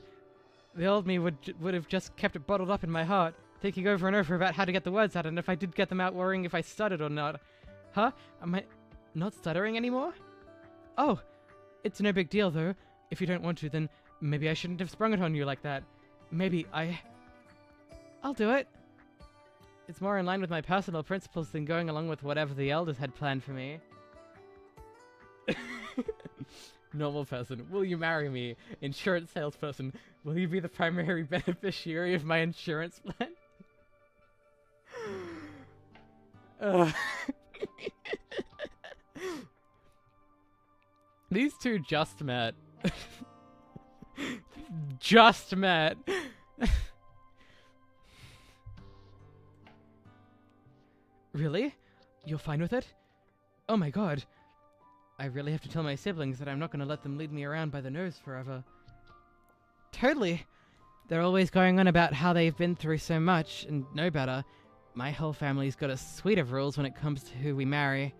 The old me would have just kept it bottled up in my heart, thinking over and over about how to get the words out, and if I did get them out, worrying if I stuttered or not. Huh? Am I not stuttering anymore? Oh, it's no big deal, though. If you don't want to, then maybe I shouldn't have sprung it on you like that. Maybe I'll do it. It's more in line with my personal principles than going along with whatever the elders had planned for me. Normal person, will you marry me? Insurance salesperson, will you be the primary beneficiary of my insurance plan? These two just met. Just met. Really? You're fine with it? Oh my god. I really have to tell my siblings that I'm not going to let them lead me around by the nose forever. Totally. They're always going on about how they've been through so much and know better. My whole family's got a suite of rules when it comes to who we marry.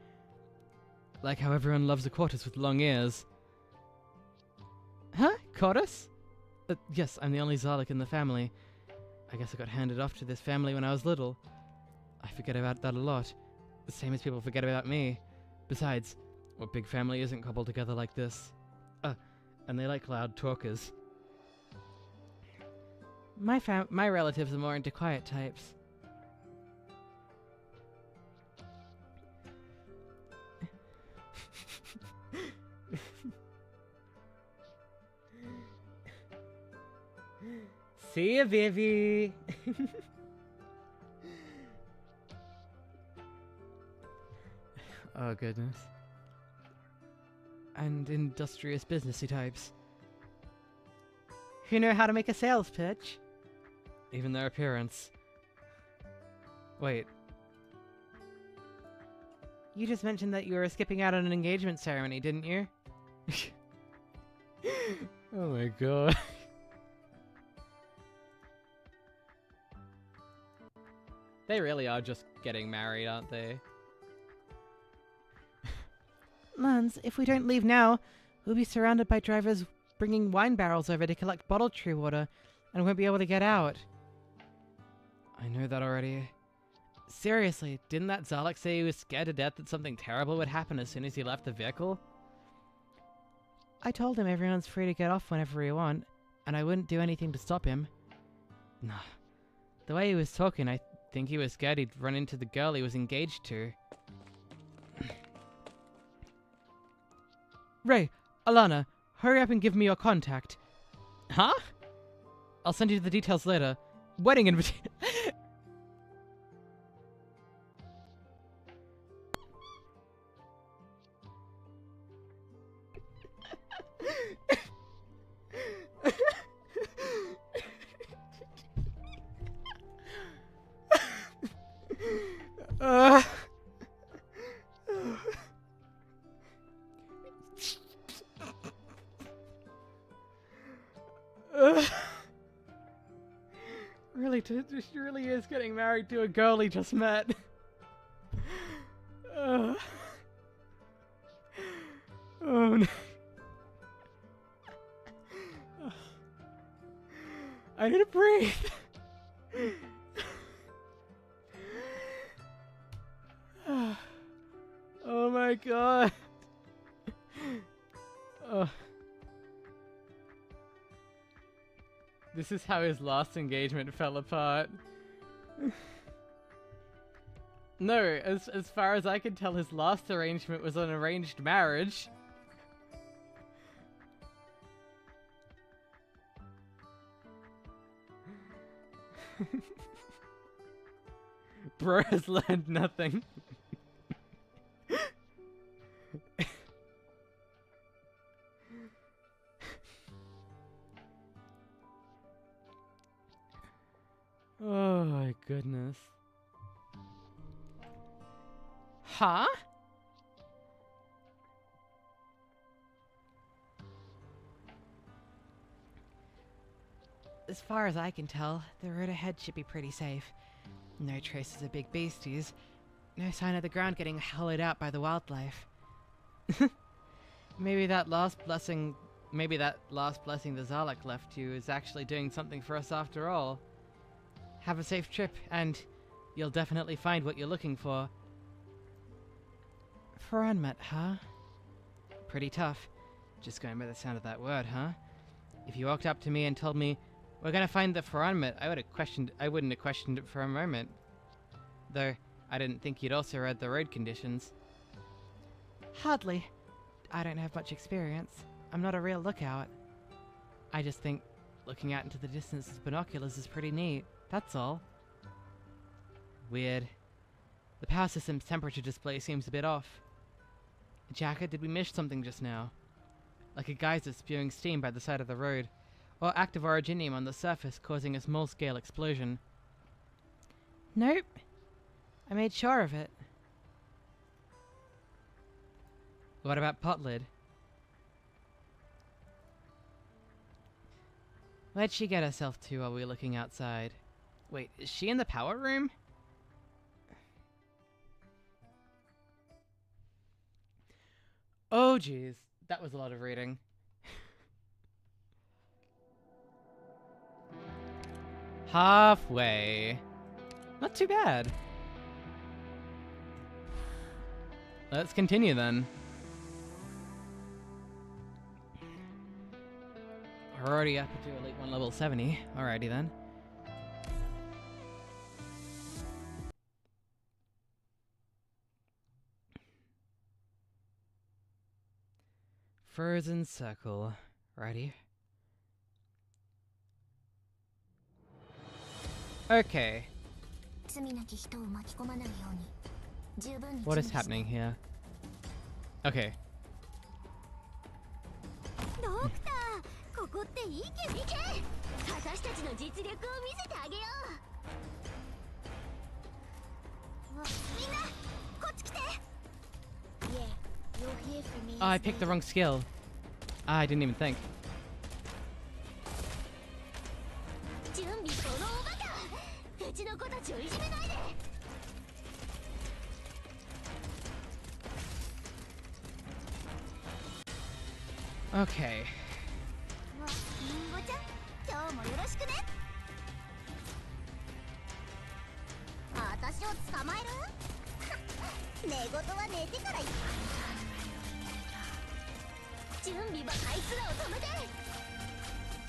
Like how everyone loves a Quartus with long ears. Huh? Quartus? Yes, I'm the only 𝍊🋼 in the family. I guess I got handed off to this family when I was little. I forget about that a lot. The same as people forget about me. Besides, what big family isn't cobbled together like this? And they like loud talkers. My relatives are more into quiet types. See ya, baby. Oh, goodness. And industrious businessy types. Who know how to make a sales pitch? Even their appearance. Wait. You just mentioned that you were skipping out on an engagement ceremony, didn't you? Oh my god. They really are just getting married, aren't they? Lance, if we don't leave now, we'll be surrounded by drivers bringing wine barrels over to collect bottled tree water and won't be able to get out. I know that already. Seriously, didn't that 𝍊🋼 say he was scared to death that something terrible would happen as soon as he left the vehicle? I told him everyone's free to get off whenever we want, and I wouldn't do anything to stop him. Nah. The way he was talking, I think he was scared he'd run into the girl he was engaged to. Ray, Autunna, hurry up and give me your contact. Huh? I'll send you the details later. Wedding invitation. He really is getting married to a girl he just met. Oh no. I need to breathe. Oh my god. This is how his last engagement fell apart. No, as far as I can tell, his last arrangement was an arranged marriage. Bro has learned nothing. Oh my goodness. Huh? As far as I can tell, the road ahead should be pretty safe. No traces of big beasties. No sign of the ground getting hollowed out by the wildlife. Maybe that last blessing the 𝍊🋼🍊 left you is actually doing something for us after all. Have a safe trip, and you'll definitely find what you're looking for. 𝍊🋼🍊, huh? Pretty tough. Just going by the sound of that word, huh? If you walked up to me and told me, we're gonna find the 𝍊🋼🍊, I wouldn't have questioned it for a moment. Though, I didn't think you'd also read the road conditions. Hardly. I don't have much experience. I'm not a real lookout. I just think looking out into the distance with binoculars is pretty neat. That's all. Weird. The power system's temperature display seems a bit off. Jacka, did we miss something just now? Like a geyser spewing steam by the side of the road, or active originium on the surface causing a small-scale explosion. Nope. I made sure of it. What about Potlid? Where'd she get herself to while we were looking outside? Wait, is she in the power room? Oh jeez, that was a lot of reading. Halfway. Not too bad. Let's continue then. We're already up to Elite 1 level 70. Alrighty then. Frozen circle. Righty. Okay. What is happening here? Okay. Oh, I picked the wrong skill. I didn't even think. Okay.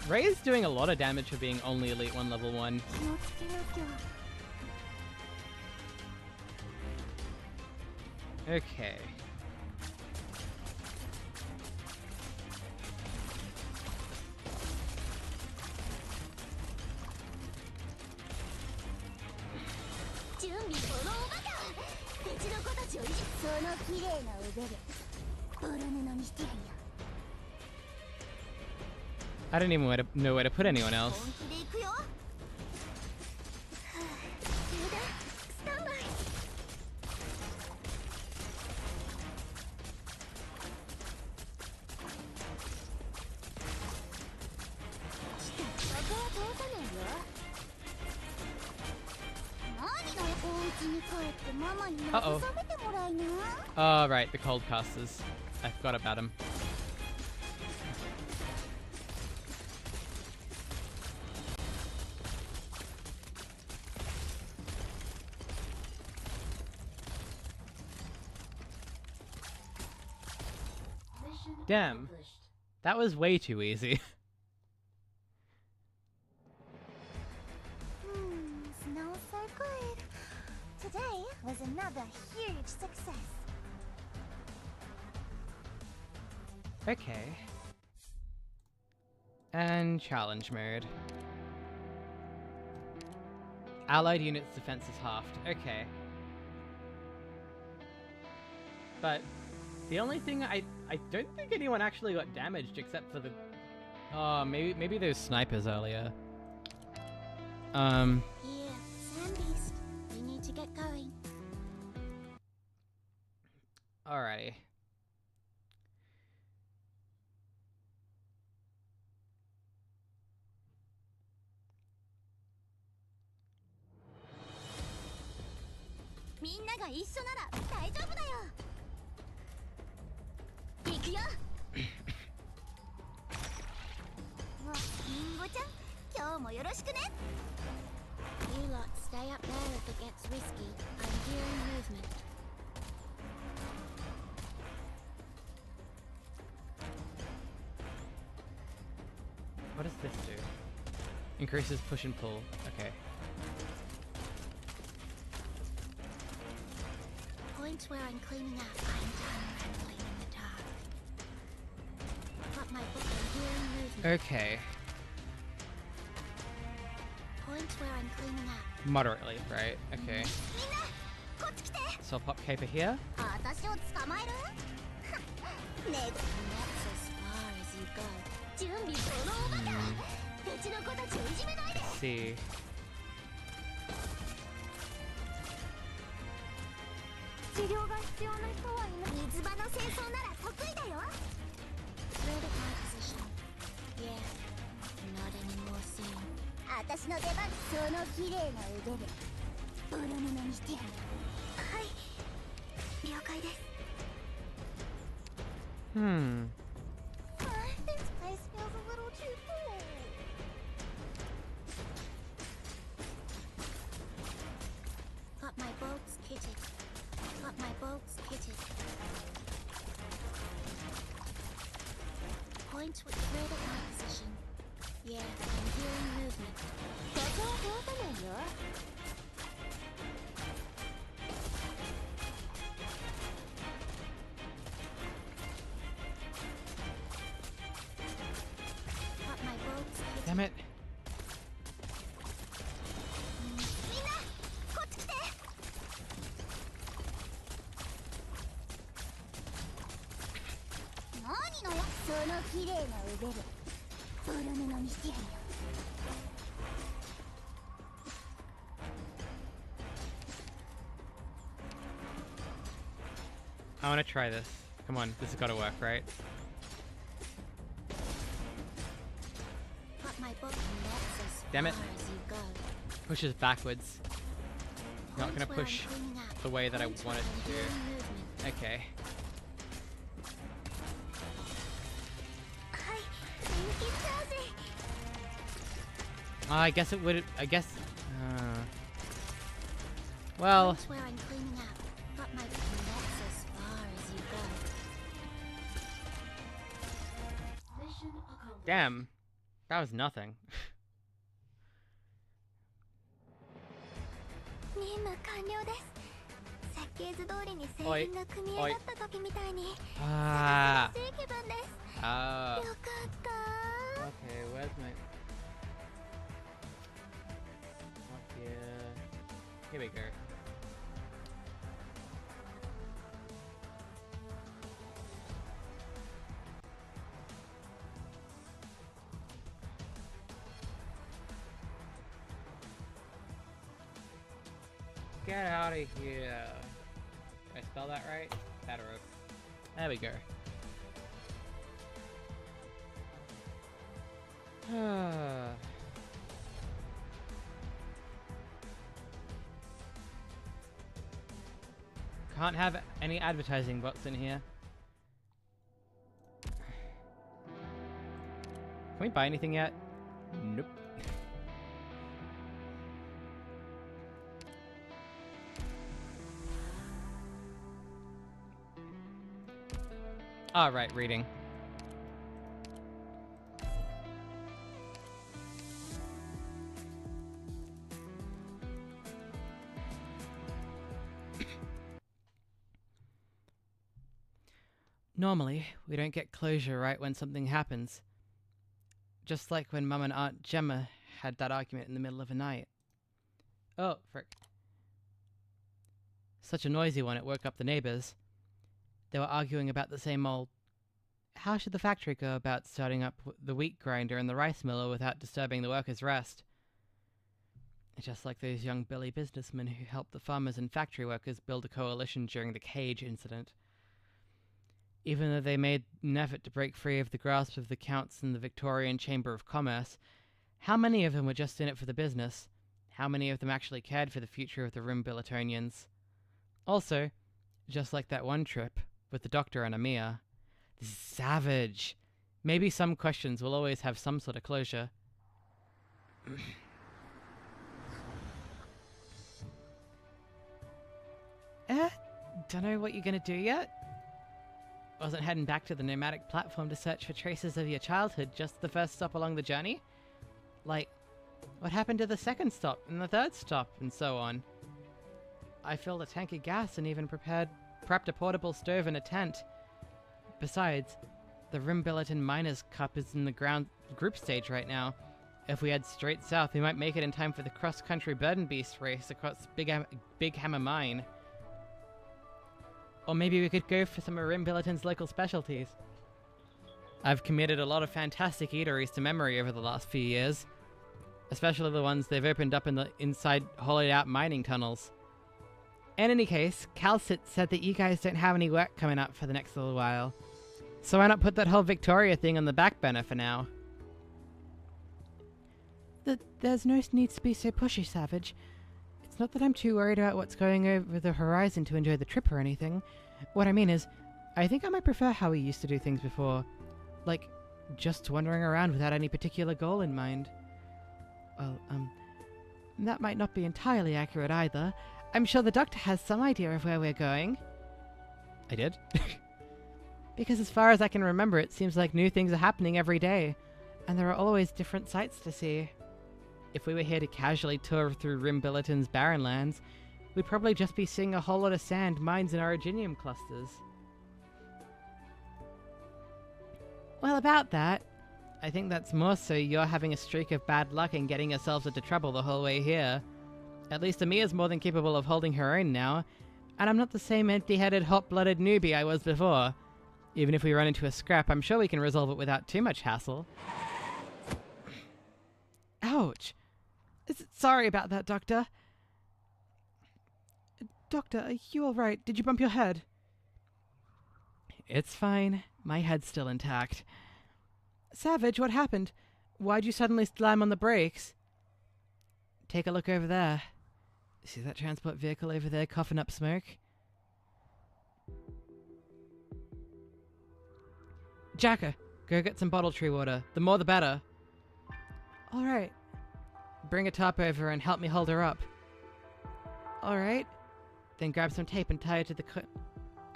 Ray is doing a lot of damage for being only Elite 1 level 1. Okay. I don't even know where to put anyone else. Uh-oh. Oh, right, the cold casters. I forgot about him. Damn. That was way too easy. Smells so good. Today was another huge success. Okay. And challenge mode. Allied units' defense is halved. Okay. But the only thing I don't think anyone actually got damaged except for the... Oh, maybe those snipers earlier. Here, Sand Beast. We need to get going. Alrighty. You lot stay up there if it gets risky. I'm hearing movement. What does this do? Increases push and pull. Okay. Point where I'm cleaning up. I'm done rambling in the dark. Got my book and hearing movement. Okay. Point where I'm cleaning up. Moderately, right? Okay. So I'll pop caper here. And that's as far as you go. Let's see. Thread at my position. Yeah. Not anymore soon. This place feels a little too full. Got my bolts kitted. Got my bolts kitted. Point with thread at my position. Yeah, I'm hearing movement. Got my bolts kitted. Damn it. I want to try this. Come on, this has got to work, right? Got my book and that's as Damn it. far as you go. Pushes backwards. Not Point gonna where I'm push cleaning up. the way that I Point want it where I'm to. hearing movement. Okay. I guess it would. I guess. Well. Point where I'm cleaning up. Got my book and that's as far as you go. Mission accomplished. Damn. That was nothing. Oi. Oi. Ah. Ah. Okay, where's my... Here we go. Get out of here. Did I spell that right? Better have. There we go. Can't have any advertising bots in here. Can we buy anything yet? Nope. Right, reading. Normally, we don't get closure right when something happens. Just like when Mum and Aunt Gemma had that argument in the middle of the night. Oh, frick. Such a noisy one, it woke up the neighbors. They were arguing about the same old... How should the factory go about starting up the wheat grinder and the rice miller without disturbing the workers' rest? Just like those young Billy businessmen who helped the farmers and factory workers build a coalition during the cage incident. Even though they made an effort to break free of the grasp of the counts in the Victorian Chamber of Commerce, how many of them were just in it for the business? How many of them actually cared for the future of the 𝍊𝑋𝑼𝑟𝑖ans? Also, just like that one trip with the doctor and Amir, this is savage. Maybe some questions will always have some sort of closure. Don't know what you're gonna do yet? Wasn't heading back to the nomadic platform to search for traces of your childhood just the first stop along the journey? Like, what happened to the second stop and the third stop and so on? I filled a tank of gas and even prepped a portable stove and a tent. Besides, the 𝍊𝑋𝑼𝑟𝑖an Miners' Cup is in the group stage right now. If we head straight south, we might make it in time for the cross-country Burden Beast race across Big Hammer Mine. Or maybe we could go for some of 𝍊𝑋𝑼𝑟𝑖an's local specialties. I've committed a lot of fantastic eateries to memory over the last few years. Especially the ones they've opened up in the inside hollowed-out mining tunnels. In any case, Calcit said that you guys don't have any work coming up for the next little while. So why not put that whole Victoria thing on the back burner for now? There's no need to be so pushy, Savage. It's not that I'm too worried about what's going over the horizon to enjoy the trip or anything. What I mean is, I think I might prefer how we used to do things before. Like, just wandering around without any particular goal in mind. Well, that might not be entirely accurate either. I'm sure the doctor has some idea of where we're going. I did? Because as far as I can remember, it seems like new things are happening every day, and there are always different sights to see. If we were here to casually tour through 𝍊𝑋𝑼𝑟𝑖an's barren lands, we'd probably just be seeing a whole lot of sand, mines, and orogenium clusters. Well, about that, I think that's more so you're having a streak of bad luck and getting yourselves into trouble the whole way here. At least Amir's more than capable of holding her own now, and I'm not the same empty-headed, hot-blooded newbie I was before. Even if we run into a scrap, I'm sure we can resolve it without too much hassle. Ouch! Sorry about that, Doctor. Doctor, are you alright? Did you bump your head? It's fine. My head's still intact. Savage, what happened? Why'd you suddenly slam on the brakes? Take a look over there. See that transport vehicle over there coughing up smoke? Jacker, go get some bottle tree water. The more the better. Alright. Bring a top over and help me hold her up. Alright. Then grab some tape and tie her to the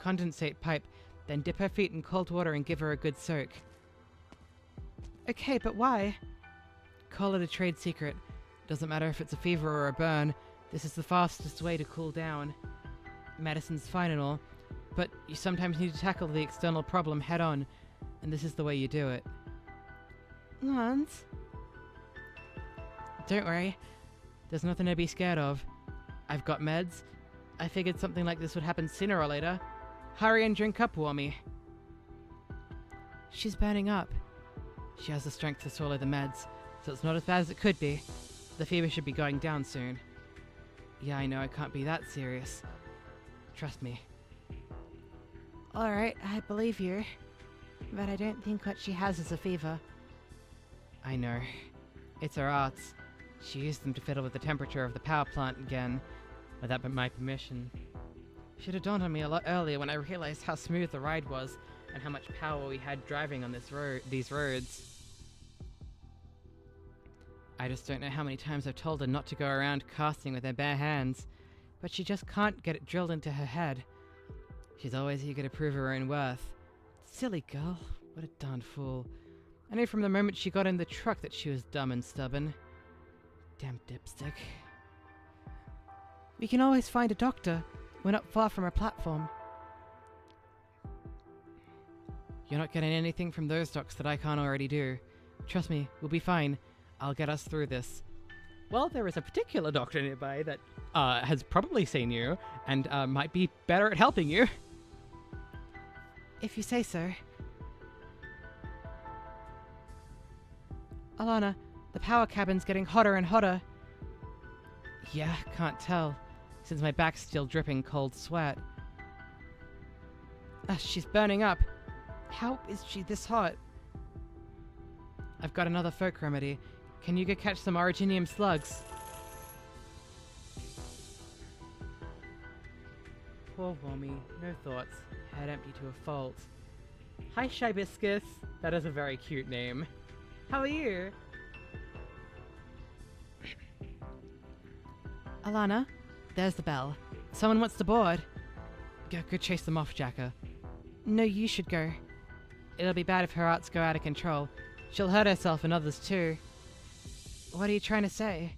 condensate pipe. Then dip her feet in cold water and give her a good soak. Okay, but why? Call it a trade secret. Doesn't matter if it's a fever or a burn. This is the fastest way to cool down. Medicine's fine and all, but you sometimes need to tackle the external problem head on, and this is the way you do it. Lance? Don't worry. There's nothing to be scared of. I've got meds. I figured something like this would happen sooner or later. Hurry and drink up, Warmy. She's burning up. She has the strength to swallow the meds, so it's not as bad as it could be. The fever should be going down soon. Yeah, I know, I can't be that serious. Trust me. Alright, I believe you. But I don't think what she has is a fever. I know. It's her arts. She used them to fiddle with the temperature of the power plant again, without my permission. Should have dawned on me a lot earlier when I realized how smooth the ride was and how much power we had driving on these roads. I just don't know how many times I've told her not to go around casting with her bare hands, but she just can't get it drilled into her head. She's always eager to prove her own worth. Silly girl, what a darn fool. I knew from the moment she got in the truck that she was dumb and stubborn. Damn dipstick. We can always find a doctor. We're not far from a platform. You're not getting anything from those docs that I can't already do. Trust me, we'll be fine. I'll get us through this. Well, there is a particular doctor nearby that has probably seen you and might be better at helping you. If you say so. Autunna, the power cabin's getting hotter and hotter. Yeah, can't tell, since my back's still dripping cold sweat. She's burning up. How is she this hot? I've got another folk remedy. Can you go catch some originium slugs? Poor Wommy, no thoughts. Head empty to a fault. Hi, Shybiscus. That is a very cute name. How are you? Autunna, there's the bell. Someone wants to board. Go chase them off, Jacker. No, you should go. It'll be bad if her arts go out of control. She'll hurt herself and others too. What are you trying to say?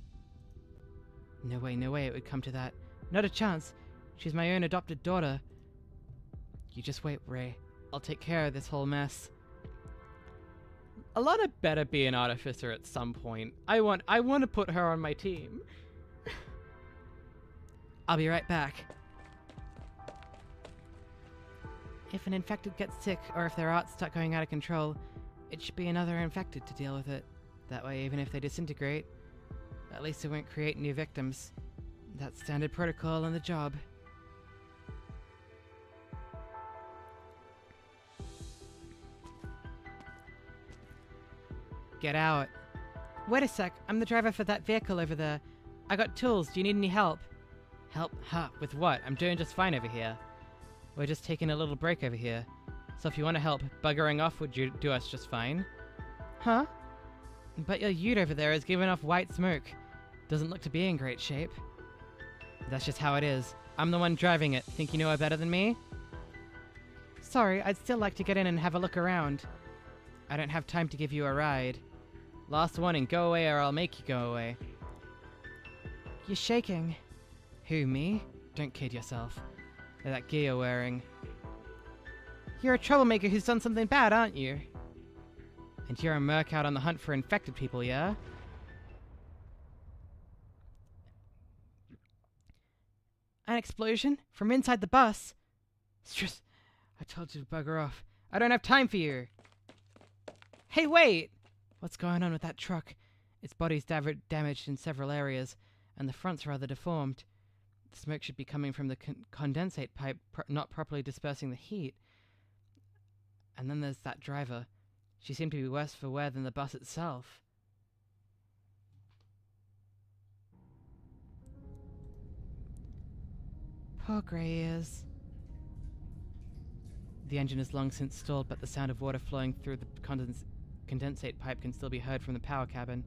No way it would come to that. Not a chance. She's my own adopted daughter. You just wait, Ray. I'll take care of this whole mess. Autunna better be an artificer at some point. I want to put her on my team. I'll be right back. If an infected gets sick, or if their arts start going out of control, it should be another infected to deal with it. That way, even if they disintegrate, at least it won't create new victims. That's standard protocol on the job. Get out. Wait a sec, I'm the driver for that vehicle over there. I got tools, do you need any help? Help? Huh, with what? I'm doing just fine over here. We're just taking a little break over here. So if you want to help, buggering off would do us just fine. Huh? But your ute over there is giving off white smoke. Doesn't look to be in great shape. That's just how it is. I'm the one driving it. Think you know her better than me? Sorry, I'd still like to get in and have a look around. I don't have time to give you a ride. Last warning, go away or I'll make you go away. You're shaking. Who, me? Don't kid yourself. That gear you're wearing. You're a troublemaker who's done something bad, aren't you? And you're a merc out on the hunt for infected people, yeah? An explosion? From inside the bus? Stress. I told you to bugger off. I don't have time for you. Hey, wait! What's going on with that truck? Its body's damaged in several areas, and the front's rather deformed. The smoke should be coming from the condensate pipe, not properly dispersing the heat. And then there's that driver. She seemed to be worse for wear than the bus itself. Poor grey ears. The engine is long since stalled, but the sound of water flowing through the condensate pipe can still be heard from the power cabin.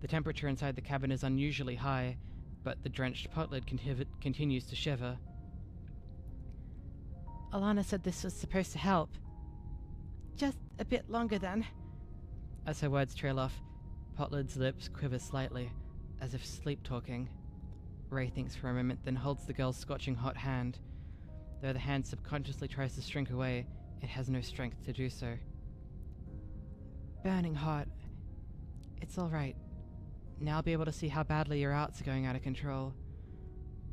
The temperature inside the cabin is unusually high, but the drenched pot lid continues to shiver. Autunna said this was supposed to help. Just a bit longer then. As her words trail off, Potlid's lips quiver slightly, as if sleep-talking. Ray thinks for a moment, then holds the girl's scorching hot hand. Though the hand subconsciously tries to shrink away, it has no strength to do so. Burning hot. It's all right. Now I'll be able to see how badly your arts are going out of control.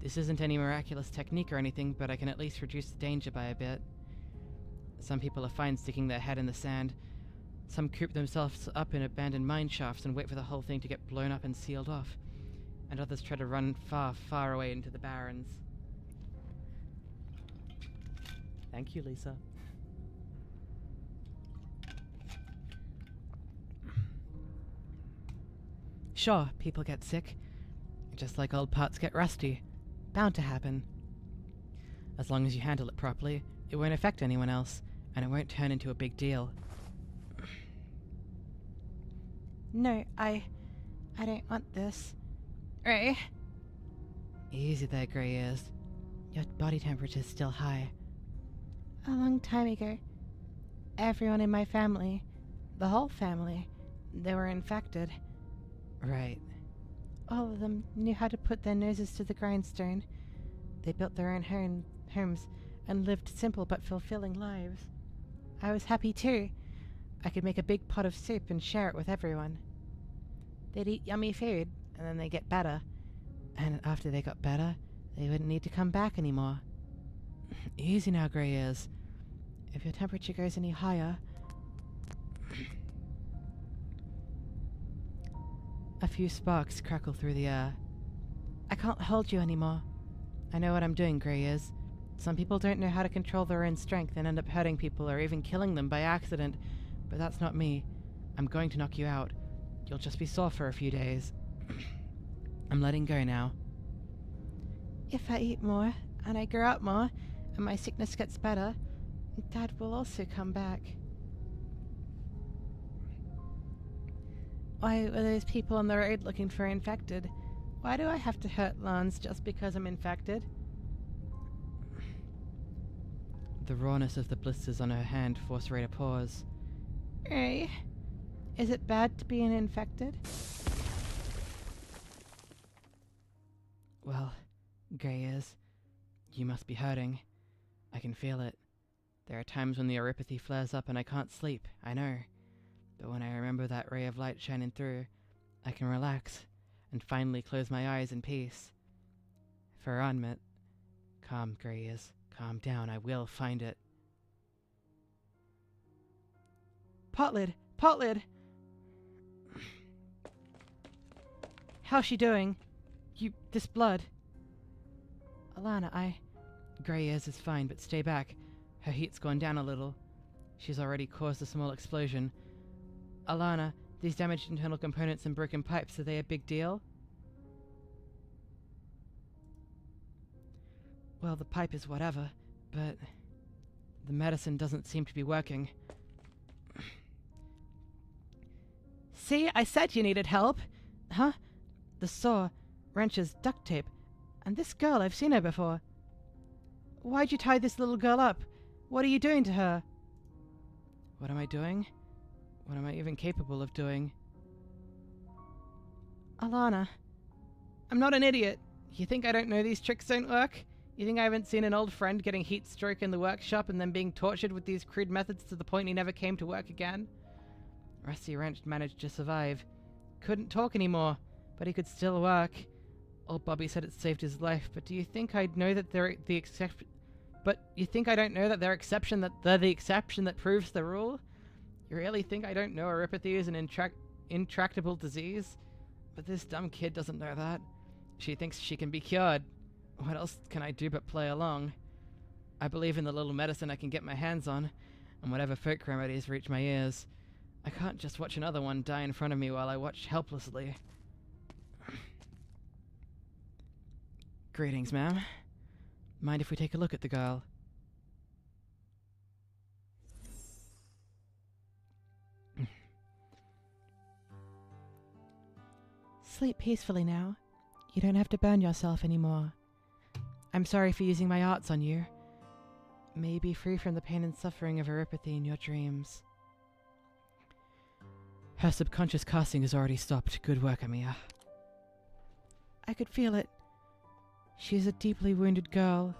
This isn't any miraculous technique or anything, but I can at least reduce the danger by a bit. Some people are fine sticking their head in the sand. Some coop themselves up in abandoned mine shafts and wait for the whole thing to get blown up and sealed off. And others try to run far, far away into the barrens. Thank you, Lisa. Sure, people get sick. Just like old parts get rusty. Bound to happen. As long as you handle it properly, it won't affect anyone else, and it won't turn into a big deal. No, I don't want this. Ray? Easy there, Grey Ears. Your body temperature's still high. A long time ago, everyone in my family, the whole family, they were infected. Right. All of them knew how to put their noses to the grindstone. They built their own homes and lived simple but fulfilling lives. I was happy too. I could make a big pot of soup and share it with everyone. They'd eat yummy food, and then they'd get better. And after they got better, they wouldn't need to come back anymore. Easy now, Grey Ears. If your temperature goes any higher... A few sparks crackle through the air. I can't hold you anymore. I know what I'm doing, Grey Ears. Some people don't know how to control their own strength and end up hurting people or even killing them by accident, but that's not me. I'm going to knock you out. You'll just be sore for a few days. I'm letting go now. If I eat more, and I grow up more, and my sickness gets better, Dad will also come back. Why were those people on the road looking for infected? Why do I have to hurt lawns just because I'm infected? The rawness of the blisters on her hand forced Ray to pause. Ray, is it bad to be an infected? Well, Grey Ears, you must be hurting. I can feel it. There are times when the neuropathy flares up and I can't sleep, I know. But when I remember that ray of light shining through, I can relax and finally close my eyes in peace. For Arnmet, calm, Grey Ears, calm down, I will find it. Potlid! Potlid! How's she doing? This blood. Autunna, Grey Ears is fine, but stay back. Her heat's gone down a little. She's already caused a small explosion. Autunna, these damaged internal components and broken pipes, are they a big deal? Well, the pipe is whatever, but the medicine doesn't seem to be working. See, I said you needed help. Huh? The saw, wrenches, duct tape. And this girl, I've seen her before. Why'd you tie this little girl up? What are you doing to her? What am I doing? What am I even capable of doing? Autunna, I'm not an idiot. You think I don't know these tricks don't work? You think I haven't seen an old friend getting heat stroke in the workshop and then being tortured with these crude methods to the point he never came to work again? Rusty Wrench managed to survive. Couldn't talk anymore, but he could still work. Old Bobby said it saved his life, but do you think I'd know that they're the exception? But you think I don't know that they're the exception that proves the rule? You really think I don't know neuropathy is an intractable disease? But this dumb kid doesn't know that. She thinks she can be cured. What else can I do but play along? I believe in the little medicine I can get my hands on, and whatever folk remedies reach my ears. I can't just watch another one die in front of me while I watch helplessly. Greetings, ma'am. Mind if we take a look at the girl? Sleep peacefully now. You don't have to burn yourself anymore. I'm sorry for using my arts on you. May you be free from the pain and suffering of neuropathy in your dreams. Her subconscious casting has already stopped. Good work, Amiya. I could feel it. She's a deeply wounded girl.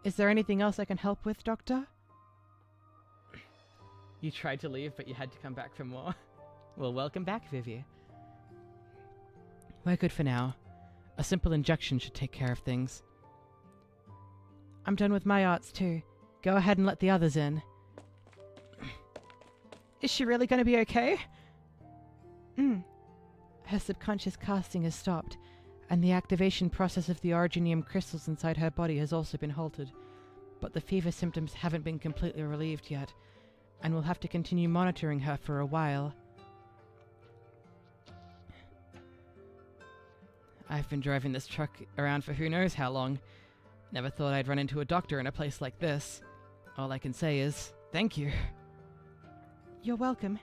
Is there anything else I can help with, Doctor? You tried to leave, but you had to come back for more. Well, welcome back, Vivi. We're good for now. A simple injection should take care of things. I'm done with my arts too. Go ahead and let the others in. Is she really going to be okay? Her subconscious casting has stopped, and the activation process of the originium crystals inside her body has also been halted. But the fever symptoms haven't been completely relieved yet, and we'll have to continue monitoring her for a while. I've been driving this truck around for who knows how long. Never thought I'd run into a doctor in a place like this. All I can say is, thank you. You're welcome.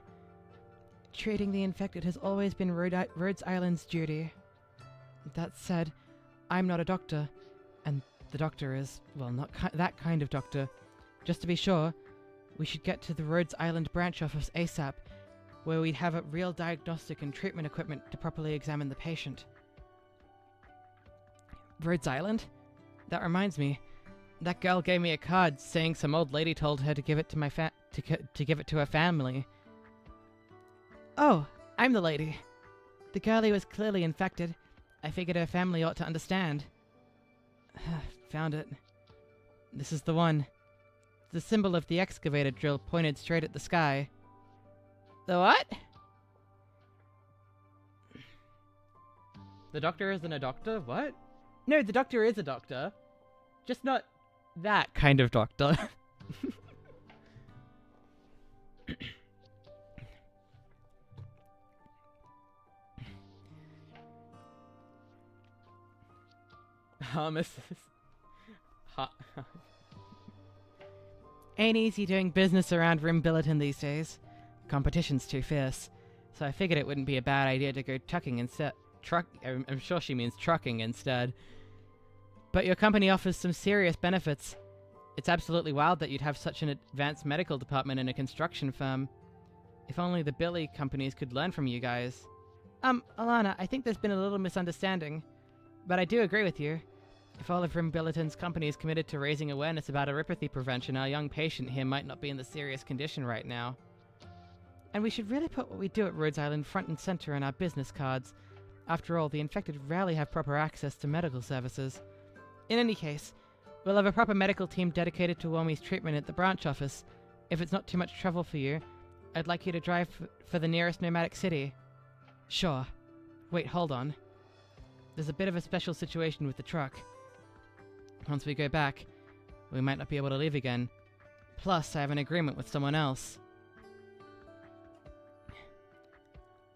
Treating the infected has always been Rhodes Island's duty. That said, I'm not a doctor, and the doctor is, well, not that kind of doctor. Just to be sure, we should get to the Rhodes Island branch office ASAP, where we'd have a real diagnostic and treatment equipment to properly examine the patient. Rhodes Island? That reminds me. That girl gave me a card saying some old lady told her to give it to my to give it to her family. Oh, I'm the lady. The girlie was clearly infected. I figured her family ought to understand. Found it. This is the one. The symbol of the excavator drill pointed straight at the sky. The what? The doctor isn't a doctor? What? No, the doctor is a doctor. Just not that kind of doctor. Ain't easy doing business around 𝍊𝋼𝍊𝋼 these days. Competition's too fierce, so I figured it wouldn't be a bad idea to go trucking instead. I'm sure she means trucking instead. But your company offers some serious benefits. It's absolutely wild that you'd have such an advanced medical department in a construction firm. If only the Billy companies could learn from you guys. Autunna, I think there's been a little misunderstanding. But I do agree with you. If all of 𝍊𝋼𝍊𝋼's company is committed to raising awareness about erypathy prevention, our young patient here might not be in the serious condition right now. And we should really put what we do at Rhodes Island front and center in our business cards. After all, the infected rarely have proper access to medical services. In any case, we'll have a proper medical team dedicated to Womi's treatment at the branch office. If it's not too much trouble for you, I'd like you to drive for the nearest nomadic city. Sure. Wait, hold on. There's a bit of a special situation with the truck. Once we go back, we might not be able to leave again. Plus, I have an agreement with someone else.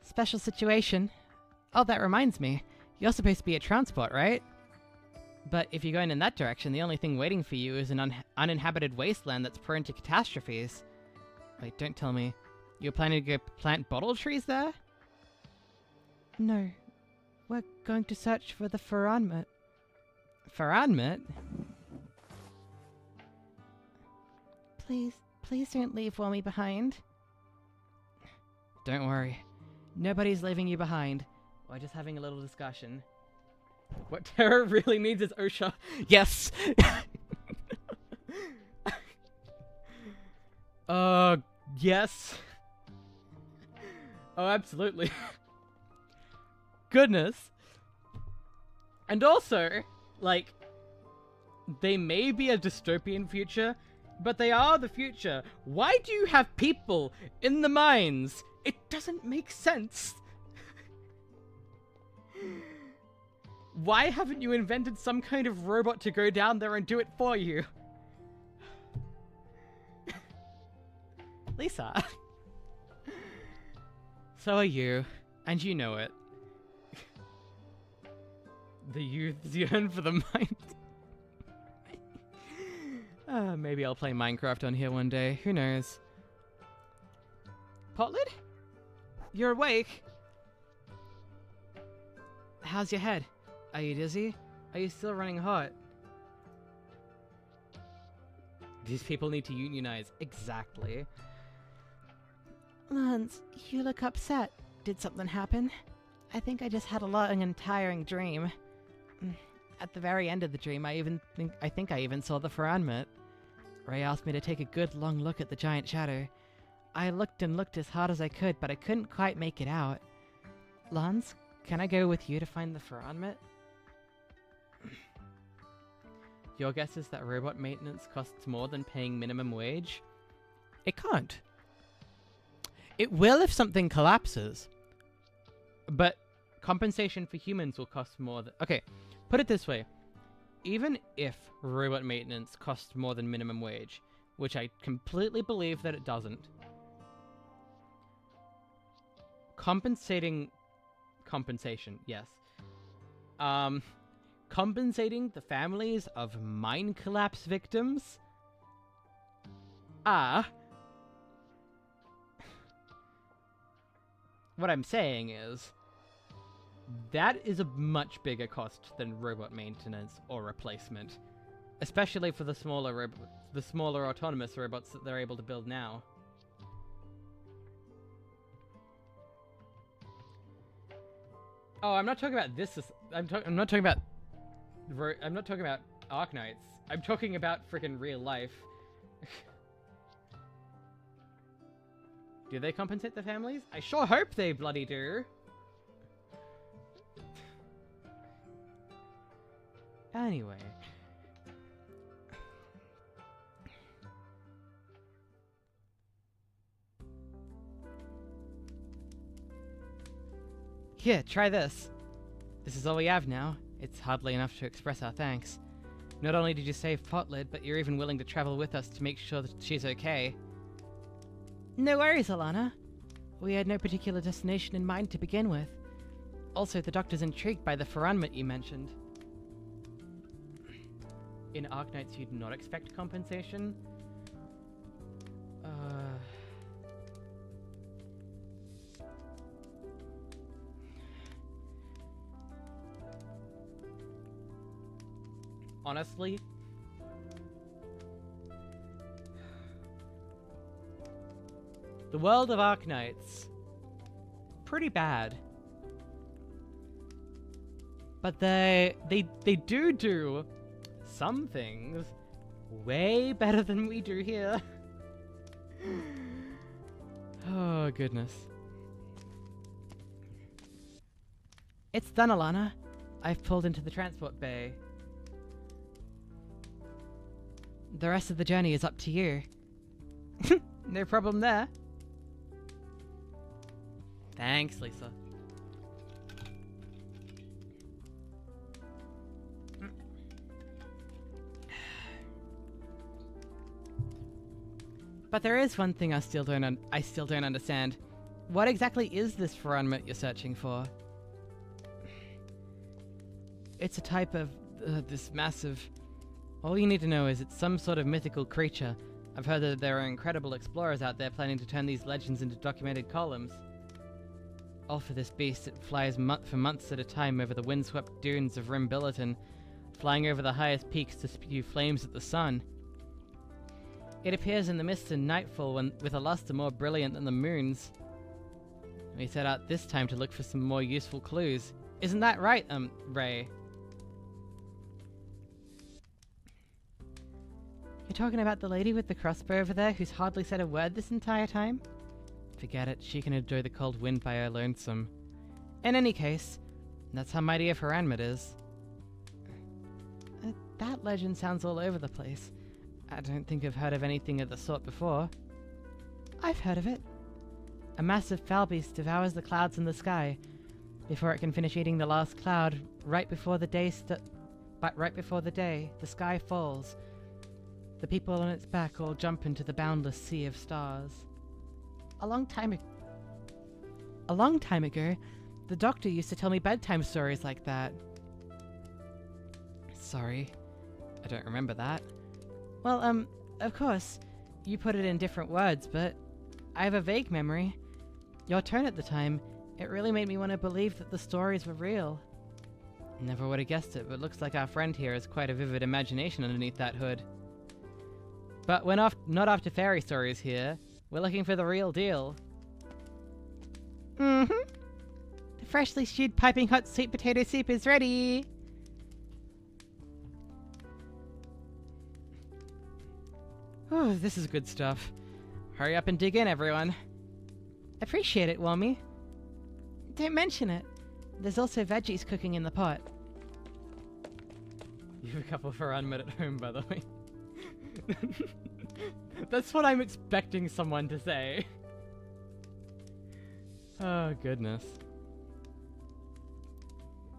Special situation? Oh, that reminds me. You're supposed to be at transport, right? But if you're going in that direction, the only thing waiting for you is an uninhabited wasteland that's prone to catastrophes. Wait, don't tell me. You're planning to go plant bottle trees there? No. We're going to search for the Fanarts. Fanarts? Please don't leave Womi behind. Don't worry. Nobody's leaving you behind. We're just having a little discussion. What Terra really needs is OSHA. Yes! Yes. Oh, absolutely. Goodness. And also, like, they may be a dystopian future, but they are the future. Why do you have people in the mines? It doesn't make sense. Why haven't you invented some kind of robot to go down there and do it for you? Lisa. So are you, and you know it. The youths yearn for the mind. Maybe I'll play Minecraft on here one day. Who knows? Potlid? You're awake? How's your head? Are you dizzy? Are you still running hot? These people need to unionize. Exactly. Lance, you look upset. Did something happen? I think I just had a long and tiring dream. At the very end of the dream, I think I even saw the Fanarts. Ray asked me to take a good long look at the giant shadow. I looked and looked as hard as I could, but I couldn't quite make it out. Lance, can I go with you to find the Fanarts? Your guess is that robot maintenance costs more than paying minimum wage? It can't. It will if something collapses. But compensation for humans will cost more than... Okay, put it this way. Even if robot maintenance costs more than minimum wage, which I completely believe that it doesn't, compensation, yes. compensating the families of mine collapse victims? Ah. What I'm saying is, that is a much bigger cost than robot maintenance or replacement. Especially for the smaller autonomous robots that they're able to build now. Oh, I'm not talking about this. I'm not talking about Arknights. I'm talking about freaking real life. Do they compensate the families? I sure hope they bloody do. Anyway. Here, try this. This is all we have now. It's hardly enough to express our thanks. Not only did you save Potlid, but you're even willing to travel with us to make sure that she's okay. No worries, Autunna. We had no particular destination in mind to begin with. Also, the doctor's intrigued by the 𝍊🋼🍊 you mentioned. In Arknights, you'd not expect compensation? Honestly, the world of Arknights, pretty bad. But they do some things way better than we do here. Oh, goodness. It's done, Autunna. I've pulled into the transport bay. The rest of the journey is up to you. No problem there. Thanks, Lisa. But there is one thing I still don't understand. What exactly is this 𝍊🋼🍊 you're searching for? It's a type of this massive. All you need to know is it's some sort of mythical creature. I've heard that there are incredible explorers out there planning to turn these legends into documented columns. All for this beast, it flies for months at a time over the windswept dunes of 𝍊🋼🍊, flying over the highest peaks to spew flames at the sun. It appears in the mist and nightfall with a luster more brilliant than the moon's. We set out this time to look for some more useful clues. Isn't that right, Ray? You're talking about the lady with the crossbow over there who's hardly said a word this entire time? Forget it, she can enjoy the cold wind by her lonesome. In any case, that's how mighty a 𝍊🋼🍊 is. That legend sounds all over the place. I don't think I've heard of anything of the sort before. I've heard of it. A massive foul beast devours the clouds in the sky. Before it can finish eating the last cloud, right before the day, the sky falls. The people on its back all jump into the boundless sea of stars. A long time ago, the doctor used to tell me bedtime stories like that. Sorry, I don't remember that. Well, of course, you put it in different words, but I have a vague memory. Your turn at the time, it really made me want to believe that the stories were real. Never would have guessed it, but looks like our friend here has quite a vivid imagination underneath that hood. But we're not after fairy stories here. We're looking for the real deal. Mm-hmm. The freshly stewed piping hot sweet potato soup is ready! Oh, this is good stuff. Hurry up and dig in, everyone. Appreciate it, 𝍊🋼🍊. Don't mention it. There's also veggies cooking in the pot. You have a couple for 𝍊🋼🍊 at home, by the way. That's what I'm expecting someone to say. Oh, goodness.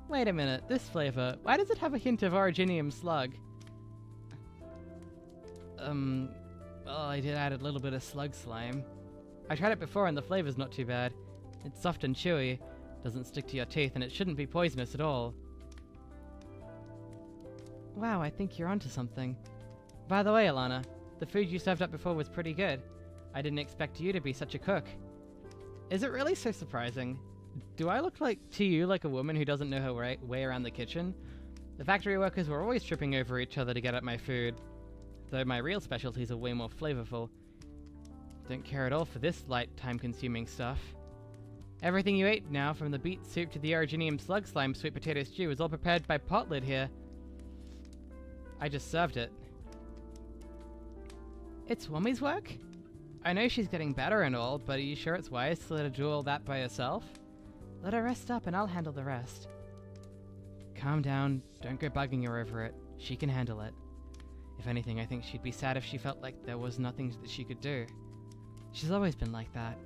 Wait a minute, this flavor, why does it have a hint of originium slug? Well, I did add a little bit of slug slime. I tried it before and the flavor's not too bad. It's soft and chewy, doesn't stick to your teeth, and it shouldn't be poisonous at all. Wow, I think you're onto something. By the way, Autunna, the food you served up before was pretty good. I didn't expect you to be such a cook. Is it really so surprising? Do I look to you like a woman who doesn't know her way around the kitchen? The factory workers were always tripping over each other to get at my food, though my real specialties are way more flavorful. Don't care at all for this light, time-consuming stuff. Everything you ate now, from the beet soup to the originium slug slime sweet potato stew, is all prepared by Potlid here. I just served it. It's 𝍊🼼's work? I know she's getting better and all, but are you sure it's wise to let her do all that by herself? Let her rest up and I'll handle the rest. Calm down, don't go bugging her over it. She can handle it. If anything, I think she'd be sad if she felt like there was nothing that she could do. She's always been like that,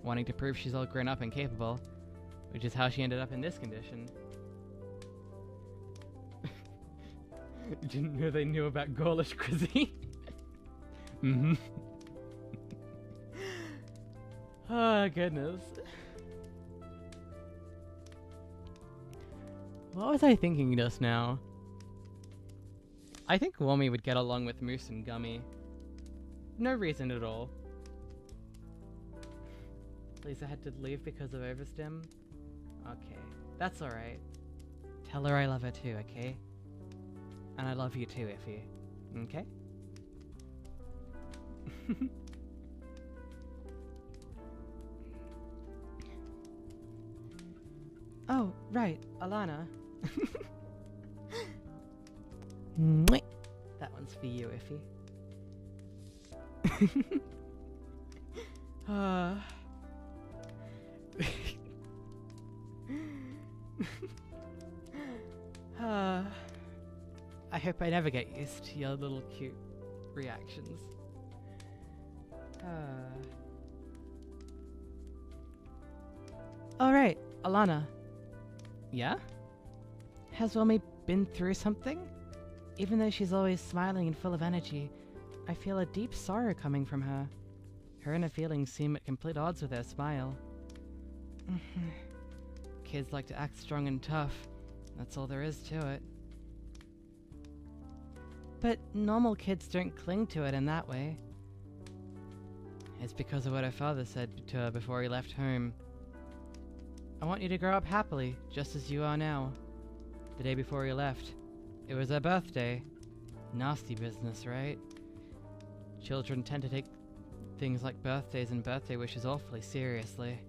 wanting to prove she's all grown up and capable, which is how she ended up in this condition. Didn't know they knew about Gaulish cuisine. Mm-hmm. Oh, goodness. What was I thinking just now? I think 𝍊🼼 would get along with Moose and Gummy. No reason at all. Lisa had to leave because of overstim? Okay, that's alright. Tell her I love her too, okay? And I love you too, 𝍊🼼. Okay? Oh, right, Autunna. That one's for you, 𝍊🼼. I hope I never get used to your little cute reactions. Alright, Autunna. Yeah? Has 𝍊🼼 been through something? Even though she's always smiling and full of energy, I feel a deep sorrow coming from her. Her inner feelings seem at complete odds with her smile. Kids like to act strong and tough. That's all there is to it. But normal kids don't cling to it in that way. It's because of what her father said to her before he left home. I want you to grow up happily, just as you are now. The day before he left, it was her birthday. Nasty business, right? Children tend to take things like birthdays and birthday wishes awfully seriously.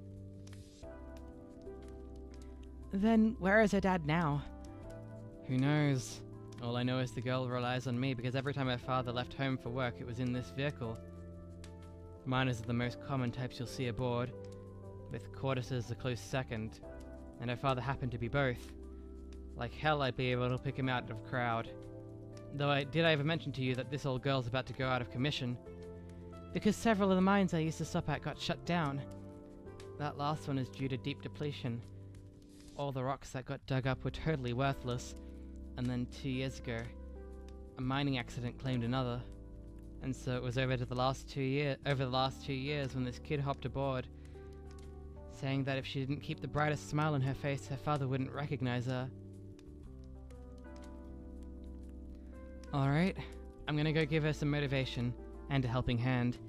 Then, where is her dad now? Who knows? All I know is the girl relies on me because every time her father left home for work, it was in this vehicle. Miners are the most common types you'll see aboard, with Corduses a close second, and her father happened to be both. Like hell I'd be able to pick him out of a crowd. Though did I ever mention to you that this old girl's about to go out of commission? Because several of the mines I used to stop at got shut down. That last one is due to deep depletion. All the rocks that got dug up were totally worthless, and then 2 years ago, a mining accident claimed another. And so it was over the last 2 years when this kid hopped aboard, saying that if she didn't keep the brightest smile on her face, her father wouldn't recognize her. Alright, I'm gonna go give her some motivation, and a helping hand.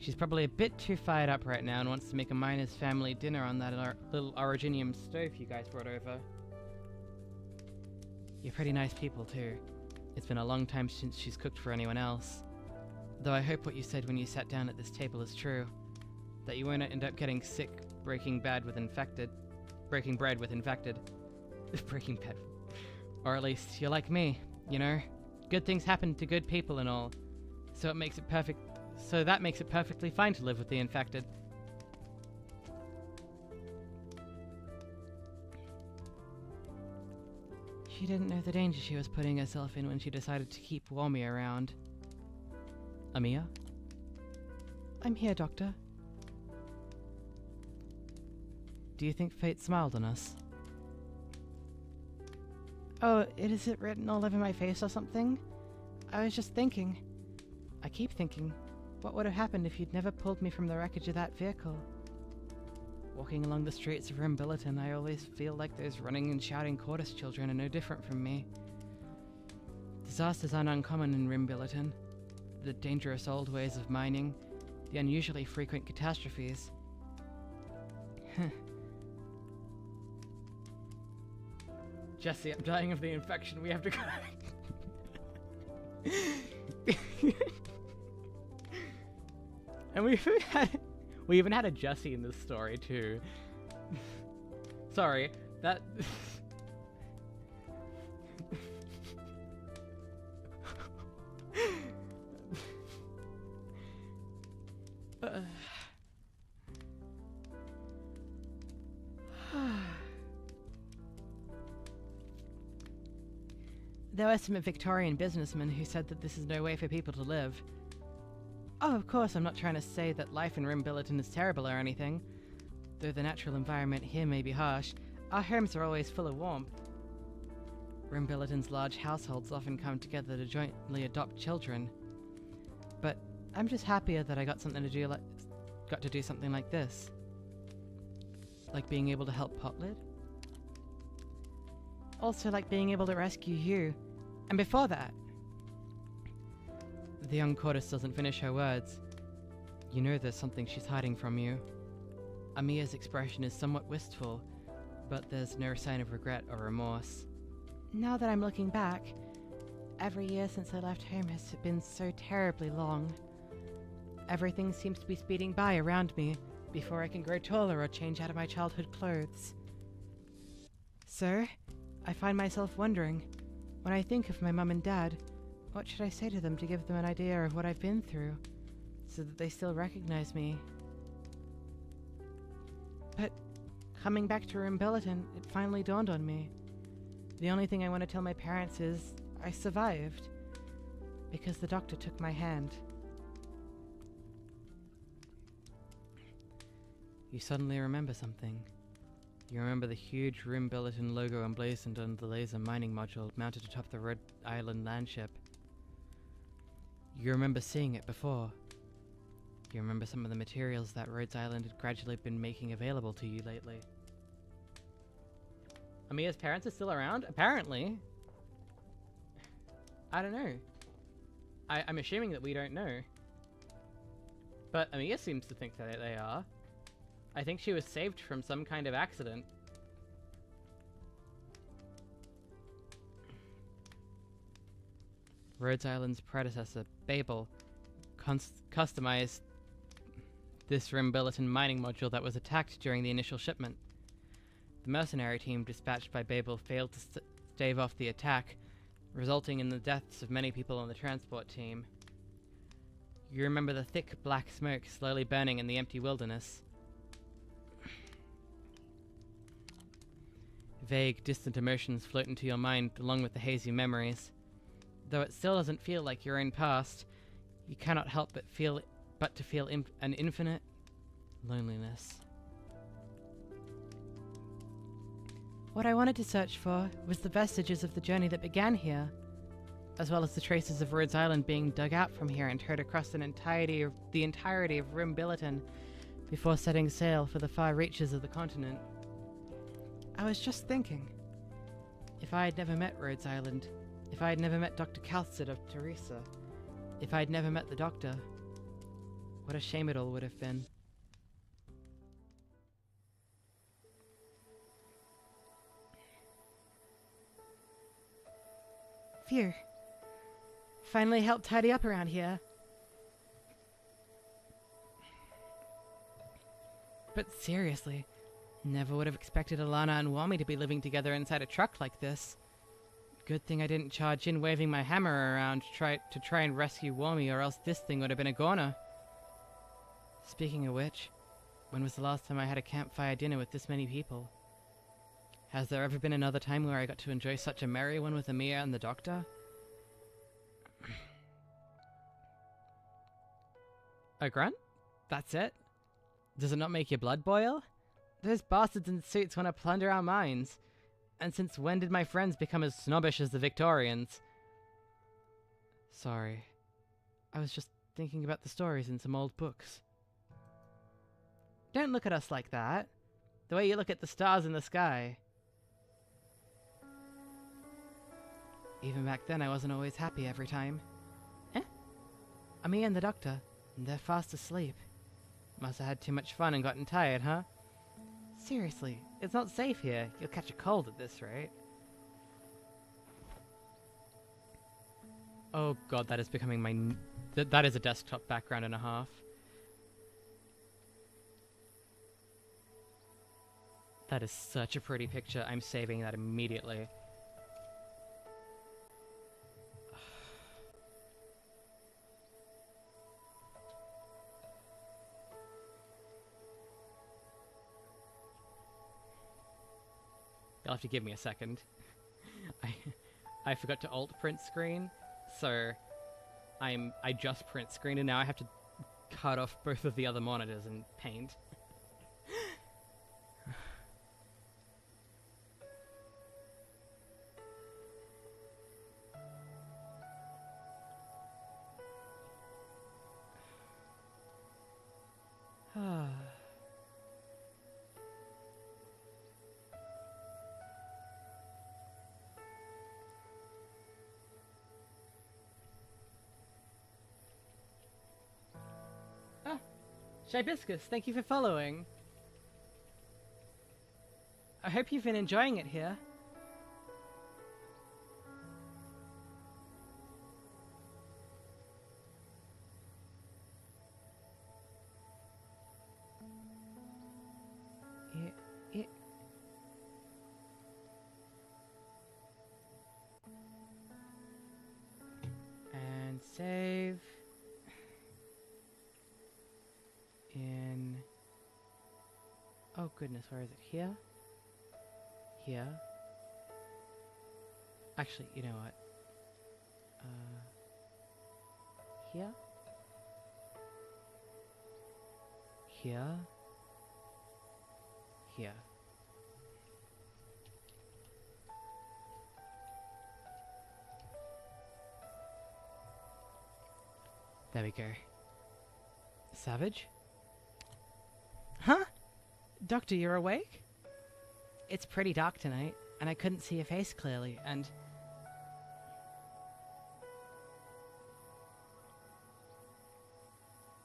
She's probably a bit too fired up right now and wants to make a miner's family dinner on that little originium stove you guys brought over. You're pretty nice people too. It's been a long time since she's cooked for anyone else. Though I hope what you said when you sat down at this table is true. That you won't end up getting sick breaking bread with infected. Breaking bad. Or at least you're like me, you know? Good things happen to good people and all. So that makes it perfectly fine to live with the infected. She didn't know the danger she was putting herself in when she decided to keep 𝍊🼼 around. Amiya? I'm here, Doctor. Do you think fate smiled on us? Oh, is it written all over my face or something? I was just thinking. I keep thinking, what would have happened if you'd never pulled me from the wreckage of that vehicle? Walking along the streets of 𝍊🼼, I always feel like those running and shouting Cordus children are no different from me. Disasters aren't uncommon in 𝍊🼼. The dangerous old ways of mining, the unusually frequent catastrophes. Jesse, I'm dying of the infection. We have to go. And we even had a Jesse in this story too. Sorry, that. There were some Victorian businessmen who said that this is no way for people to live. Oh, of course, I'm not trying to say that life in 𝍊🼼 is terrible or anything. Though the natural environment here may be harsh, our homes are always full of warmth. 𝍊🼼's large households often come together to jointly adopt children. But I'm just happier that I got to do something like this. Like being able to help Potlid. Also like being able to rescue you. And before that... The young Cortis doesn't finish her words. You know there's something she's hiding from you. Amiya's expression is somewhat wistful, but there's no sign of regret or remorse. Now that I'm looking back, every year since I left home has been so terribly long. Everything seems to be speeding by around me before I can grow taller or change out of my childhood clothes. So, I find myself wondering, when I think of my mum and dad, what should I say to them to give them an idea of what I've been through, so that they still recognize me? But, coming back to 𝍊🼼, it finally dawned on me. The only thing I want to tell my parents is, I survived, because the doctor took my hand. You suddenly remember something. You remember the huge 𝍊🼼 logo emblazoned on the laser mining module mounted atop the Rhode Island landship. You remember seeing it before. You remember some of the materials that Rhodes Island had gradually been making available to you lately. Amiya's parents are still around? Apparently. I don't know. I'm assuming that we don't know. But Amiya seems to think that they are. I think she was saved from some kind of accident. Rhodes Island's predecessor, Babel, customized this 𝍊🼼 mining module that was attacked during the initial shipment. The mercenary team dispatched by Babel failed to stave off the attack, resulting in the deaths of many people on the transport team. You remember the thick black smoke slowly burning in the empty wilderness. Vague, distant emotions float into your mind along with the hazy memories. Though it still doesn't feel like your own past, you cannot help but to feel an infinite loneliness. What I wanted to search for was the vestiges of the journey that began here, as well as the traces of Rhodes Island being dug out from here and towed across the entirety of 𝍊🼼 before setting sail for the far reaches of the continent. I was just thinking, if I had never met Rhodes Island, if I had never met Dr. Calcid of Teresa, if I had never met the Doctor, what a shame it all would have been. Phew. Finally helped tidy up around here. But seriously, never would have expected Autunna and Wami to be living together inside a truck like this. Good thing I didn't charge in waving my hammer around to try and rescue Wami, or else this thing would have been a goner. Speaking of which, when was the last time I had a campfire dinner with this many people? Has there ever been another time where I got to enjoy such a merry one with Amiya and the Doctor? A grunt? That's it? Does it not make your blood boil? Those bastards in suits want to plunder our mines. And since when did my friends become as snobbish as the Victorians? Sorry. I was just thinking about the stories in some old books. Don't look at us like that. The way you look at the stars in the sky. Even back then, I wasn't always happy every time. Eh? Me and the doctor, they're fast asleep. Must have had too much fun and gotten tired, huh? Seriously, it's not safe here. You'll catch a cold at this rate. Oh god, that is becoming my... that is a desktop background and a half. That is such a pretty picture. I'm saving that immediately. You'll have to give me a second. I forgot to alt print screen, so I just print screen and now I have to cut off both of the other monitors and paint. Hibiscus, thank you for following. I hope you've been enjoying it here. And save. Oh goodness, where is it? Here? Here? Actually, you know what? Here? Here? Here. There we go. Savage? Huh? Doctor, you're awake? It's pretty dark tonight, and I couldn't see your face clearly, and...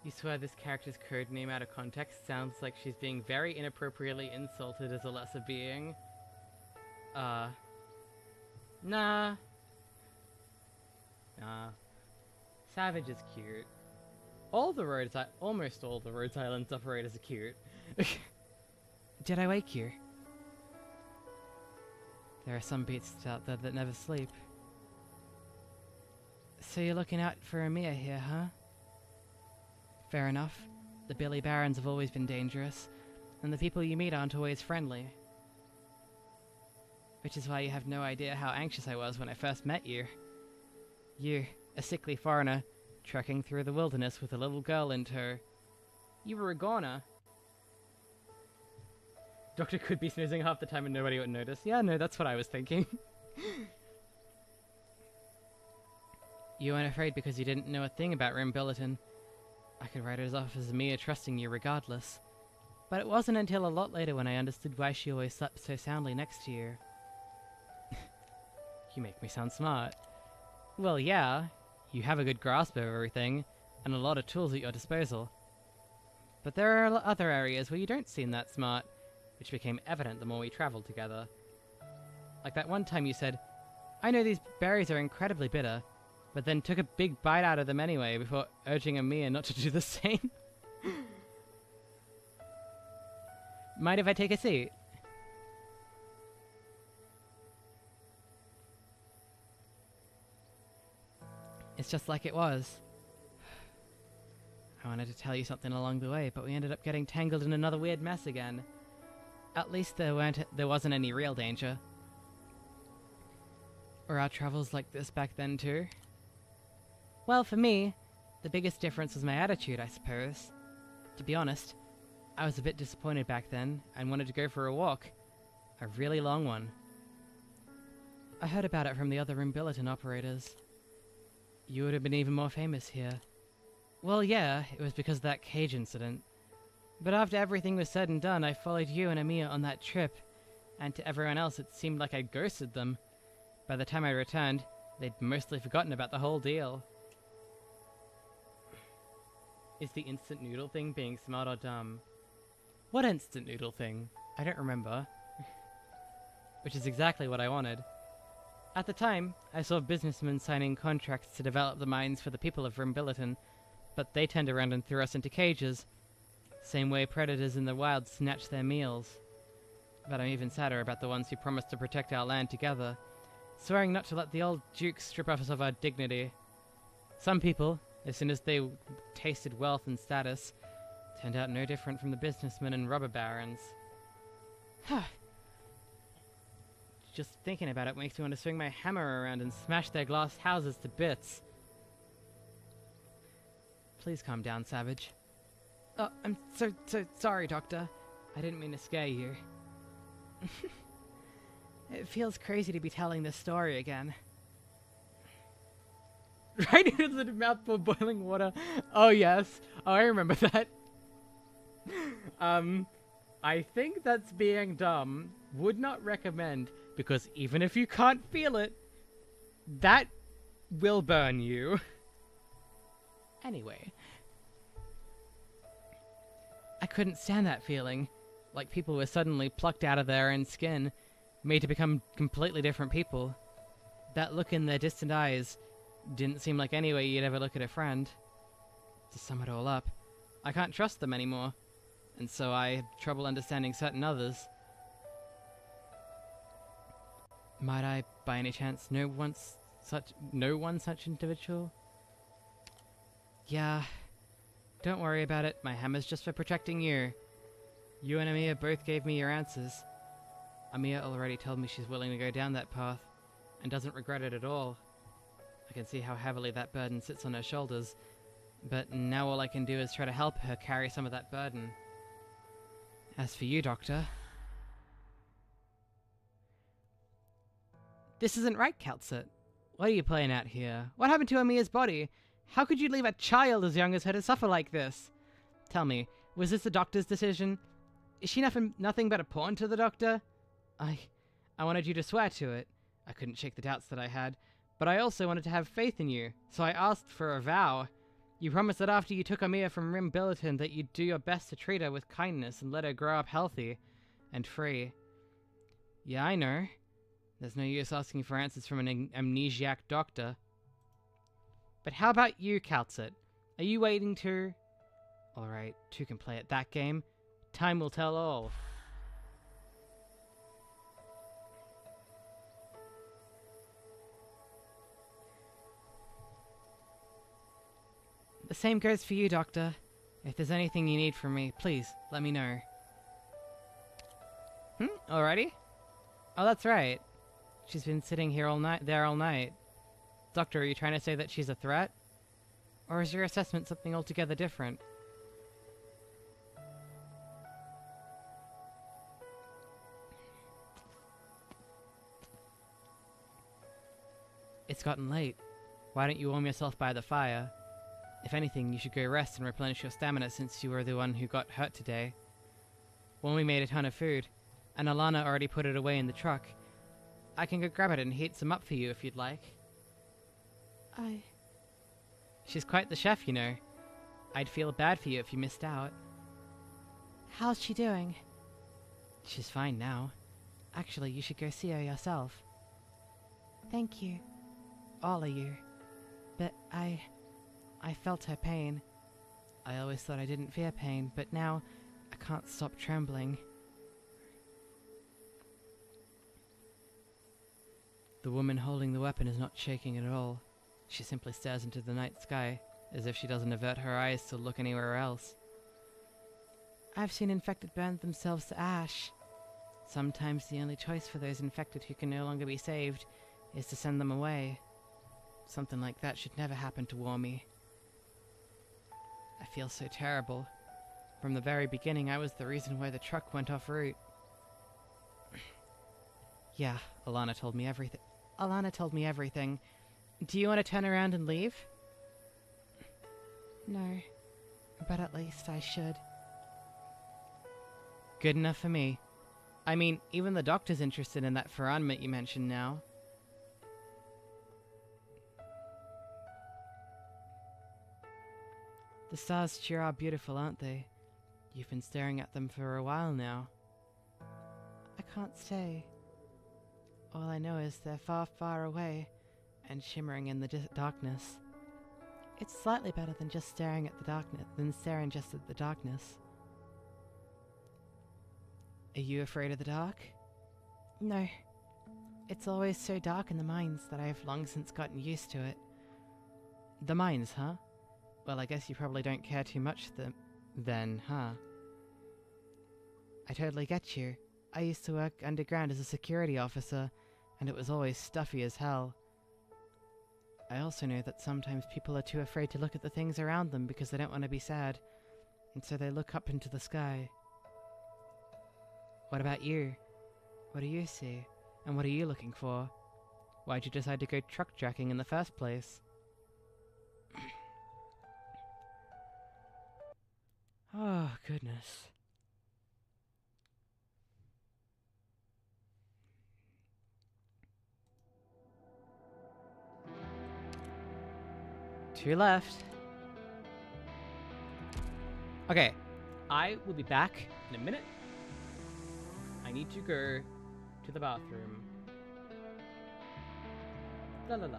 You swear this character's code name out of context sounds like she's being very inappropriately insulted as a lesser being. Nah. Nah. Savage is cute. Almost all the Rhodes Islands operators are cute. Did I wake you? There are some beasts out there that never sleep. So you're looking out for Amiya here, huh? Fair enough. The Billy Barons have always been dangerous, and the people you meet aren't always friendly. Which is why you have no idea how anxious I was when I first met you. You, a sickly foreigner, trekking through the wilderness with a little girl in tow. You were a goner. Doctor could be snoozing half the time and nobody would notice. Yeah, no, that's what I was thinking. You weren't afraid because you didn't know a thing about 𝍊𝋼𝍊𝋼. I could write it off as Amiya trusting you regardless. But it wasn't until a lot later when I understood why she always slept so soundly next to you. You make me sound smart. Well, yeah. You have a good grasp of everything, and a lot of tools at your disposal. But there are other areas where you don't seem that smart, which became evident the more we traveled together. Like that one time you said, I know these berries are incredibly bitter, but then took a big bite out of them anyway before urging Amiya not to do the same. Mind if I take a seat? It's just like it was. I wanted to tell you something along the way, but we ended up getting tangled in another weird mess again. At least there wasn't any real danger. Were our travels like this back then too? Well, for me, the biggest difference was my attitude, I suppose. To be honest, I was a bit disappointed back then and wanted to go for a walk. A really long one. I heard about it from the other 𝍊𝋼𝍊𝋼 operators. You would have been even more famous here. Well, yeah, it was because of that cage incident. But after everything was said and done, I followed you and Amiya on that trip, and to everyone else it seemed like I'd ghosted them. By the time I returned, They'd mostly forgotten about the whole deal. Is the instant noodle thing being smart or dumb? What instant noodle thing? I don't remember. Which is exactly what I wanted. At the time, I saw businessmen signing contracts to develop the mines for the people of 𝍊𝋼𝍊, but they turned around and threw us into cages. Same way predators in the wild snatch their meals. But I'm even sadder about the ones who promised to protect our land together, swearing not to let the old dukes strip us of our dignity. Some people, as soon as they tasted wealth and status, turned out no different from the businessmen and robber barons. Just thinking about it makes me want to swing my hammer around and smash their glass houses to bits. Please calm down, Savage. Oh, I'm so sorry, Doctor. I didn't mean to scare you. It feels crazy to be telling this story again. Right into the mouthful of boiling water. Oh, yes. Oh, I remember that. I think that's being dumb. Would not recommend, because even if you can't feel it, that will burn you. Anyway. I couldn't stand that feeling. Like people were suddenly plucked out of their own skin, made to become completely different people. That look in their distant eyes didn't seem like any way you'd ever look at a friend. To sum it all up, I can't trust them anymore, and so I have trouble understanding certain others. Might I, by any chance, know one such individual? Yeah. Don't worry about it, my hammer's just for protecting you. You and Amiya both gave me your answers. Amiya already told me she's willing to go down that path, and doesn't regret it at all. I can see how heavily that burden sits on her shoulders, but now all I can do is try to help her carry some of that burden. As for you, Doctor... This isn't right, 𝍊𝋼𝍊𝋼. What are you playing at here? What happened to Amiya's body? How could you leave a child as young as her to suffer like this? Tell me, was this the Doctor's decision? Is she nothing but a pawn to the Doctor? I wanted you to swear to it. I couldn't shake the doubts that I had, but I also wanted to have faith in you, so I asked for a vow. You promised that after you took Amiya from 𝍊𝋼𝍊𝋼 that you'd do your best to treat her with kindness and let her grow up healthy and free. Yeah, I know. There's no use asking for answers from an amnesiac doctor. But how about you, 𝍊𝋼𝍊𝋼? Are you waiting to... Alright, two can play at that game. Time will tell all. The same goes for you, Doctor. If there's anything you need from me, please, let me know. Alrighty? Oh, that's right. She's been sitting here all night. Doctor, are you trying to say that she's a threat? Or is your assessment something altogether different? It's gotten late. Why don't you warm yourself by the fire? If anything, you should go rest and replenish your stamina since you were the one who got hurt today. Well, we made a ton of food, and Autunna already put it away in the truck. I can go grab it and heat some up for you if you'd like. She's quite the chef, you know. I'd feel bad for you if you missed out. How's she doing? She's fine now. Actually, you should go see her yourself. Thank you. All of you. But I felt her pain. I always thought I didn't fear pain, but now I can't stop trembling. The woman holding the weapon is not shaking at all. She simply stares into the night sky, as if she doesn't avert her eyes to look anywhere else. I've seen infected burn themselves to ash. Sometimes the only choice for those infected who can no longer be saved is to send them away. Something like that should never happen to 𝍊𝋼𝍊𝋼. I feel so terrible. From the very beginning, I was the reason why the truck went off route. Yeah, Autunna told me everything. Do you want to turn around and leave? No, but at least I should. Good enough for me. I mean, even the Doctor's interested in that 𝍊𝋼𝍊𝋼 you mentioned now. The stars sure are beautiful, aren't they? You've been staring at them for a while now. I can't stay. All I know is they're far, far away and shimmering in the darkness. It's slightly better than just staring at the darkness Are you afraid of the dark? No. It's always so dark in the mines that I've long since gotten used to it. The mines, huh? Well, I guess you probably don't care too much then, huh? I totally get you. I used to work underground as a security officer, and it was always stuffy as hell. I also know that sometimes people are too afraid to look at the things around them because they don't want to be sad, and so they look up into the sky. What about you? What do you see? And what are you looking for? Why'd you decide to go truck jacking in the first place? Oh, goodness. Two left. Okay, I will be back in a minute. I need to go to the bathroom. La la la.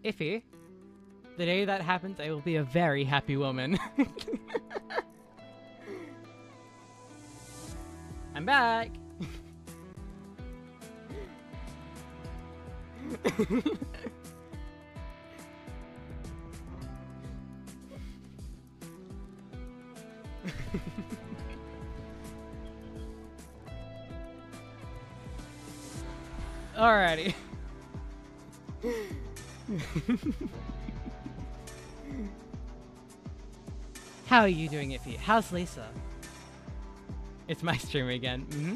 Iffy. The day that happens, I will be a very happy woman. I'm back! Alrighty. How are you doing, Iffy? How's Lisa? It's my stream again. Mm-hmm.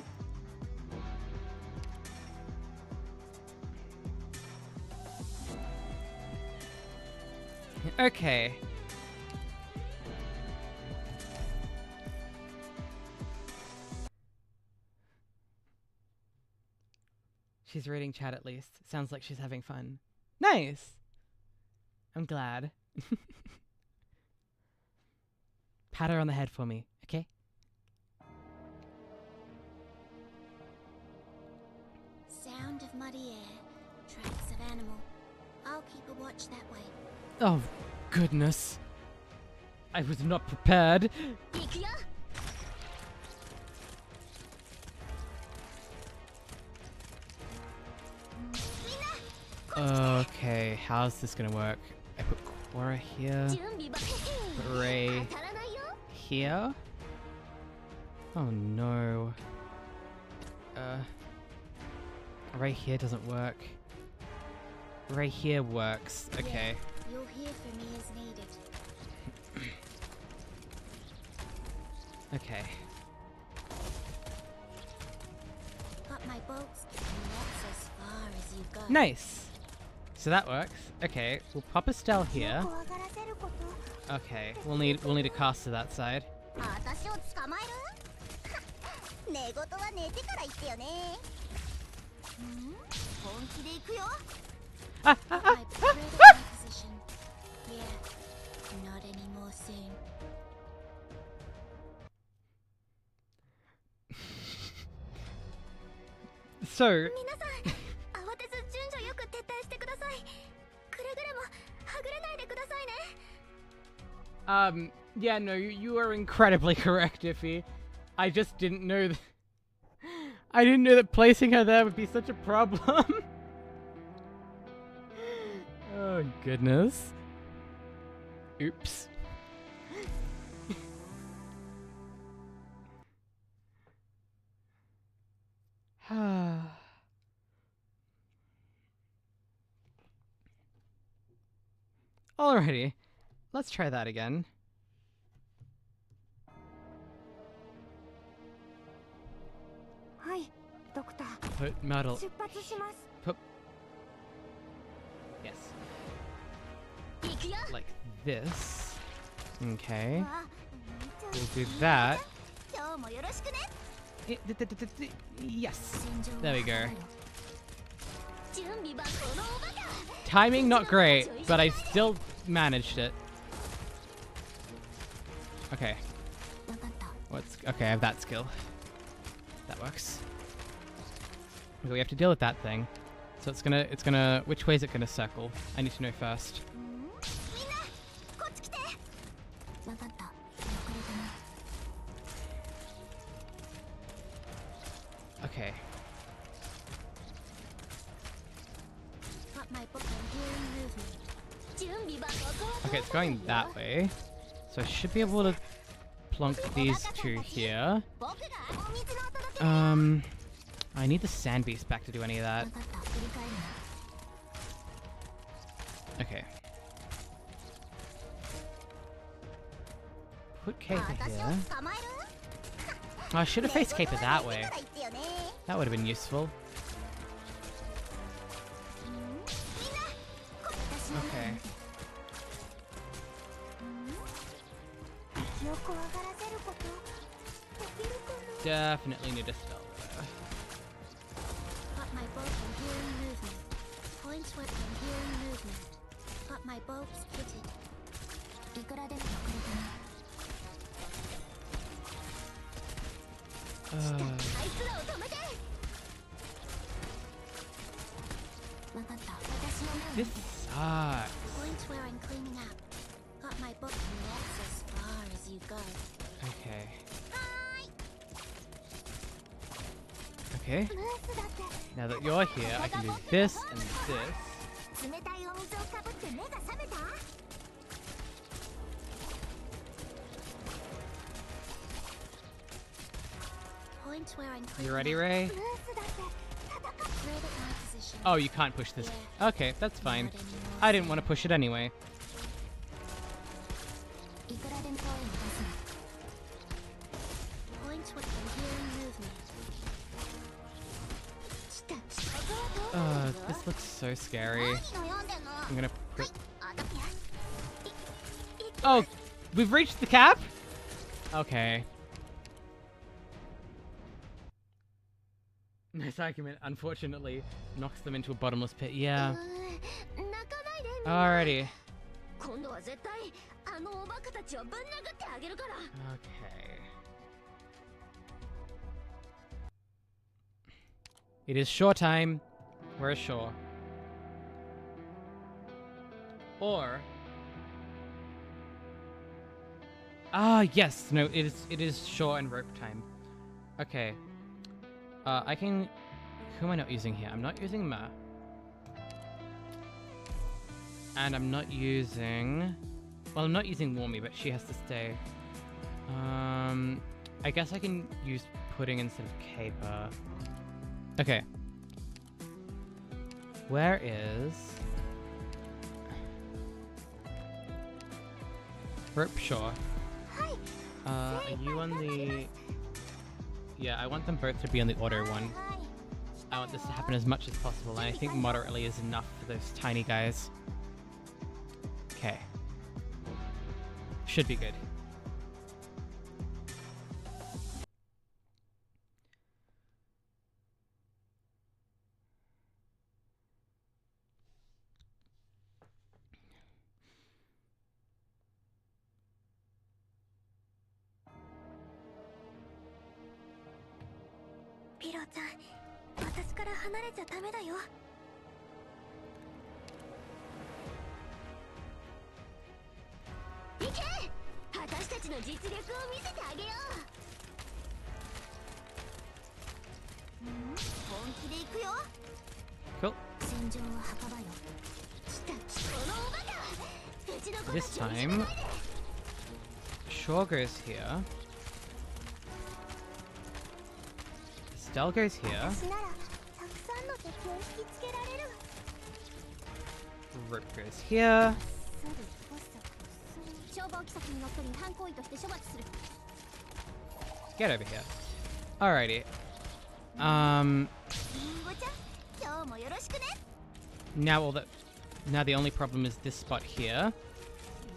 Okay. She's reading chat at least. Sounds like she's having fun. Nice! I'm glad. Pat her on the head for me, okay? Sound of muddy air, tracks of animal. I'll keep a watch that way. Oh, goodness. I was not prepared. Okay, how's this gonna work? I put Cora here. Put Ray here. Oh no. Ray here doesn't work. Ray here works. Okay. Yeah, you'll hear from me as needed. Okay. Got my bolts, and that's as far as you go. Nice. So that works. Okay, we'll pop Estelle here. Okay, we'll need a cast to that side. Ah, Got ah, my ah, bread ah, at ah! my position. Yeah, not anymore soon. So, 皆さん、慌てず順序よく撤退してください。くれぐれもはぐれないでくださいね。 yeah, no, you are incredibly correct, Iffy. I just didn't know that. I didn't know that placing her there would be such a problem. Oh, goodness. Oops. Alrighty, let's try that again. Put metal. Put. Yes. Like this. Okay. We'll do that. Yes. There we go. Timing not great, but I still managed it. Okay. Okay, I have that skill. That works. Okay, we have to deal with that thing. So it's gonna which way is it gonna circle? I need to know first. Okay. Got my book on hearing movement. Okay, it's going that way. So I should be able to plonk these two here. I need the sand beast back to do any of that. Okay. Put Caper here. Oh, I should have faced Caper that way. That would have been useful. Okay. Definitely need a spell there. Got my bolt on hearing movement. Points went on hearing movement. Got my bolts pitted. This sucks. Points where I'm cleaning up. Got my book, and that's as far as you go. Okay. Okay. Now that you're here, I can do this and this. Points where I'm cleaning You ready, up. Ray? Right at my position. Oh, you can't push this. Okay, that's fine. I didn't want to push it anyway. Points where I'm hearing movement. This looks so scary. I'm gonna put... Oh, we've reached the cap? Okay. This argument, unfortunately, knocks them into a bottomless pit. Yeah. Alrighty. Okay. It is shore time. We're ashore. Or... Ah, yes. No, it is shore and rope time. Okay. I can... Who am I not using here? I'm not using Ma. And I'm not using... Well, I'm not using Warmy, but she has to stay. I guess I can use Pudding instead of Caper. Okay. Where is... Rope Shore. Are you on the... Yeah, I want them both to be on the auto one. I want this to happen as much as possible, and I think moderately is enough for those tiny guys. Okay. Should be good. ヒーローちゃん、私から離れちゃダメだよ。行け、私たちの実力を見せてあげよう。本気で行くよ。 Cool. 戦場は墓場よ。来たこのおバカ。うちの子た This ちをいじ time, めないで。 Shaw goes here. Stell goes here. 私ならたくさんの敵を引きつけられる。 Rope goes here. 消防規則にのっとり違反行為として処罰する。 Get over here. Alrighty. リンゴちゃん、今日もよろしくね。 Now the only problem is this spot here.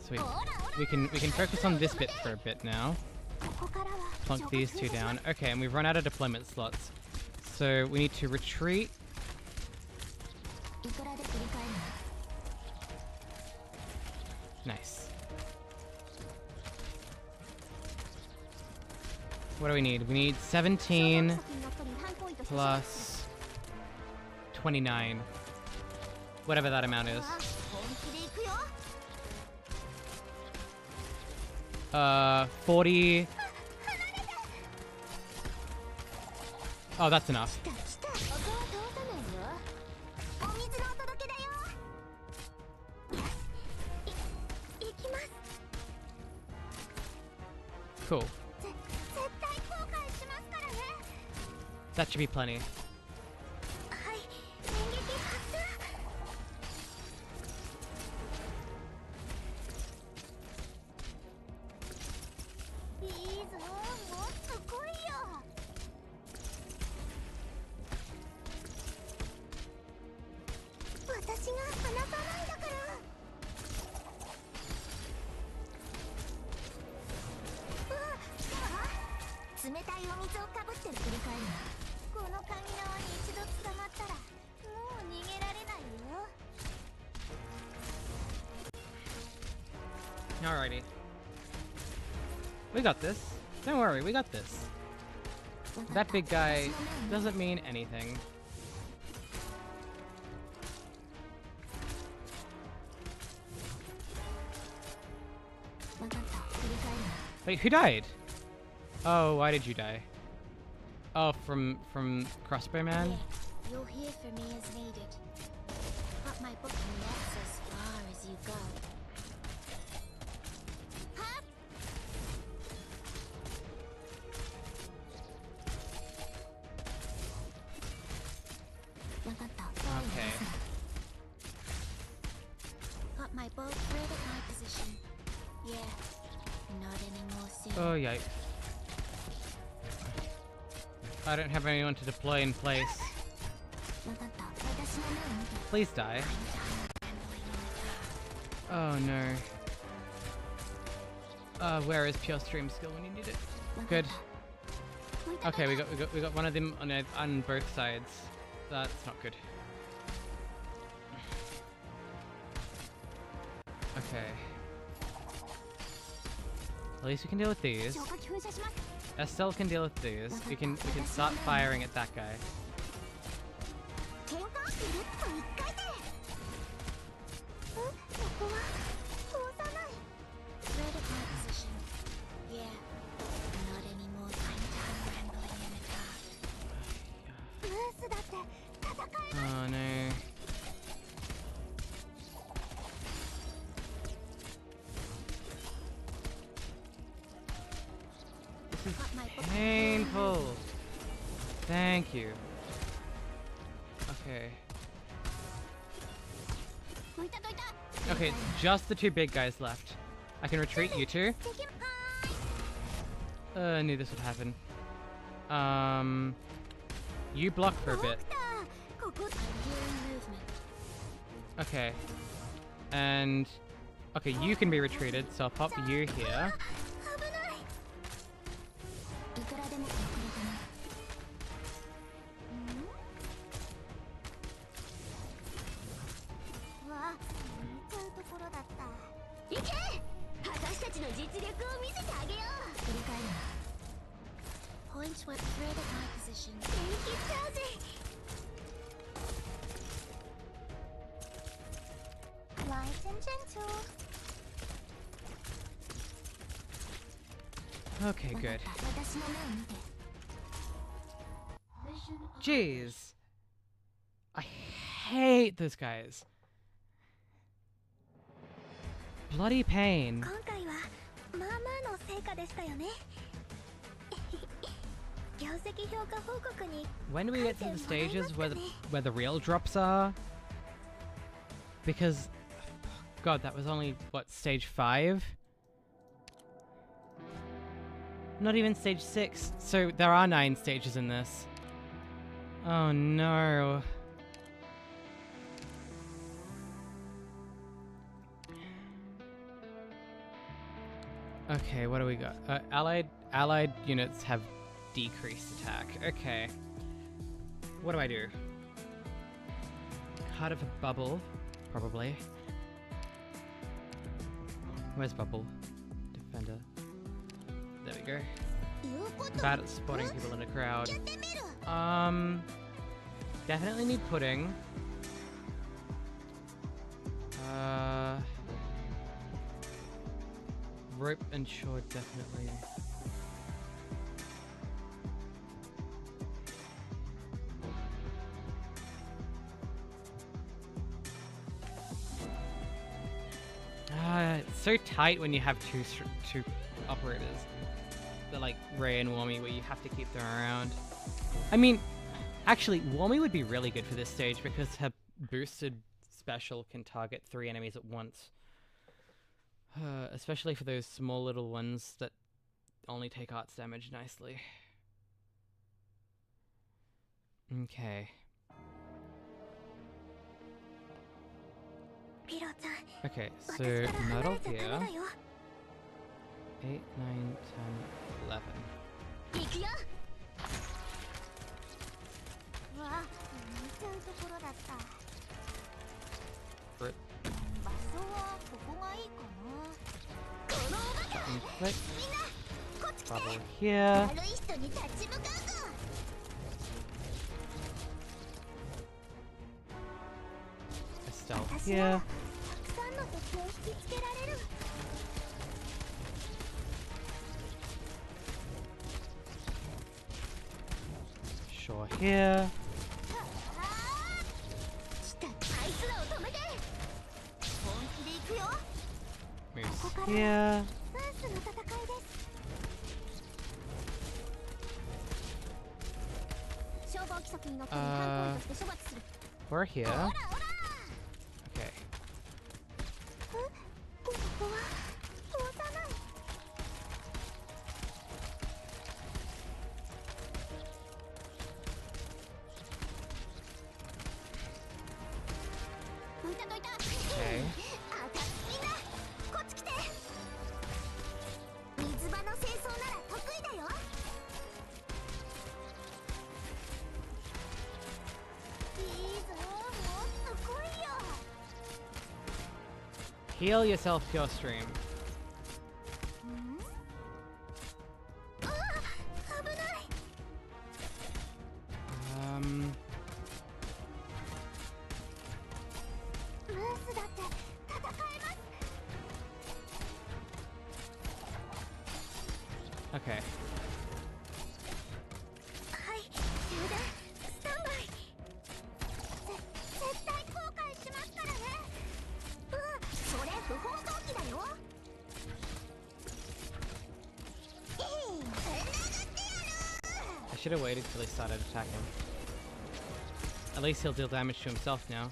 So we can focus on this bit for a bit now. ここからは Plunk these two down. Okay, and we've run out of deployment slots. So we need to retreat. いくらで振り返るの。 Nice. What do we need? We need 17 plus 29. Whatever that amount is. 本気で行くよ。 40. Oh, that's enough. 来た来た。ここは通さないよ。お水のお届けだよ。行きます。 Cool. 絶対後悔しますからね。 That should be plenty. はい、電撃発射。いいぞ、もっと来いよ。私が離さないだから。冷たいお水をかぶって振り返るな。この紙縄に一度捕まったらもう逃げられないよ。 Alrighty. We got this. Don't worry, we got this. That big guy doesn't mean anything. Wait, who died? Oh, why did you die? Oh, from Crossbowman? You'll hear from me as needed. But my book nets as far as you go. Okay. Got my bow thread at my position. Yeah, not anymore soon. Oh, yikes. I don't have anyone to deploy in place. Please die. Oh no. Where is pure stream skill when you need it? Good. Okay, we got one of them on both sides. That's not good. Okay. At least we can deal with these. Estelle can deal with these. We can start firing at that guy. Thread at my position. Yeah, not anymore time rambling in the dark. Oh no. This is painful. Thank you. Okay. Okay, it's just the two big guys left. I can retreat you two. I knew this would happen. You block for a bit. Okay. And okay, you can be retreated, so I'll pop you here. Points went thread at my position. Okay, good. Jeez. I hate those guys. Bloody pain. When do we get to the stages where the real drops are? Because, God, that was only, what, stage 5? Not even stage 6, so there are 9 stages in this. Oh no. Okay, what do we got? Allied units have decreased attack. Okay. What do I do? Heart of a Bubble, probably. Where's Bubble? Defender. There we go. Bad at spotting people in a crowd. Definitely need pudding. Rope and shore, definitely. It's so tight when you have two operators. They're like Ray and 𝍊🼼, where you have to keep them around. I mean, actually, 𝍊🼼 would be really good for this stage because her boosted special can target 3 enemies at once. Especially for those small little ones that only take arts damage nicely. Okay. Okay, so Myrtle here. 8, 9, 10, 11. Rip. Click. Bubble here. Estelle here. Shore here. Moose here. We're here. Okay. Okay. Heal yourself, Pure Stream. Okay. I should have waited till he started attacking. At least he'll deal damage to himself now.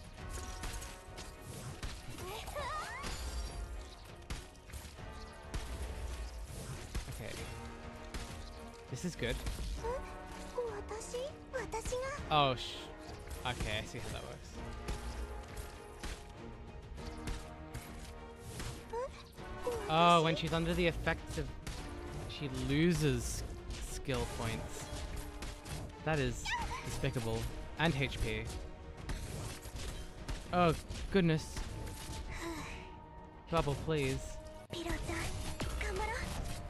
Okay. This is good. Oh, okay, I see how that works. Oh, when she's under the effects of... she loses skill points. That is despicable. And HP. Oh, goodness. Bubble, please.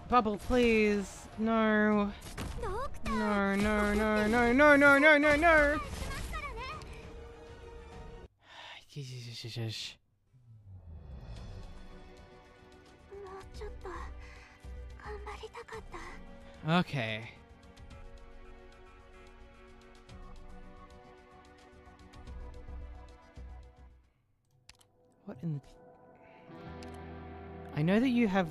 Bubble, please. No. No, no, no, no, no, no, no, no, no. Okay. What in the... I know that you have...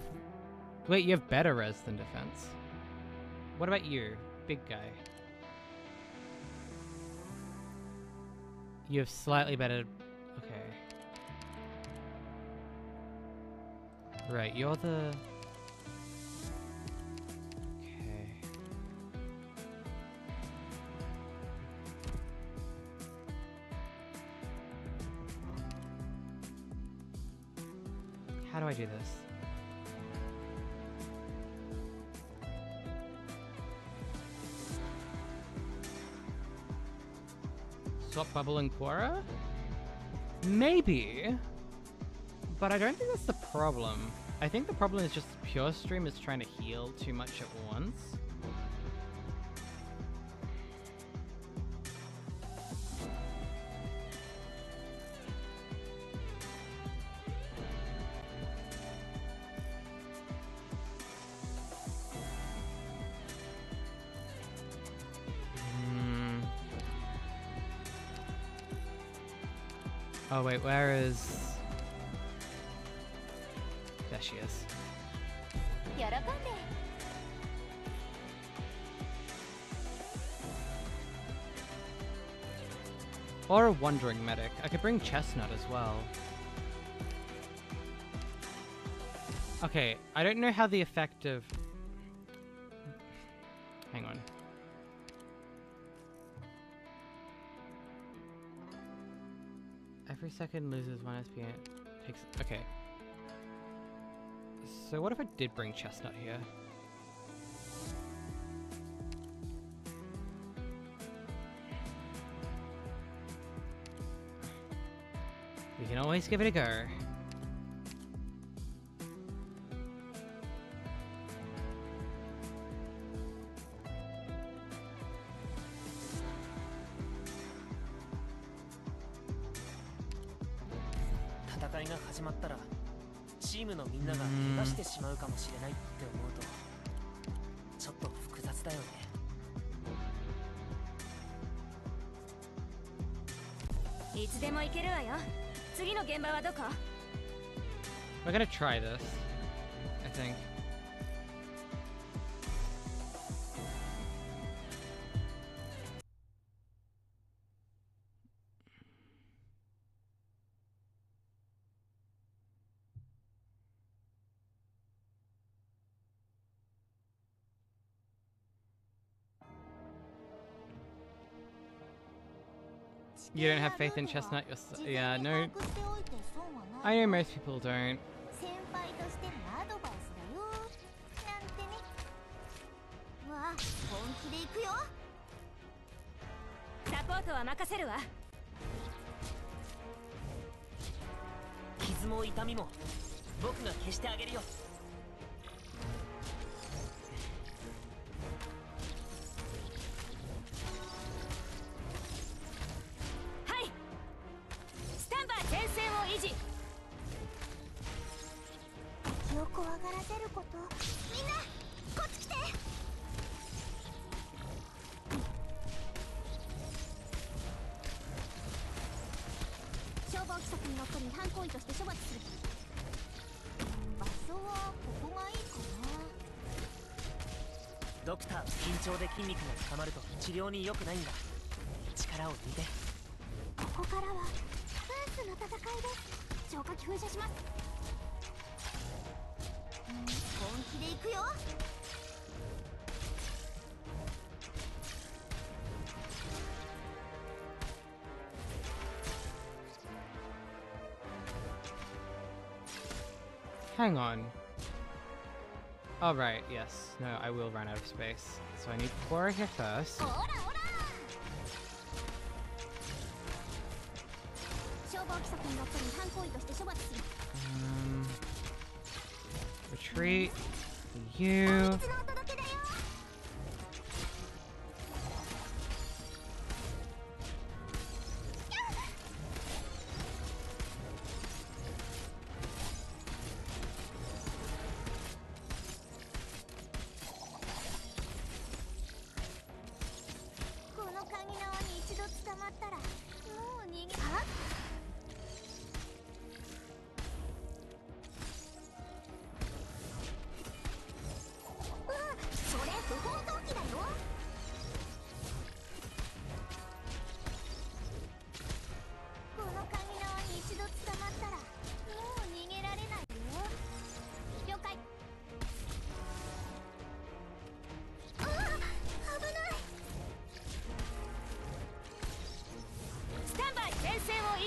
Wait, you have better res than defense. What about you, big guy? You have slightly better... Okay. Right, you're the... Okay. How do I do this? Swap Bubble and Quora? Maybe. But I don't think that's the problem. I think the problem is just Pure Stream is trying to heal too much at once. Oh wait, where is... There she is. Or a Wandering Medic. I could bring Chestnut as well. Okay, I don't know how the effect of... Hang on. Every second loses 1 SP and it takes... Okay. So what if I did bring Chestnut here? We can always give it a go. We're gonna try this, I think. You don't have faith in Chestnut yourself? Yeah, no. I know most people don't. Hang on. Oh, right, yes. No, I will run out of space. So I need Quora here first. Retreat. You.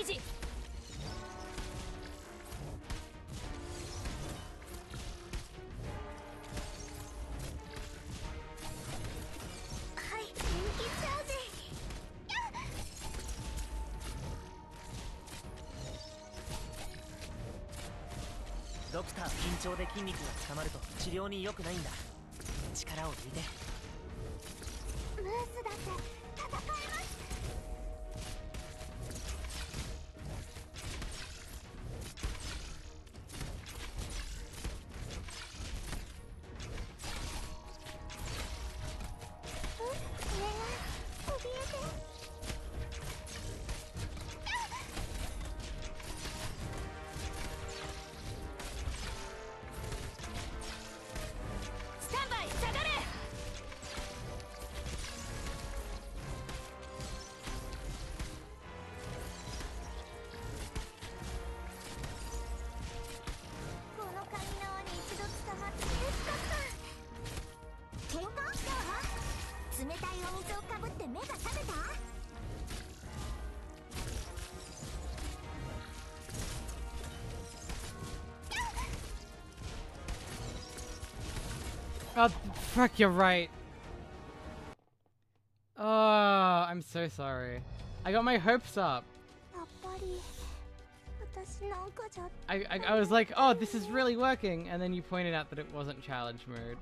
示。はい、人気ちゃうぜ。ドクター、緊張で筋肉が捕まると治療に良くないんだ。力を抜いて。ムースだって戦えます。冷たいお水をかぶって目が覚めた。Oh, fuck, you're right. Oh, I'm so sorry. I got my hopes up. I was like, oh, this is really working, and then you pointed out that it wasn't challenge mode.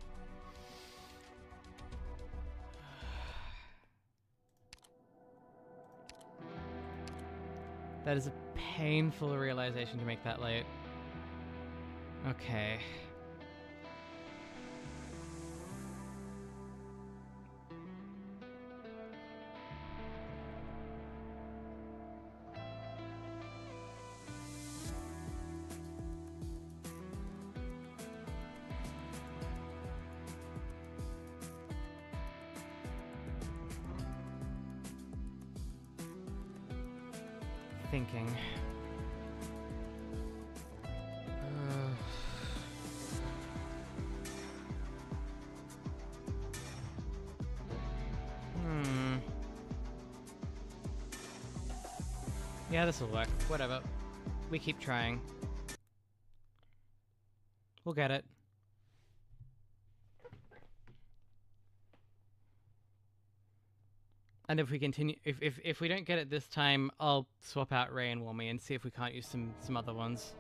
That is a painful realization to make that late. Okay. Thinking. Yeah, this will work. Whatever. We keep trying. We'll get it. And if we continue, if we don't get it this time, I'll swap out Ray and Warmy and see if we can't use some other ones.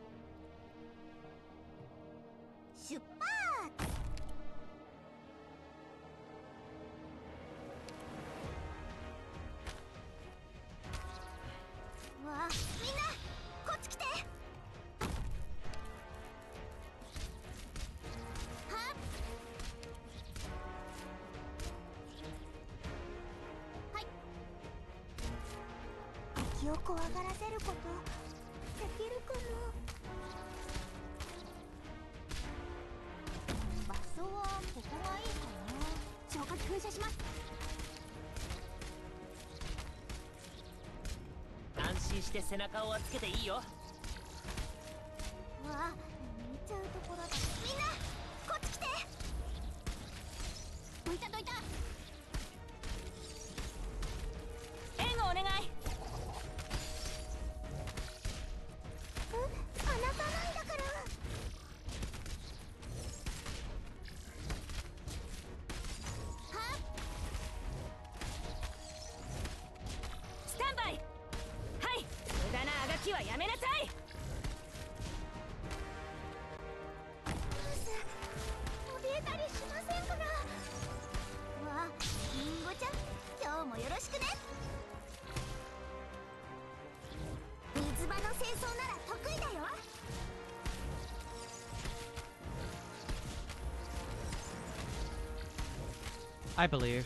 I believe.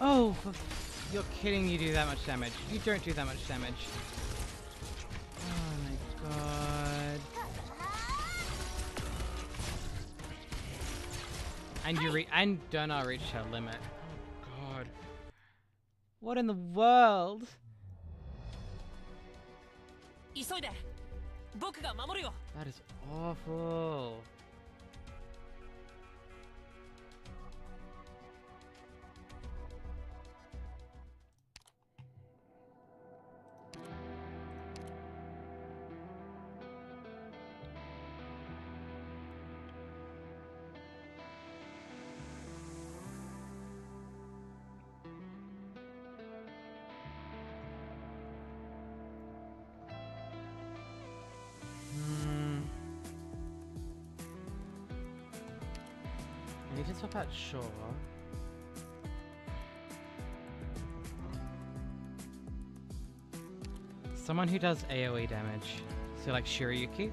Oh, you're kidding, you do that much damage. You don't do that much damage. Oh my god. And 𝍊🼼 reached her limit. Oh god. What in the world? That is awful. I need to swap out Shaw. Someone who does AoE damage. So like Shiryuki.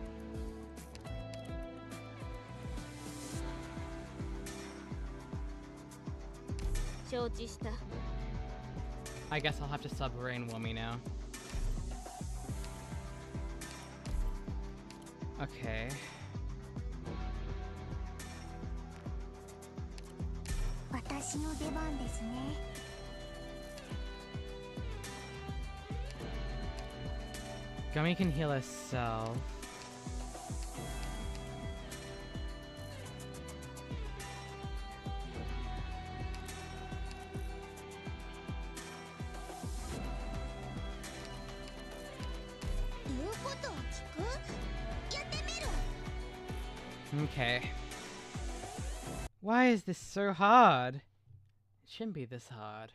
I guess I'll have to sub Rain Wommy now. Okay. Gummy can heal herself. Okay. Why is this so hard? It shouldn't be this hard.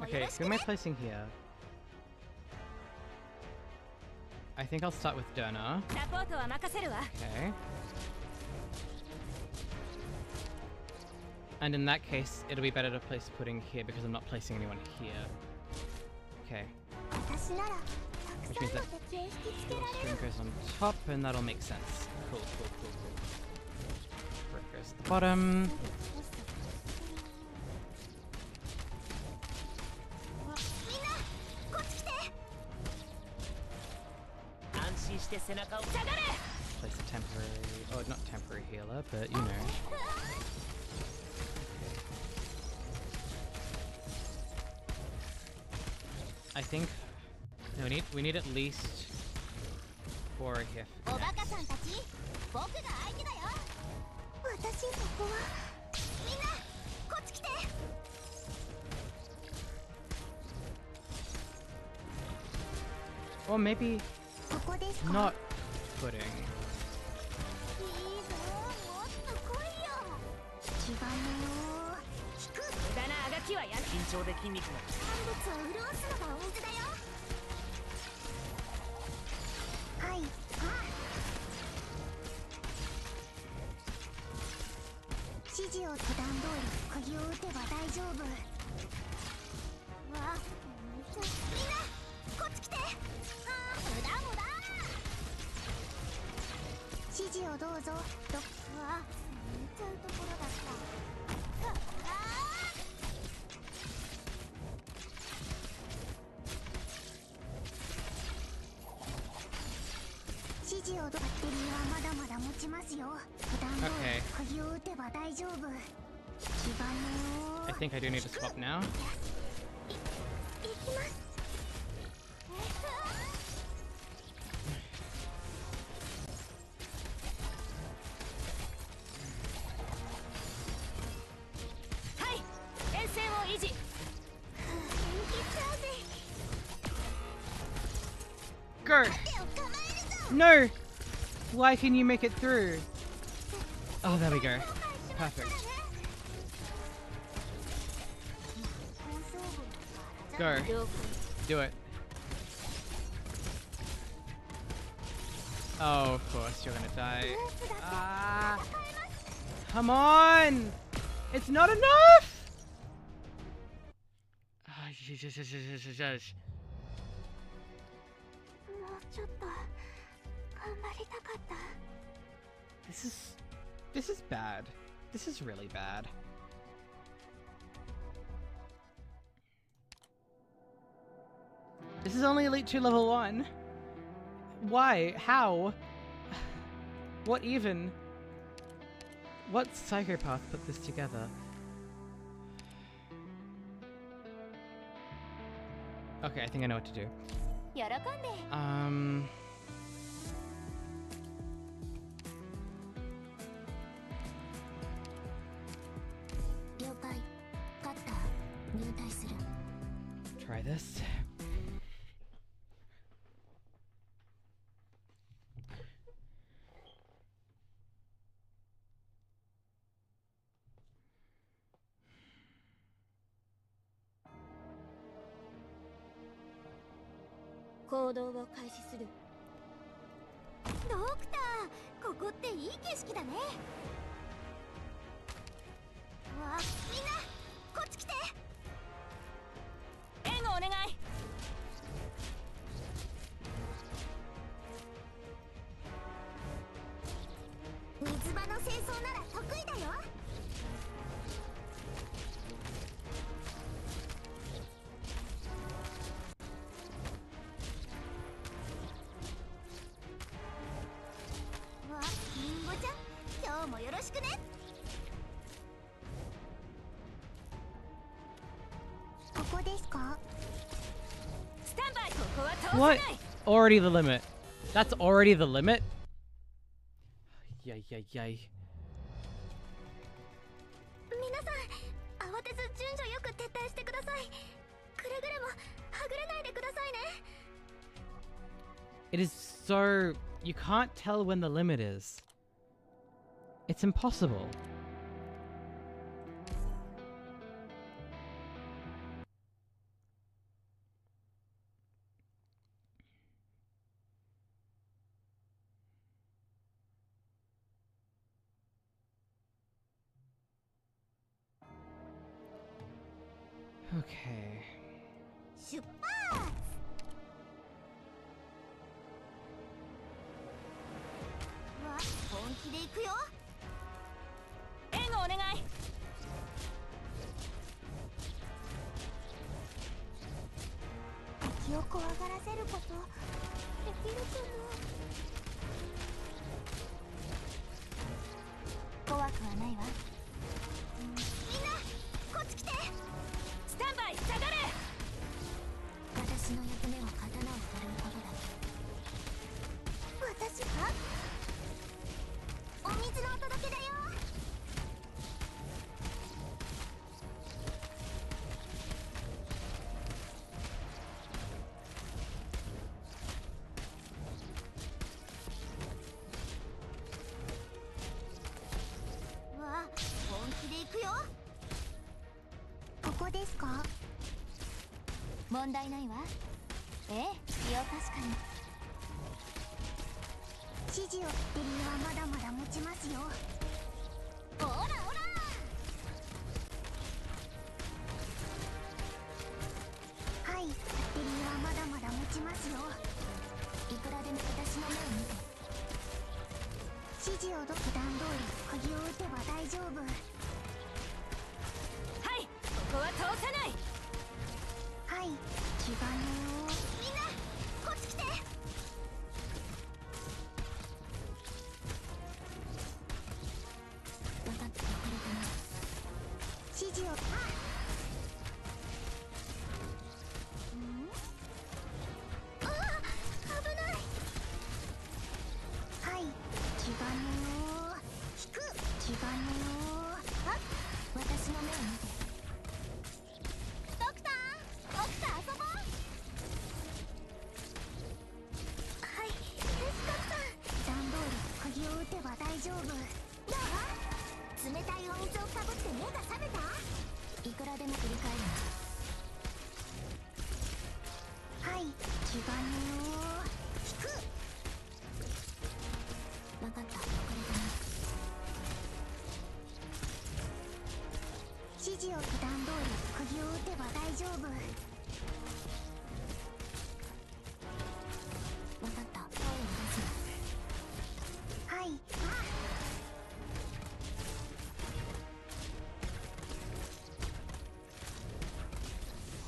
Okay, who am I placing here? I think I'll start with 𝍊🼼. Okay. And in that case, it'll be better to place Pudding here because I'm not placing anyone here. Okay. Which means that String goes on top and that'll make sense. Cool, cool, cool, cool. Brick goes to the bottom. Place a temporary, oh, not temporary healer, but you know. I think no, we need at least 4 here. Or maybe not Pudding. Okay. I think I do need to swap now. Go! No! Why can you make it through? Oh, there we go. Perfect. Go. Do it. Oh, of course, you're gonna die. Ah, come on! It's not enough! Ah, shush. This is bad. This is really bad. This is only Elite 2 level 1. Why? How? What even? What psychopath put this together? Okay, I think I know what to do. Try this. What? Already the limit. That's already the limit? Yay, yay, yay. It is so... You can't tell when the limit is. It's impossible. Okay.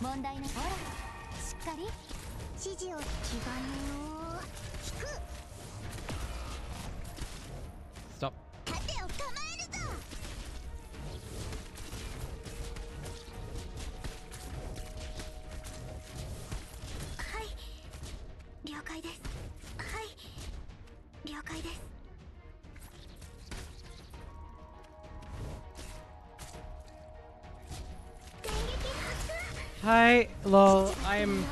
問題なほらしっかり指示を気兼ねを引く Stop. 盾を構えるぞはい了解ですはい了解です Hi, lol. I'm.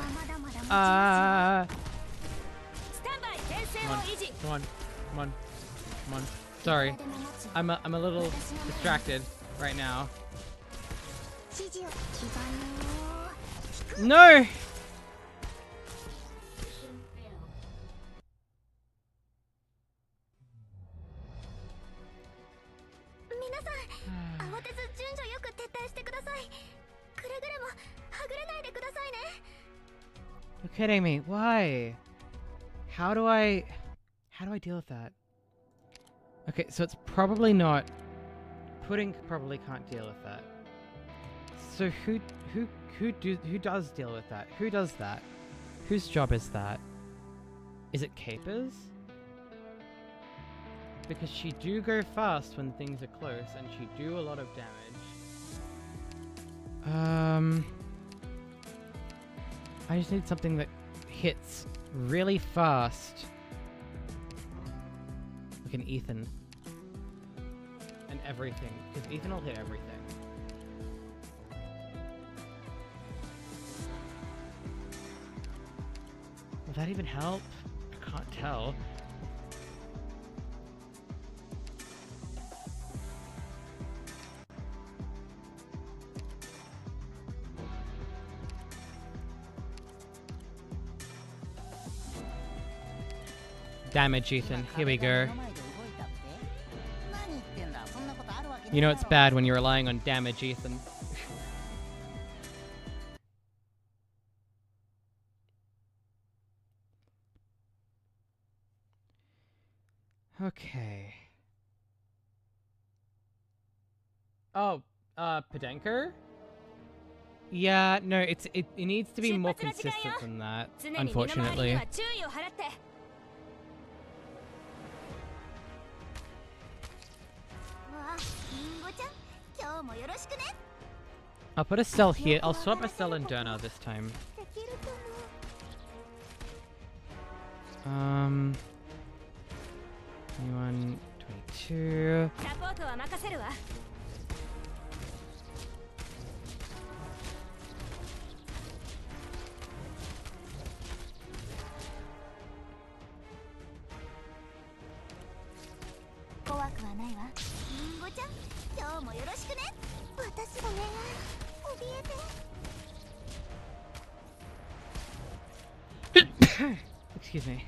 Come on. Sorry, I'm a little distracted right now. No. You're kidding me. Why? How do I deal with that? Okay, so it's probably not. Pudding probably can't deal with that. So who does deal with that? Who does that? Whose job is that? Is it Caper's? Because she do go fast when things are close, and she do a lot of damage. I just need something that hits really fast. Like an Ethan. And everything. Because Ethan will hit everything. Will that even help? I can't tell. Damage, Ethan. Here we go. You know it's bad when you're relying on damage, Ethan. Okay. Oh, Podenker? Yeah, no, it needs to be more consistent than that, unfortunately. I'll put a cell here. I'll swap a cell in Autunna this time. 21, 22. Excuse me.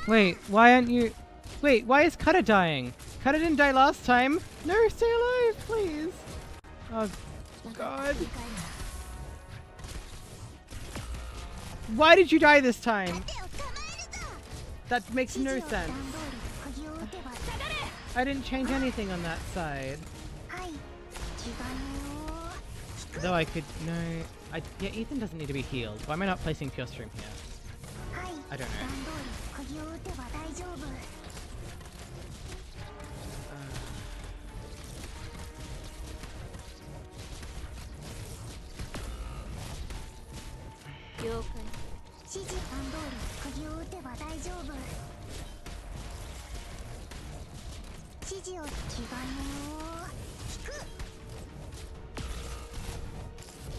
Wait, why aren't you... Wait, why is Cutter dying? Cutter didn't die last time. No, stay alive, please. Oh, God. Why did you die this time? That makes no sense. I didn't change anything on that side. Though I could... No... yeah, Ethan doesn't need to be healed. Why am I not placing Pure Stream here? I don't know.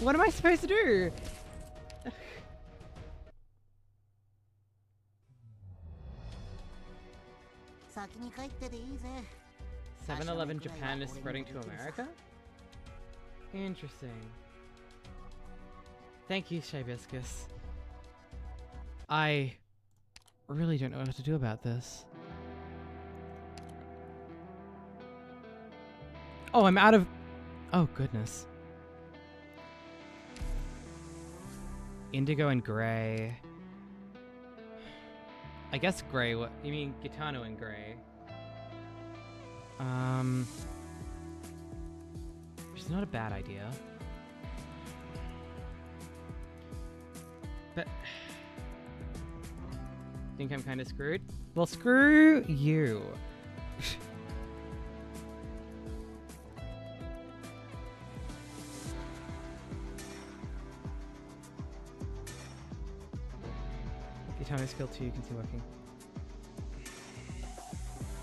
What am I supposed to do? 7-Eleven Japan is spreading to America? Interesting. Thank you, Hibiscus. I really don't know what to do about this. Oh, I'm out of... Oh, goodness. Indigo and gray. I guess gray. What you mean, Gitano and gray? Which is not a bad idea. But think I'm kind of screwed? Well, screw you. Gitano skill 2 you can see working.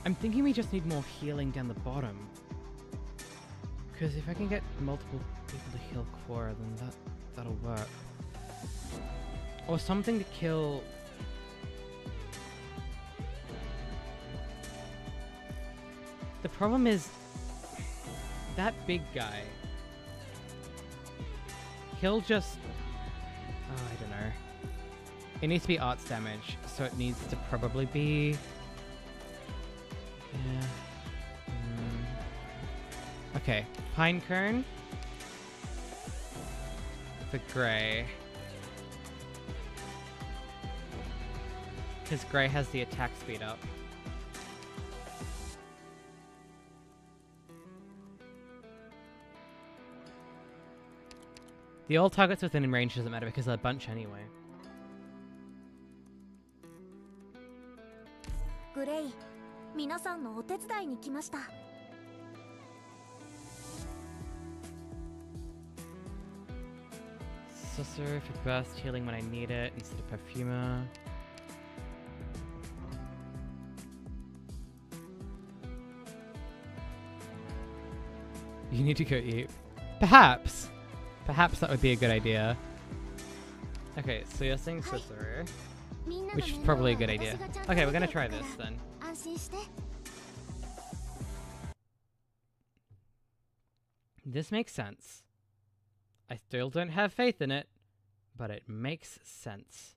I'm thinking we just need more healing down the bottom. Because if I can get multiple people to heal Quora, then that'll work. Or something to kill... The problem is... that big guy... he'll just... Oh, I don't know. It needs to be arts damage, so it needs to probably be... Yeah. Okay, Pine Cone for Grey. Because Grey has the attack speed up. The all targets within range doesn't matter because they're a bunch anyway. Gray, 皆さんのお手伝いに来ました。 Sorcerer for burst healing when I need it instead of Perfumer. You need to go eat. Perhaps! Perhaps that would be a good idea. Okay, so you're saying Sorcerer. Which is probably a good idea. Okay, we're gonna try this then. This makes sense. I still don't have faith in it, but it makes sense.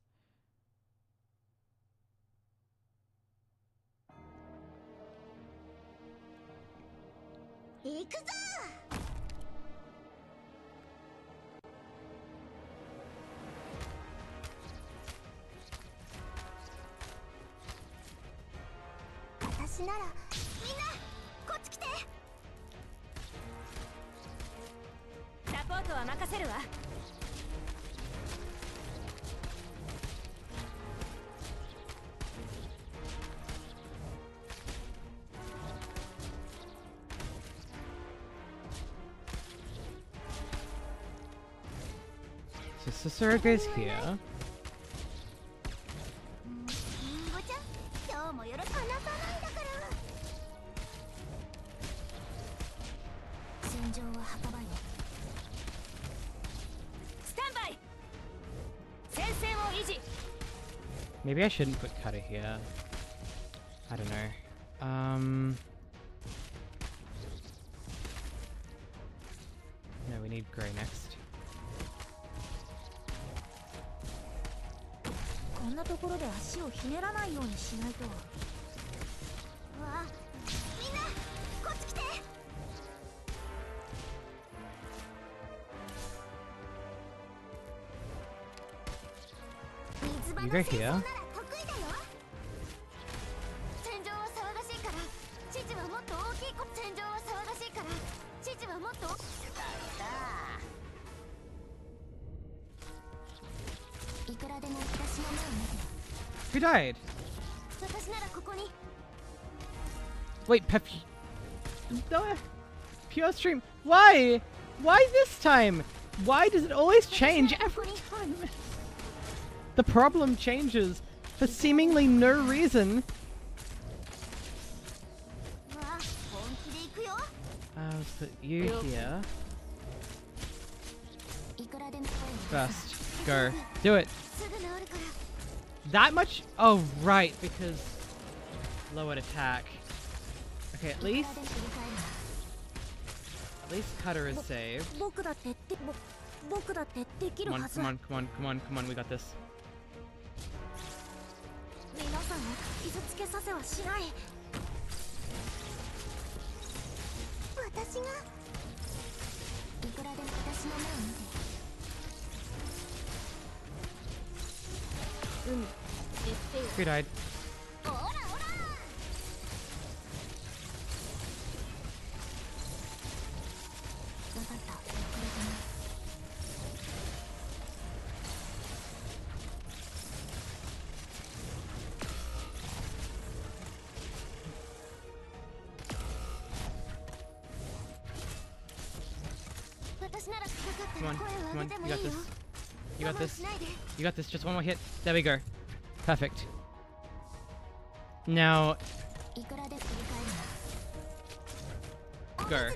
So Sorcerer goes here. Maybe I shouldn't put Cutter here. I don't know. No, we need Grey next. こんなところで足をひねらないようにしないと。わあ、みんなこっち来て。You go here. Who died? Wait, no, Pure Stream. Why? Why this time? Why does it always change every time? The problem changes for seemingly no reason. I'll put you here. First. Go. Do it. That much? Oh, right, because lowered attack. Okay, at least Cutter is saved. Come on, come on, come on, come on, come on, we got this. Who died? Come on, come on, you got this. You got this. You got this, just one more hit. There we go. Perfect. Now... Go.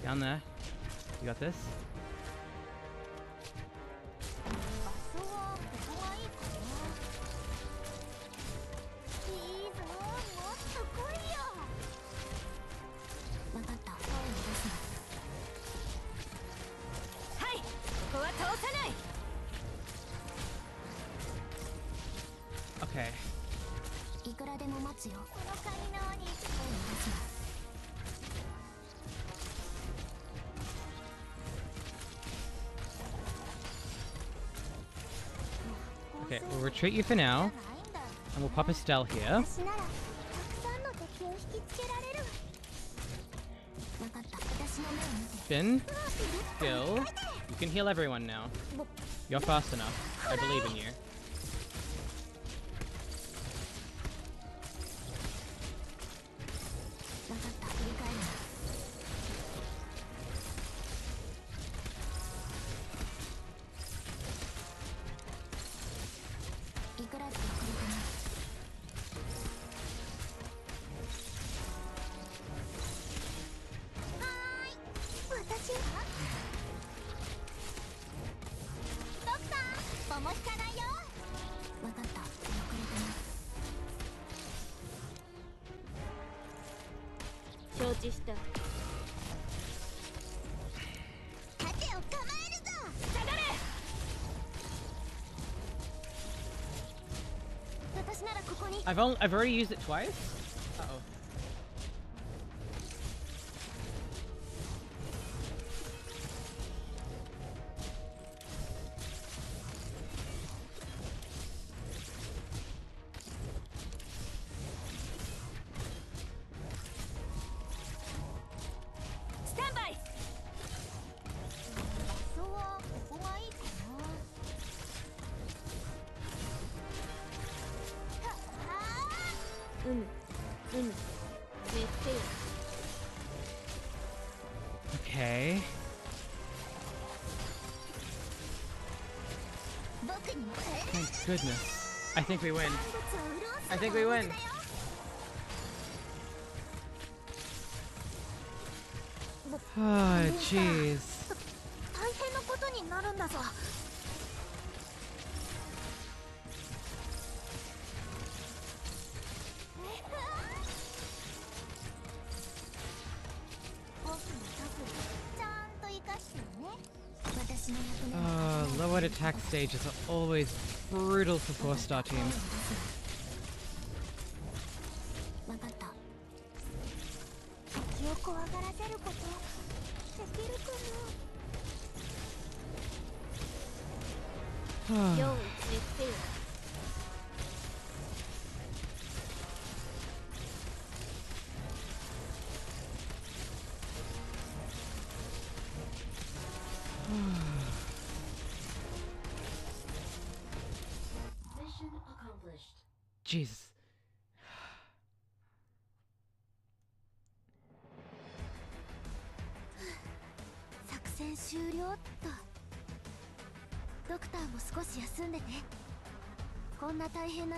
Down there. You got this. Okay. Okay, we'll retreat you for now, and we'll pop a Stell here. Spin. Skill. You can heal everyone now. You're fast enough. I believe in you. I've already used it twice? Uh-oh. Okay. Thank goodness. I think we win. I think we win. Oh, jeez. Lowered attack stages are always brutal for 4-star teams. Jesus.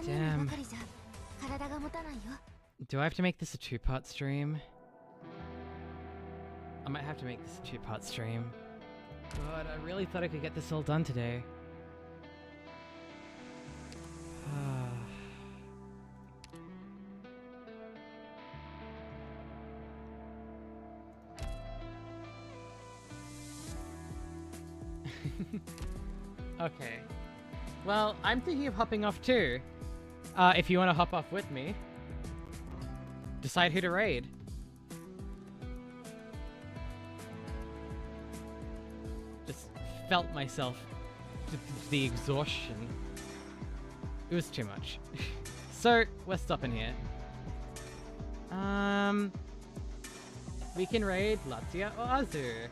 Damn. Do I have to make this a two-part stream? I might have to make this a two-part stream. God, I really thought I could get this all done today. Okay. Well, I'm thinking of hopping off too. If you want to hop off with me. Decide who to raid. Just felt myself the exhaustion. It was too much. So, we're stopping here. We can raid Latia or Azu.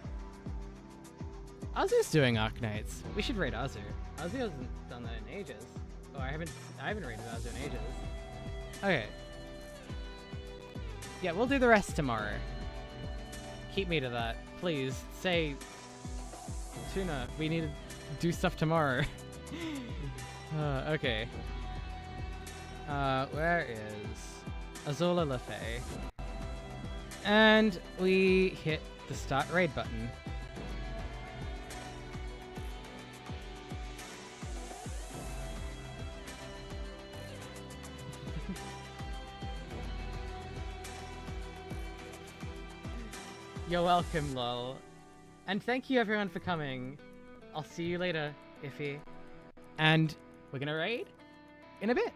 Azu's doing Arknights. We should raid Azu. Azu hasn't done that in ages. Oh, I haven't raided Azu in ages. Okay. Yeah, we'll do the rest tomorrow. Keep me to that. Please, say... Autunna, we need to do stuff tomorrow. Okay. Where is... 𝍊🋼🍊🍊. And we hit the start raid button. You're welcome, lol. And thank you everyone for coming. I'll see you later, Iffy. And we're gonna raid in a bit.